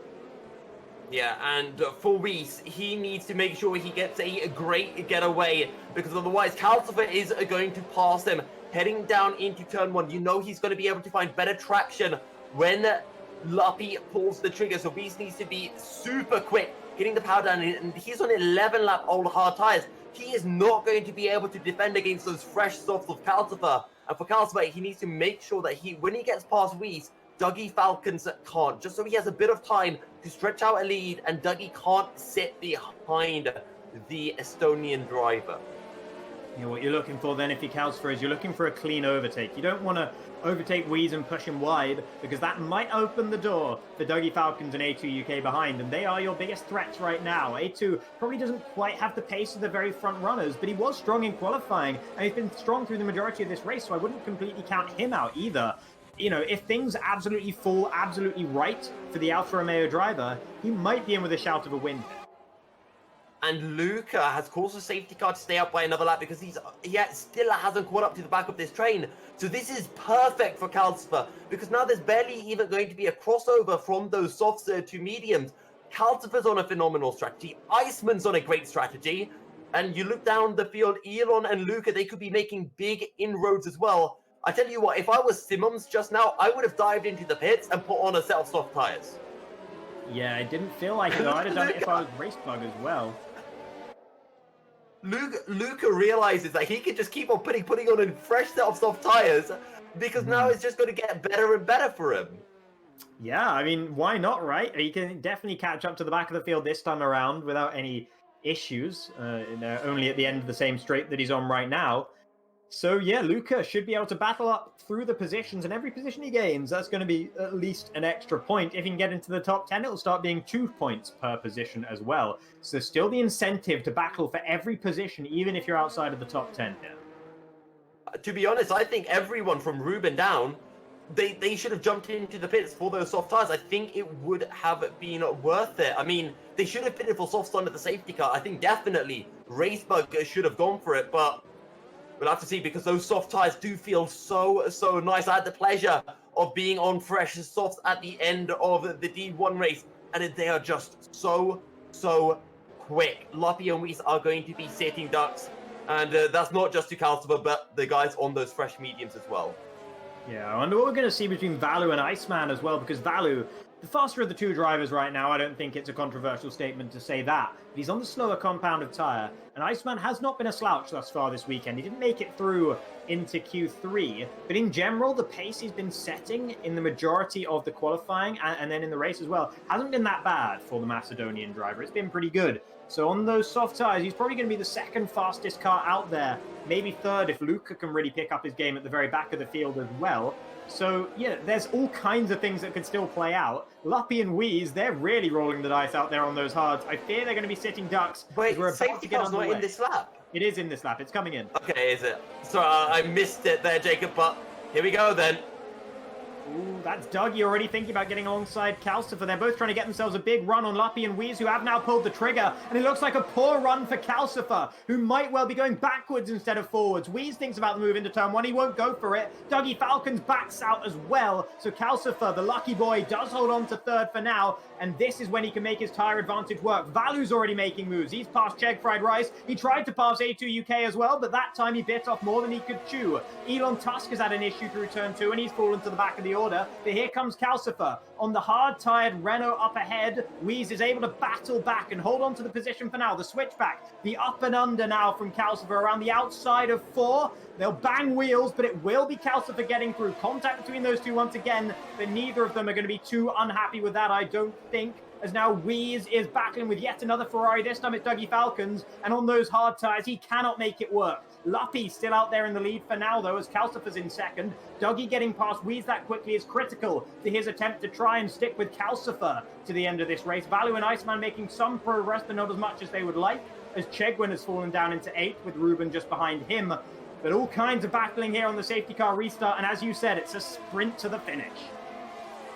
Yeah, and for Reese, he needs to make sure he gets a great getaway, because otherwise Calcifer is going to pass him. Heading down into turn 1, you know he's going to be able to find better traction when Luppy pulls the trigger, so Reese needs to be super quick, getting the power down, and he's on 11 lap old hard tires. He is not going to be able to defend against those fresh softs of Calcifer, and for Calcifer, he needs to make sure that when he gets past Reese, Dougie Falcons can't, just so he has a bit of time to stretch out a lead, and Dougie can't sit behind the Estonian driver. You know, what you're looking for then, if you're Calcifer, is you're looking for a clean overtake. You don't want to overtake Wheeze and push him wide, because that might open the door for Dougie Falcons and A2 UK behind, and they are your biggest threats right now. A2 probably doesn't quite have the pace of the very front runners, but he was strong in qualifying, and he's been strong through the majority of this race, so I wouldn't completely count him out either. You know, if things absolutely fall absolutely right for the Alfa Romeo driver, he might be in with a shout of a win. And Luca has caused a safety car to stay up by another lap because he still hasn't caught up to the back of this train. So this is perfect for Calcifer, because now there's barely even going to be a crossover from those softs to mediums. Calcifer's on a phenomenal strategy. Iceman's on a great strategy. And you look down the field, Elon and Luca, they could be making big inroads as well. I tell you what, if I was Simmons just now, I would have dived into the pits and put on a set of soft tires. Yeah, it didn't feel like it. I'd have done it if I was Racebug as well. Luca realizes that he can just keep on putting on a fresh set of soft tires, because now it's just going to get better and better for him. Yeah, I mean, why not, right? He can definitely catch up to the back of the field this time around without any issues, only at the end of the same straight that he's on right now. So yeah, Luca should be able to battle up through the positions, and every position he gains, that's going to be at least an extra point. If he can get into the top 10, it'll start being 2 points per position as well. So still the incentive to battle for every position, even if you're outside of the top 10 here. To be honest, I think everyone from Ruben down, they should have jumped into the pits for those soft tires. I think it would have been worth it. I mean, they should have pitted for softs under the safety car. I think definitely Racebug should have gone for it, but we'll have to see, because those soft tires do feel so nice. I had the pleasure of being on fresh softs at the end of the D1 race, and they are just so quick. Luppy and Weiss are going to be sitting ducks, and that's not just to Calcifer, but the guys on those fresh mediums as well. Yeah, I wonder what we're going to see between Vallu and Iceman as well, because Vallu, the faster of the two drivers right now, I don't think it's a controversial statement to say that. But he's on the slower compound of tyre, and Iceman has not been a slouch thus far this weekend. He didn't make it through into Q3, but in general, the pace he's been setting in the majority of the qualifying and then in the race as well hasn't been that bad for the Macedonian driver. It's been pretty good. So on those soft tyres, he's probably going to be the second fastest car out there, maybe third if Luca can really pick up his game at the very back of the field as well. So, yeah, there's all kinds of things that could still play out. Luppy and Wheeze, they're really rolling the dice out there on those hards. I fear they're going to be sitting ducks. Wait, we're about to get car's not in this lap? It is in this lap. It's coming in. Okay, is it? Sorry, I missed it there, Jacob, but here we go then. Ooh, that's Dougie already thinking about getting alongside Calcifer. They're both trying to get themselves a big run on Luppy and Wheeze, who have now pulled the trigger. And it looks like a poor run for Calcifer, who might well be going backwards instead of forwards. Wheeze thinks about the move into turn 1. He won't go for it. Dougie Falcons backs out as well. So Calcifer, the lucky boy, does hold on to third for now. And this is when he can make his tyre advantage work. Vallu's already making moves. He's passed Chegg Fried Rice. He tried to pass A2 UK as well, but that time he bit off more than he could chew. Elon Tusk has had an issue through turn 2, and he's fallen to the back of the order. But here comes Calcifer. On the hard-tired Renault up ahead, Wheeze is able to battle back and hold on to the position for now. The switchback, the up and under now from Calcifer around the outside of 4. They'll bang wheels, but it will be Calcifer getting through. Contact between those two once again, but neither of them are going to be too unhappy with that, I don't think. as now Wheeze is battling with yet another Ferrari. This time it's Dougie Falcons, and on those hard tyres, he cannot make it work. Luppy still out there in the lead for now, though, as Calcifer's in second. Dougie getting past Wheeze that quickly is critical to his attempt to try and stick with Calcifer to the end of this race. Vallu and Iceman making some progress, but not as much as they would like, as Chegwin has fallen down into 8th with Ruben just behind him. But all kinds of battling here on the safety car restart, and as you said, it's a sprint to the finish.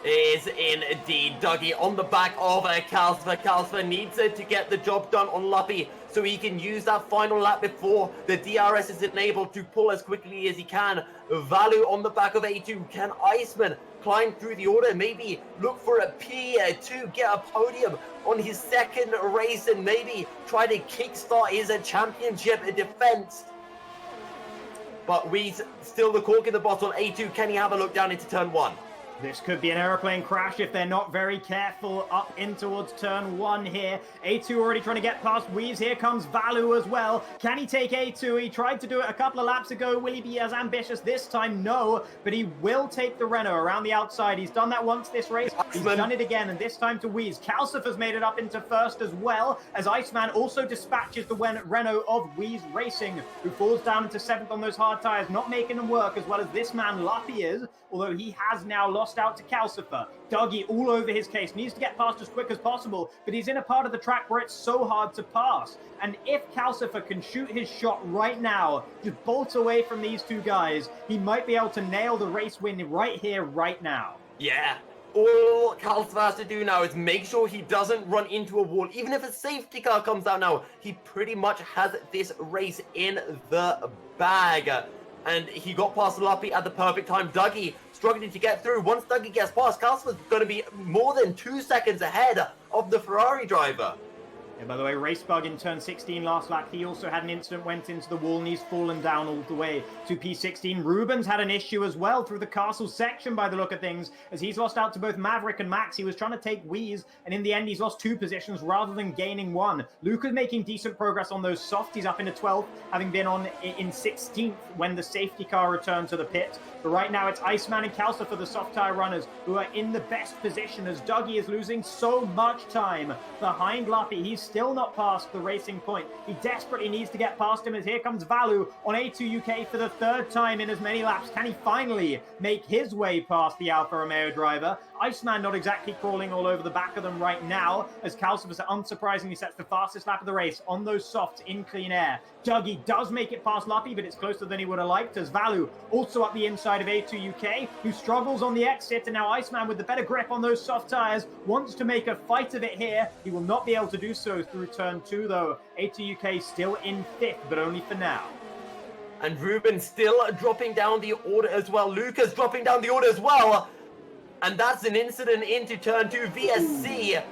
Is indeed Dougie on the back of Calcifer. Calcifer needs to get the job done on Luppy so he can use that final lap before the DRS is enabled to pull as quickly as he can. Vallu on the back of A2. Can Iceman climb through the order? Maybe look for a P2, get a podium on his second race and maybe try to kickstart his championship defense. But Wee's still the cork in the bottle. A2, can he have a look down into turn 1? This could be an aeroplane crash if they're not very careful up in towards turn 1 here. A2 already trying to get past Wheeze. Here comes Vallu as well. Can he take A2? He tried to do it a couple of laps ago. Will he be as ambitious this time? No, but he will take the Renault around the outside. He's done that once this race. He's done it again, and this time to Wheeze. Calcifer's made it up into first as well, as Iceman also dispatches the Renault of Wheeze Racing, who falls down into 7th on those hard tyres, not making them work as well as this man Luppy is, although he has now lost out to Calcifer. Dougie all over his case, needs to get past as quick as possible, but he's in a part of the track where it's so hard to pass. And if Calcifer can shoot his shot right now, just bolt away from these two guys, he might be able to nail the race win right here, right now. Yeah. All Calcifer has to do now is make sure he doesn't run into a wall. Even if a safety car comes out now, he pretty much has this race in the bag. And he got past Luppy at the perfect time. Dougie struggling to get through. Once Dougie gets past, Calcifer's going to be more than 2 seconds ahead of the Ferrari driver. And by the way, race bug in turn 16 last lap. He also had an incident, went into the wall, and he's fallen down all the way to P16. Ruben's had an issue as well through the castle section by the look of things, as he's lost out to both Maverick and Max. He was trying to take Wheeze, and in the end, he's lost 2 positions rather than gaining 1. Luca's making decent progress on those softs. He's up into 12th, having been in 16th when the safety car returned to the pit. But right now, it's Iceman and Calcifer, the soft tire runners, who are in the best position, as Dougie is losing so much time behind Luppy. He's still not past the racing point. He desperately needs to get past him, as here comes Vallu on A2 UK for the 3rd time in as many laps. Can he finally make his way past the Alfa Romeo driver? Iceman not exactly crawling all over the back of them right now, as Calcifer unsurprisingly sets the fastest lap of the race on those softs in clean air. Dougie does make it past Luppy, but it's closer than he would have liked, as Vallu also up the inside of A2 UK, who struggles on the exit, and now Iceman with the better grip on those soft tyres wants to make a fight of it here. He will not be able to do so through turn 2 though. A2 UK still in 5th, but only for now. And Ruben still dropping down the order as well. Lucas dropping down the order as well. And that's an incident into turn 2 VSC.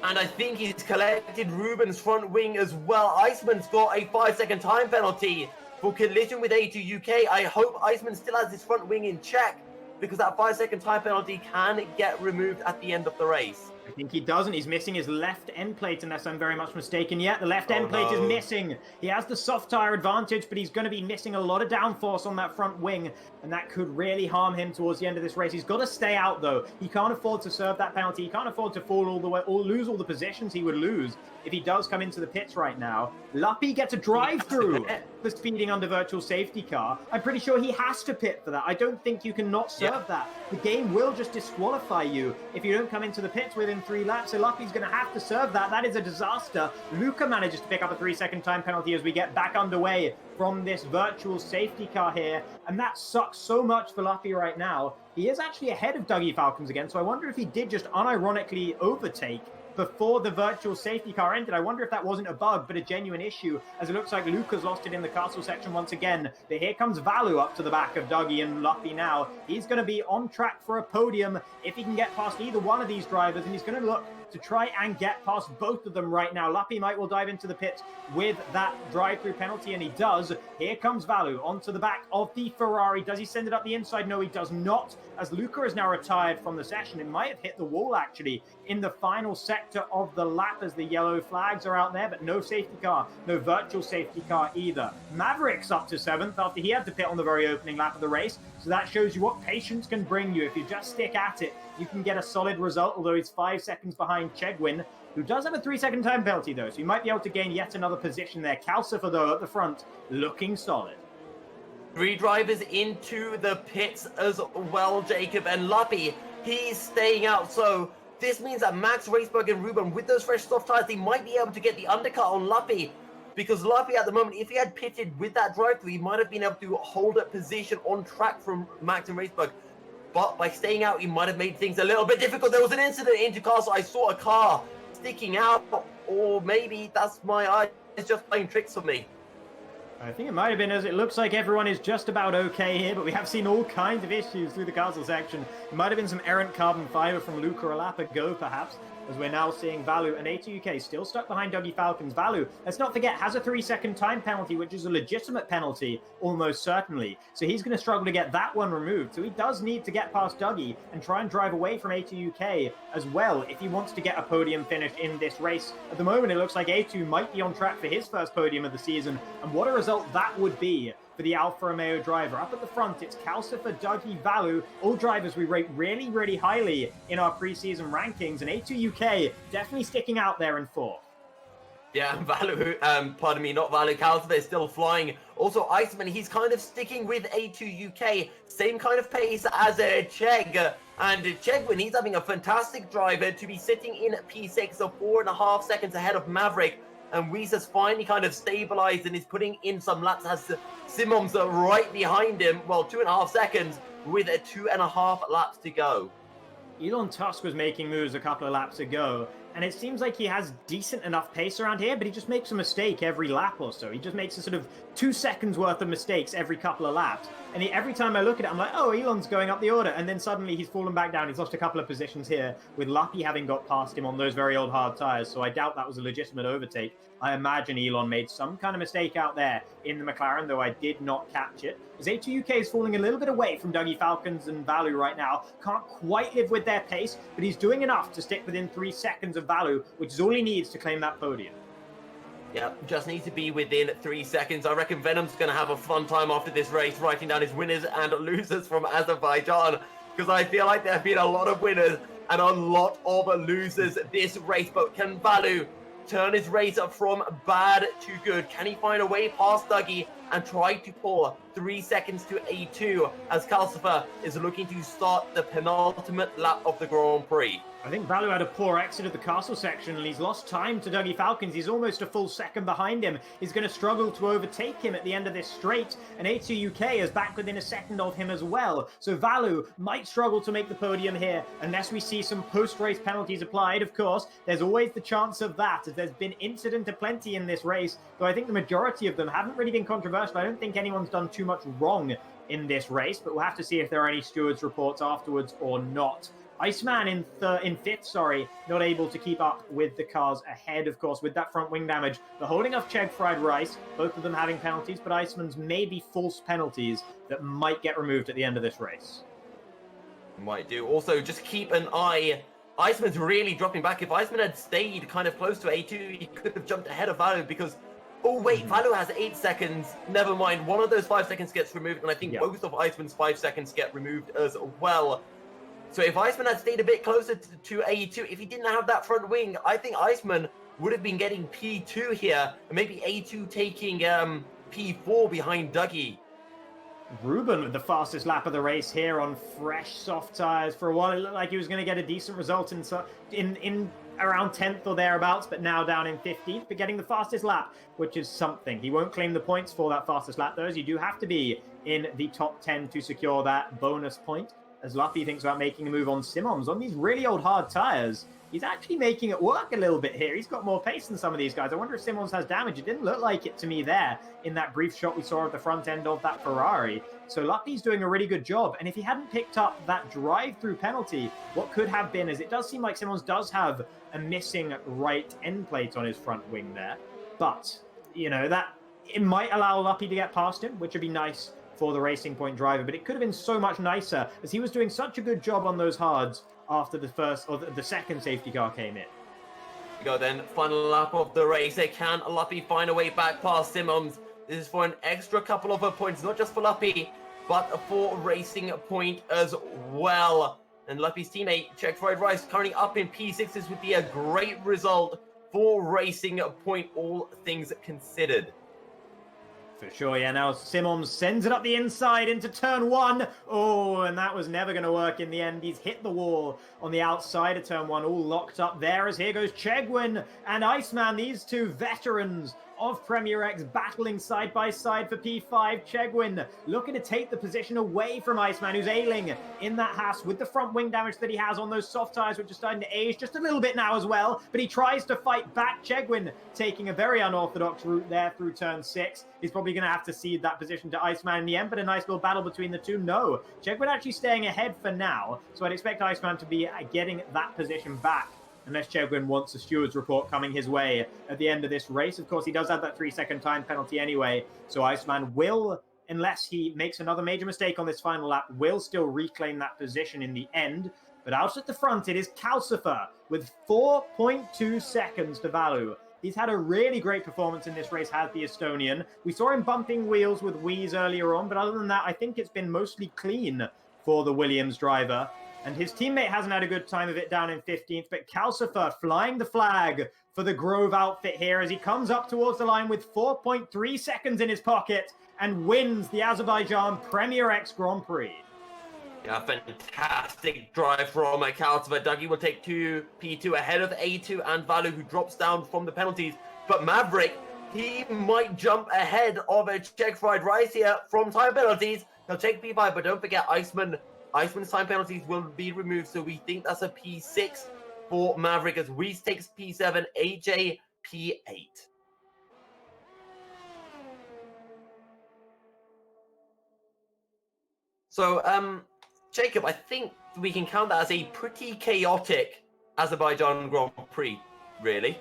And I think he's collected Ruben's front wing as well. Iceman's got a 5-second time penalty for collision with A2 UK. I hope Iceman still has his front wing in check, because that 5-second time penalty can get removed at the end of the race. I think he doesn't. He's missing his left end plate, unless I'm very much mistaken yet. The left end plate is missing. He has the soft tire advantage, but he's going to be missing a lot of downforce on that front wing, and that could really harm him towards the end of this race. He's got to stay out, though. He can't afford to serve that penalty. He can't afford to fall all the way or lose all the positions he would lose if he does come into the pits right now. Luppy gets a drive-through for speeding under virtual safety car. I'm pretty sure he has to pit for that. I don't think you can not serve that. The game will just disqualify you if you don't come into the pits within 3 laps. So Luppy's going to have to serve that. That is a disaster. Luca manages to pick up a 3-second time penalty as we get back underway from this virtual safety car here. And that sucks so much for Luppy right now. He is actually ahead of Dougie Falcons again, so I wonder if he did just unironically overtake before the virtual safety car ended. I wonder if that wasn't a bug, but a genuine issue, as it looks like Luca's lost it in the castle section once again. But here comes Vallu up to the back of Dougie and Luppy now. He's going to be on track for a podium if he can get past either one of these drivers, and he's going to look to try and get past both of them right now. Luppy might well dive into the pits with that drive-through penalty, and he does. Here comes Vallu onto the back of the Ferrari. Does he send it up the inside? No, he does not, as Luca is now retired from the session. It might have hit the wall, actually, in the final sector sector of the lap as the yellow flags are out there, but no safety car, no virtual safety car either. Maverick's up to 7th after he had to pit on the very opening lap of the race, so that shows you what patience can bring you. If you just stick at it, you can get a solid result, although he's 5 seconds behind Chegwin, who does have a 3-second time penalty though, so he might be able to gain yet another position there. Calcifer though at the front, looking solid. 3 drivers into the pits as well, Jacob, and Luppy, he's staying out. So this means that Max, Raceberg, and Ruben, with those fresh soft tires, they might be able to get the undercut on Luppy. Because Luppy at the moment, if he had pitted with that drive-through, he might have been able to hold a position on track from Max and Raceberg. But by staying out, he might have made things a little bit difficult. There was an incident into Castle. I saw a car sticking out, or maybe that's my eyes just playing tricks for me. I think it might have been, as it looks like everyone is just about okay here, but we have seen all kinds of issues through the castle section. It might have been some errant carbon fiber from Luca or lap ago, perhaps, as we're now seeing Vallu and A2UK still stuck behind Dougie Falcons. Vallu, let's not forget, has a 3-second time penalty, which is a legitimate penalty, almost certainly. So he's going to struggle to get that one removed. So he does need to get past Dougie and try and drive away from A2UK as well if he wants to get a podium finish in this race. At the moment, it looks like A2 might be on track for his first podium of the season. And what a result that would be for the Alfa Romeo driver. Up at the front, it's Calcifer, Dougie, Vallu, all drivers we rate really, really highly in our preseason rankings, and A2UK definitely sticking out there in 4th. Yeah, Vallu, pardon me, not Vallu, Calcifer is still flying. Also, Iceman, he's kind of sticking with A2UK, same kind of pace as Cheg. And Chegwin, he's having a fantastic drive to be sitting in P6, so 4.5 seconds ahead of Maverick. And Weiss has finally kind of stabilized and is putting in some laps as Simons are right behind him. Well, 2.5 seconds with 2.5 laps to go. Elon Tusk was making moves a couple of laps ago, and it seems like he has decent enough pace around here, but he just makes a mistake every lap or so. He just makes a sort of 2 seconds worth of mistakes every couple of laps. And every time I look at it, I'm like, oh, Elon's going up the order. And then suddenly he's fallen back down. He's lost a couple of positions here, with Luppy having got past him on those very old hard tires. So I doubt that was a legitimate overtake. I imagine Elon made some kind of mistake out there in the McLaren, though I did not catch it. As A2UK is falling a little bit away from Dougie Falcons and Vallu right now. Can't quite live with their pace, but he's doing enough to stick within 3 seconds of Vallu, which is all he needs to claim that podium. Yeah, just needs to be within 3 seconds. I reckon Venom's going to have a fun time after this race, writing down his winners and losers from Azerbaijan, because I feel like there have been a lot of winners and a lot of losers this race. But can Vallu turn his race from bad to good? Can he find a way past Dougie and try to pull 3 seconds to A2 as Calcifer is looking to start the penultimate lap of the Grand Prix? I think Vallu had a poor exit of the castle section, and he's lost time to Dougie Falcons. He's almost a full second behind him. He's going to struggle to overtake him at the end of this straight, and A2UK is back within a second of him as well. So Vallu might struggle to make the podium here, unless we see some post-race penalties applied, of course. There's always the chance of that, as there's been incident aplenty in this race, though I think the majority of them haven't really been controversial. I don't think anyone's done too much wrong in this race, but we'll have to see if there are any stewards' reports afterwards or not. Iceman in 5th, not able to keep up with the cars ahead, of course, with that front wing damage. The holding of Cheg Fried Rice, both of them having penalties, but Iceman's maybe false penalties that might get removed at the end of this race. Might do. Also, just keep an eye. Iceman's really dropping back. If Iceman had stayed kind of close to A2, he could have jumped ahead of Vallu because... Oh, wait, Vallu has 8 seconds. Never mind. One of those 5 seconds gets removed, and I think both of Iceman's 5 seconds get removed as well. So if Iceman had stayed a bit closer to A2, if he didn't have that front wing, I think Iceman would have been getting P2 here, and maybe A2 taking P4 behind Dougie. Ruben with the fastest lap of the race here on fresh soft tires. For a while, it looked like he was going to get a decent result in around 10th or thereabouts, but now down in 15th, but getting the fastest lap, which is something. He won't claim the points for that fastest lap, though, as you do have to be in the top 10 to secure that bonus point. As Luppy thinks about making a move on Simons on these really old hard tires. He's actually making it work a little bit here. He's got more pace than some of these guys. I wonder if Simons has damage. It didn't look like it to me there in that brief shot we saw at the front end of that Ferrari. So Luppy's doing a really good job. And if he hadn't picked up that drive-through penalty, what could have been is it does seem like Simons does have a missing right end plate on his front wing there. But, you know, that it might allow Luppy to get past him, which would be nice for the Racing Point driver, but it could have been so much nicer as he was doing such a good job on those hards after the first or the second safety car came in. Go then, final lap of the race. Can Luppy find a way back past Simmons? This is for an extra couple of points, not just for Luppy, but for Racing Point as well. And Luppy's teammate, Czech Fried Rice, currently up in P6. This would be a great result for Racing Point, all things considered. For sure, yeah. Now Simmons sends it up the inside into turn 1. Oh, and that was never going to work in the end. He's hit the wall on the outside of turn 1, all locked up there as here goes Chegwin and Iceman, these two veterans of Premier X battling side by side for P5. Chegwin looking to take the position away from Iceman, who's ailing in that Haas with the front wing damage that he has on those soft tires, which are starting to age just a little bit now as well. But he tries to fight back. Chegwin taking a very unorthodox route there through turn 6. He's probably going to have to cede that position to Iceman in the end, but a nice little battle between the two. No, Chegwin actually staying ahead for now, so I'd expect Iceman to be getting that position back, unless Chegwin wants a steward's report coming his way at the end of this race. Of course, he does have that 3-second time penalty anyway, so Iceman will, unless he makes another major mistake on this final lap, will still reclaim that position in the end. But out at the front, it is Calcifer with 4.2 seconds to Vallu. He's had a really great performance in this race, has the Estonian. We saw him bumping wheels with Wheeze earlier on, but other than that, I think it's been mostly clean for the Williams driver. And his teammate hasn't had a good time of it down in 15th, but Calcifer flying the flag for the Grove outfit here as he comes up towards the line with 4.3 seconds in his pocket and wins the Azerbaijan Premier X Grand Prix. Yeah, fantastic drive from Calcifer. Dougie will take P2 ahead of A2 and Vallu, who drops down from the penalties. But Maverick, he might jump ahead of a Czech Fried Rice here from time penalties. He'll take P5, but don't forget Iceman's time penalties will be removed, so we think that's a P6 for Maverick as Reese takes P7, AJ P8. So, Jacob, I think we can count that as a pretty chaotic Azerbaijan Grand Prix, really.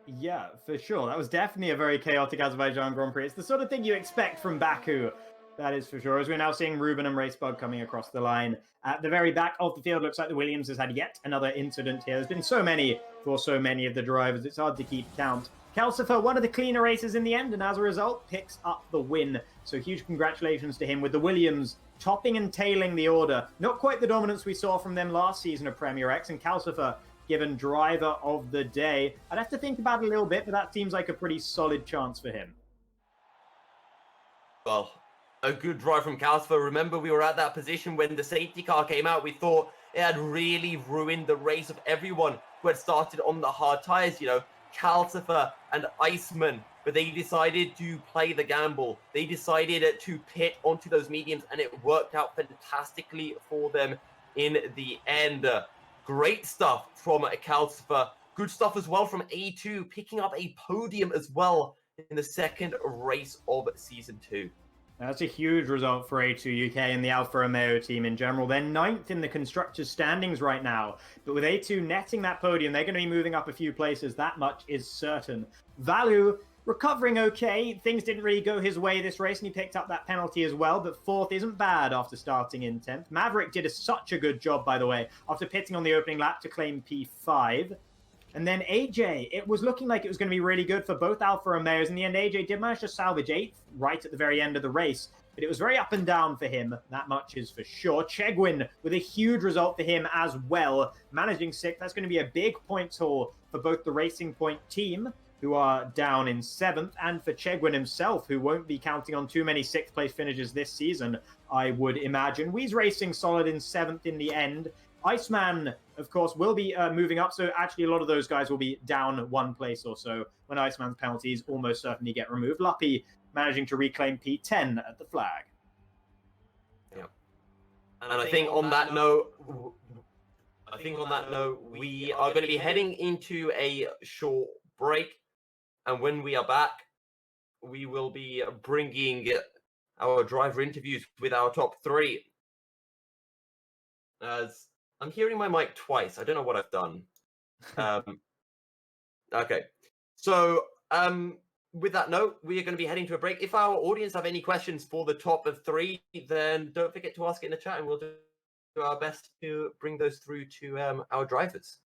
Yeah, for sure. That was definitely a very chaotic Azerbaijan Grand Prix. It's the sort of thing you expect from Baku. That is for sure. As we're now seeing Ruben and Racebug coming across the line. At the very back of the field, looks like the Williams has had yet another incident here. There's been so many for so many of the drivers. It's hard to keep count. Calcifer, one of the cleaner races in the end, and as a result, picks up the win. So huge congratulations to him with the Williams topping and tailing the order. Not quite the dominance we saw from them last season of Premier X, and Calcifer given driver of the day. I'd have to think about it a little bit, but that seems like a pretty solid chance for him. Well, a good drive from Calcifer. Remember, we were at that position when the safety car came out. We thought it had really ruined the race of everyone who had started on the hard tires, you know, Calcifer and Iceman. But they decided to play the gamble. They decided to pit onto those mediums, and it worked out fantastically for them in the end. Great stuff from Calcifer. Good stuff as well from A2, picking up a podium as well in the second race of Season 2. That's a huge result for A2 UK and the Alfa Romeo team in general. They're 9th in the constructors' standings right now. But with A2 netting that podium, they're going to be moving up a few places. That much is certain. Vallu recovering okay. Things didn't really go his way this race, and he picked up that penalty as well. But 4th isn't bad after starting in 10th. Maverick did such a good job, by the way, after pitting on the opening lap to claim P5. And then AJ, it was looking like it was going to be really good for both Alfa Romeos. In the end, AJ did manage to salvage 8th right at the very end of the race. But it was very up and down for him. That much is for sure. Chegwin with a huge result for him as well. Managing 6th. That's going to be a big points haul for both the Racing Point team, who are down in 7th, and for Chegwin himself, who won't be counting on too many 6th place finishes this season, I would imagine. We's racing solid in 7th in the end. Iceman, of course, will be moving up, so actually a lot of those guys will be down 1 place or so when Iceman's penalties almost certainly get removed. Luppy managing to reclaim P10 at the flag. Yeah. And I think on that note, we are going to be heading into a short break. And when we are back, we will be bringing our driver interviews with our top 3. As I'm hearing my mic twice. I don't know what I've done. Okay. So, with that note, we are going to be heading to a break. If our audience have any questions for the top of 3, then don't forget to ask it in the chat, and we'll do our best to bring those through to our drivers.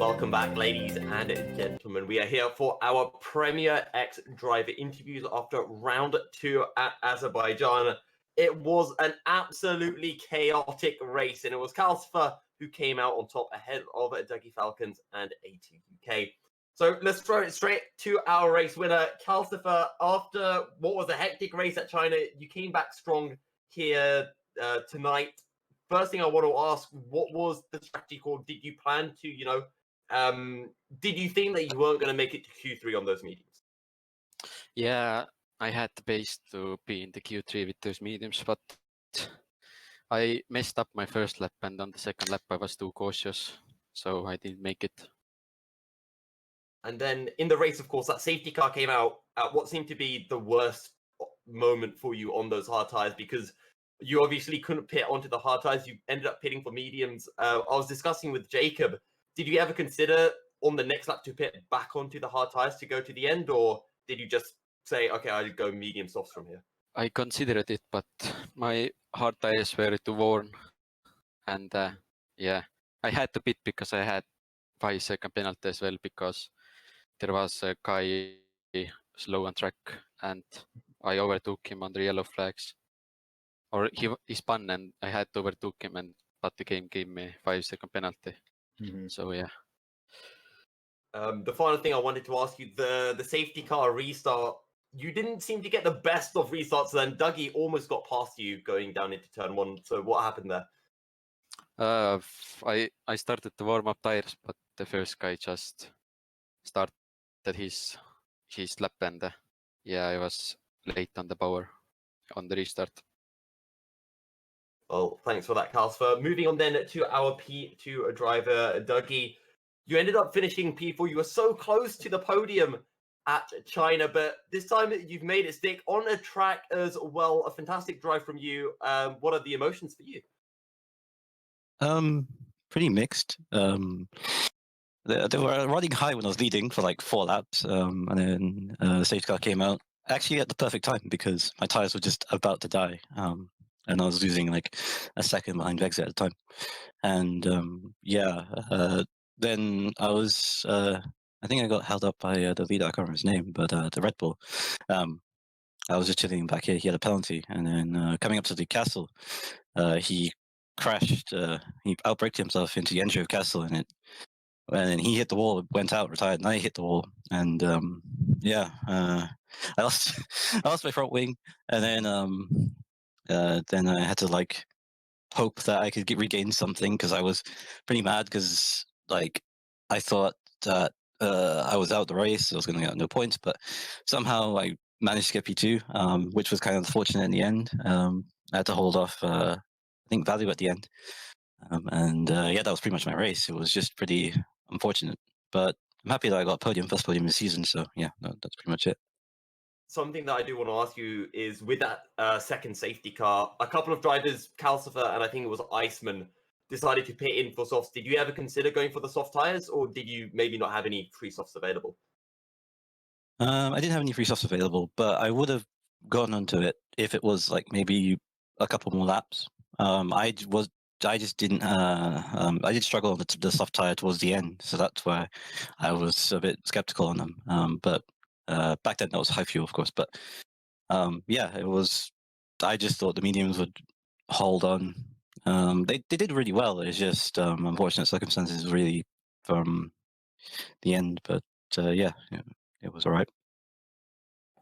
Welcome back, ladies and gentlemen. We are here for our Premier X driver interviews after round 2 at Azerbaijan. It was an absolutely chaotic race, and it was Calcifer who came out on top ahead of Dougie Falcons and A2UK. So let's throw it straight to our race winner, Calcifer. After what was a hectic race at China, you came back strong here tonight. First thing I want to ask, what was the strategy called? Did you plan to, did you think that you weren't going to make it to Q3 on those mediums? Yeah, I had the base to be in the Q3 with those mediums, but I messed up my first lap, and on the second lap I was too cautious, so I didn't make it. And then in the race, of course, that safety car came out at what seemed to be the worst moment for you on those hard tires, because you obviously couldn't pit onto the hard tires. You ended up pitting for mediums. I was discussing with Jacob, did you ever consider on the next lap to pit back onto the hard tires to go to the end, or did you just say, okay, I'll go medium softs from here? I considered it, but my hard tires were too worn, and yeah, I had to pit because I had 5-second penalty as well, because there was a guy slow on track and I overtook him on the yellow flags. Or he spun and I had to overtook him, but the game gave me 5-second penalty. So yeah. The final thing I wanted to ask you, the safety car restart, you didn't seem to get the best of restarts. Then Dougie almost got past you going down into turn 1. So what happened there? I started to warm up tires, but the first guy just started his lap, and yeah, I was late on the power on the restart. Well, thanks for that, Calcifer. Moving on then to our P2 driver, Dougie. You ended up finishing P4. You were so close to the podium at China, but this time you've made it stick on a track as well. A fantastic drive from you. What are the emotions for you? Pretty mixed. They were running high when I was leading for like 4 laps, and then the safety car came out actually at the perfect time because my tires were just about to die, and I was losing like a second behind Vexit at the time. And then I was, I think I got held up by the leader. I can't remember his name, but the Red Bull. I was just chilling back here. He had a penalty, and then coming up to the castle, he crashed. He outbraked himself into the entry of castle, and then he hit the wall, went out, retired, and I hit the wall, and I lost I lost my front wing, and then I had to like hope that I could regain something because I was pretty mad because like I thought that I was out the race, I was going to get no points, but somehow I managed to get P2, which was kind of unfortunate in the end. I had to hold off, I think, Vallu at the end. That was pretty much my race. It was just pretty unfortunate, but I'm happy that I got first podium in the season. So yeah, that's pretty much it. Something that I do want to ask you is with that second safety car, a couple of drivers, Calcifer and I think it was Iceman, decided to pit in for softs. Did you ever consider going for the soft tires, or did you maybe not have any free softs available? I didn't have any free softs available, but I would have gone onto it if it was like maybe a couple more laps. I just didn't. I did struggle on the soft tire towards the end, so that's why I was a bit skeptical on them. But back then that was high fuel, of course. But it was. I just thought the mediums would hold on. They did really well. It's just unfortunate circumstances really from the end. But it was all right.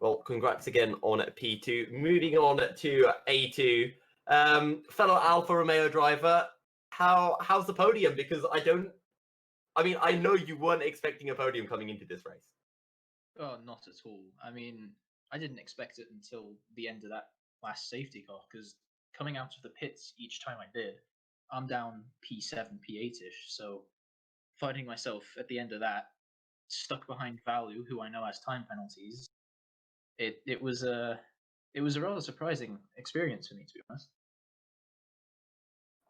Well, congrats again on P2. Moving on to A2. Fellow Alfa Romeo driver, how's the podium? Because I know you weren't expecting a podium coming into this race. Oh, not at all. I mean, I didn't expect it until the end of that last safety car, because coming out of the pits each time I did, I'm down P7, P8-ish, so finding myself at the end of that, stuck behind Vallu, who I know has time penalties, it was a rather surprising experience for me, to be honest.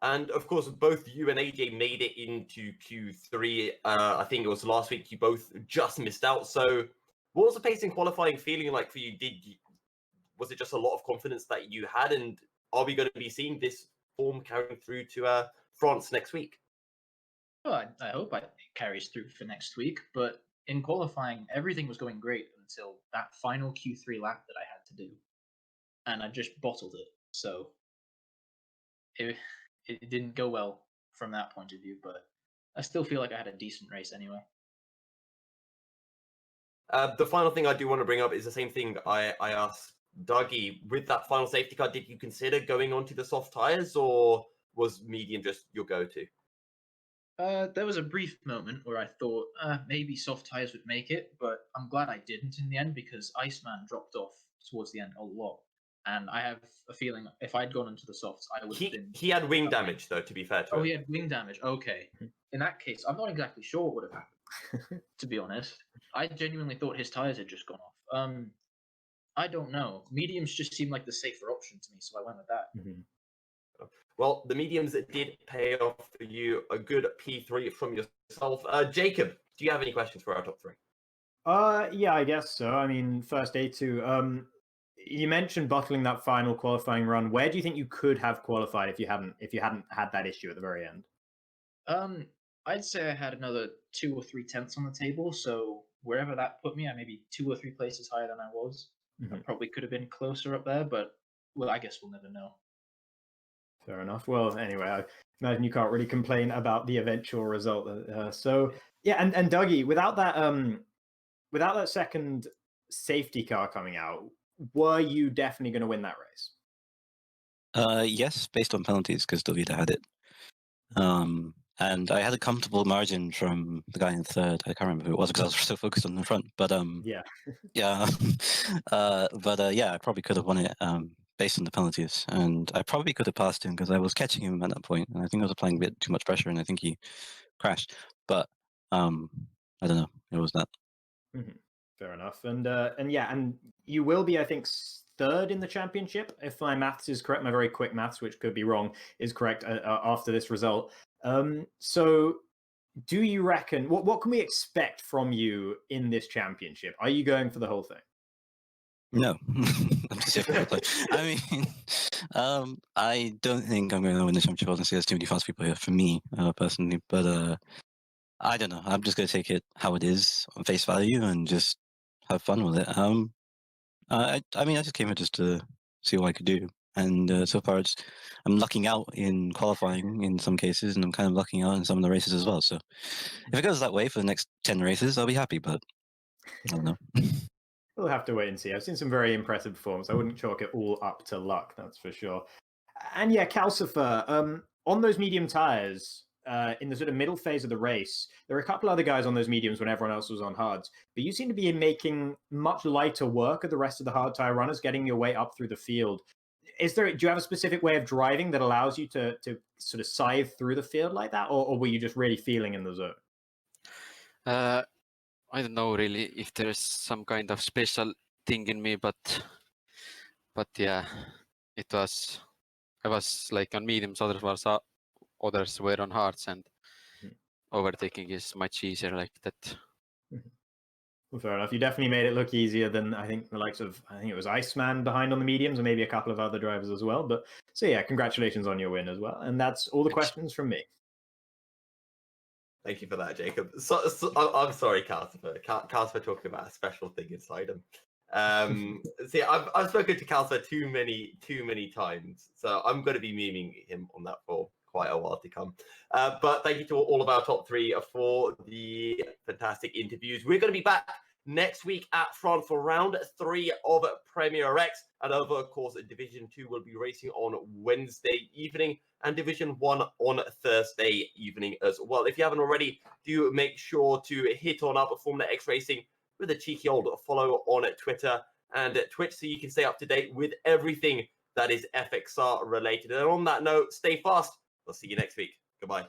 And of course, both you and AJ made it into Q3. I think it was last week. You both just missed out. So, what was the pace in qualifying feeling like for you? Was it just a lot of confidence that you had? And are we going to be seeing this form carrying through to France next week? Well, I hope it carries through for next week. But in qualifying, everything was going great until that final Q3 lap that I had to do, and I just bottled it. So it it didn't go well from that point of view. But I still feel like I had a decent race anyway. The final thing I do want to bring up is the same thing I asked Dougie. With that final safety car, did you consider going onto the soft tires, or was medium just your go-to? There was a brief moment where I thought maybe soft tires would make it, but I'm glad I didn't in the end because Iceman dropped off towards the end a lot, and I have a feeling if I'd gone into the softs, I would have been. He had wing damage, though. To be fair to Oh, him. he had wing damage. Okay, in that case, I'm not exactly sure what would have happened. To be honest, I genuinely thought his tires had just gone off. I don't know. Mediums just seemed like the safer option to me, so I went with that. Mhm. Well, the mediums did pay off for you a good P3 from yourself. Jacob, do you have any questions for our top three? Yeah, I guess so. I mean, first A2. You mentioned bottling that final qualifying run. Where do you think you could have qualified if you hadn't had that issue at the very end? I'd say I had another 2 or 3 tenths on the table, so wherever that put me, I maybe 2 or 3 places higher than I was. I probably could have been closer up there, but well, I guess we'll never know. Fair enough. Well, anyway, I imagine you can't really complain about the eventual result. So yeah, and Dougie, without that second safety car coming out, were you definitely going to win that race? Yes, based on penalties, because Davida had it. And I had a comfortable margin from the guy in third. I can't remember who it was because I was so focused on the front. But Yeah. yeah, yeah, I probably could have won it based on the penalties, and I probably could have passed him because I was catching him at that point, and I think I was applying a bit too much pressure, and I think he crashed. But I don't know. It was that. Fair enough. And yeah, and you will be, I think, third in the championship if my maths is correct. My very quick maths, which could be wrong, is correct after this result. So do you reckon what can we expect from you in this championship? Are you going for the whole thing? No, I'm just joking. I mean, I don't think I'm going to win the championship. Honestly, there's too many fast people here for me personally. But I don't know. I'm just going to take it how it is on face value and just have fun with it. I mean, I just came here just to see what I could do, and so far I'm lucking out in qualifying in some cases, and I'm kind of lucking out in some of the races as well. So if it goes that way for the next 10 races, I'll be happy. But I don't know. We'll have to wait and see. I've seen some very impressive performance. I wouldn't chalk it all up to luck, that's for sure. And yeah, Calcifer, on those medium tires, in the sort of middle phase of the race, there were a couple other guys on those mediums when everyone else was on hards. But you seem to be making much lighter work of the rest of the hard tire runners, getting your way up through the field. Do you have a specific way of driving that allows you to sort of scythe through the field like that, or were you just really feeling in the zone? I don't know really if there is some kind of special thing in me, but yeah, I was like on mediums, others were on hards, and overtaking is much easier like that. Well, fair enough. You definitely made it look easier than I think the likes of, I think it was Iceman behind on the mediums, and maybe a couple of other drivers as well. But so yeah, congratulations on your win as well. And that's all the questions from me. Thank you for that, Jacob. So I'm sorry, Calcifer. Calcifer talking about a special thing inside him. See, I've spoken to Calcifer too many times, so I'm going to be memeing him on that for quite a while to come. But thank you to all of our top three for the fantastic interviews. We're going to be back next week at France for round 3 of Premier X. And over, of course, Division 2 will be racing on Wednesday evening and Division 1 on Thursday evening as well. If you haven't already, do make sure to hit on up Formula X Racing with a cheeky old follow on Twitter and Twitch so you can stay up to date with everything that is FXR related. And on that note, stay fast. We'll see you next week. Goodbye.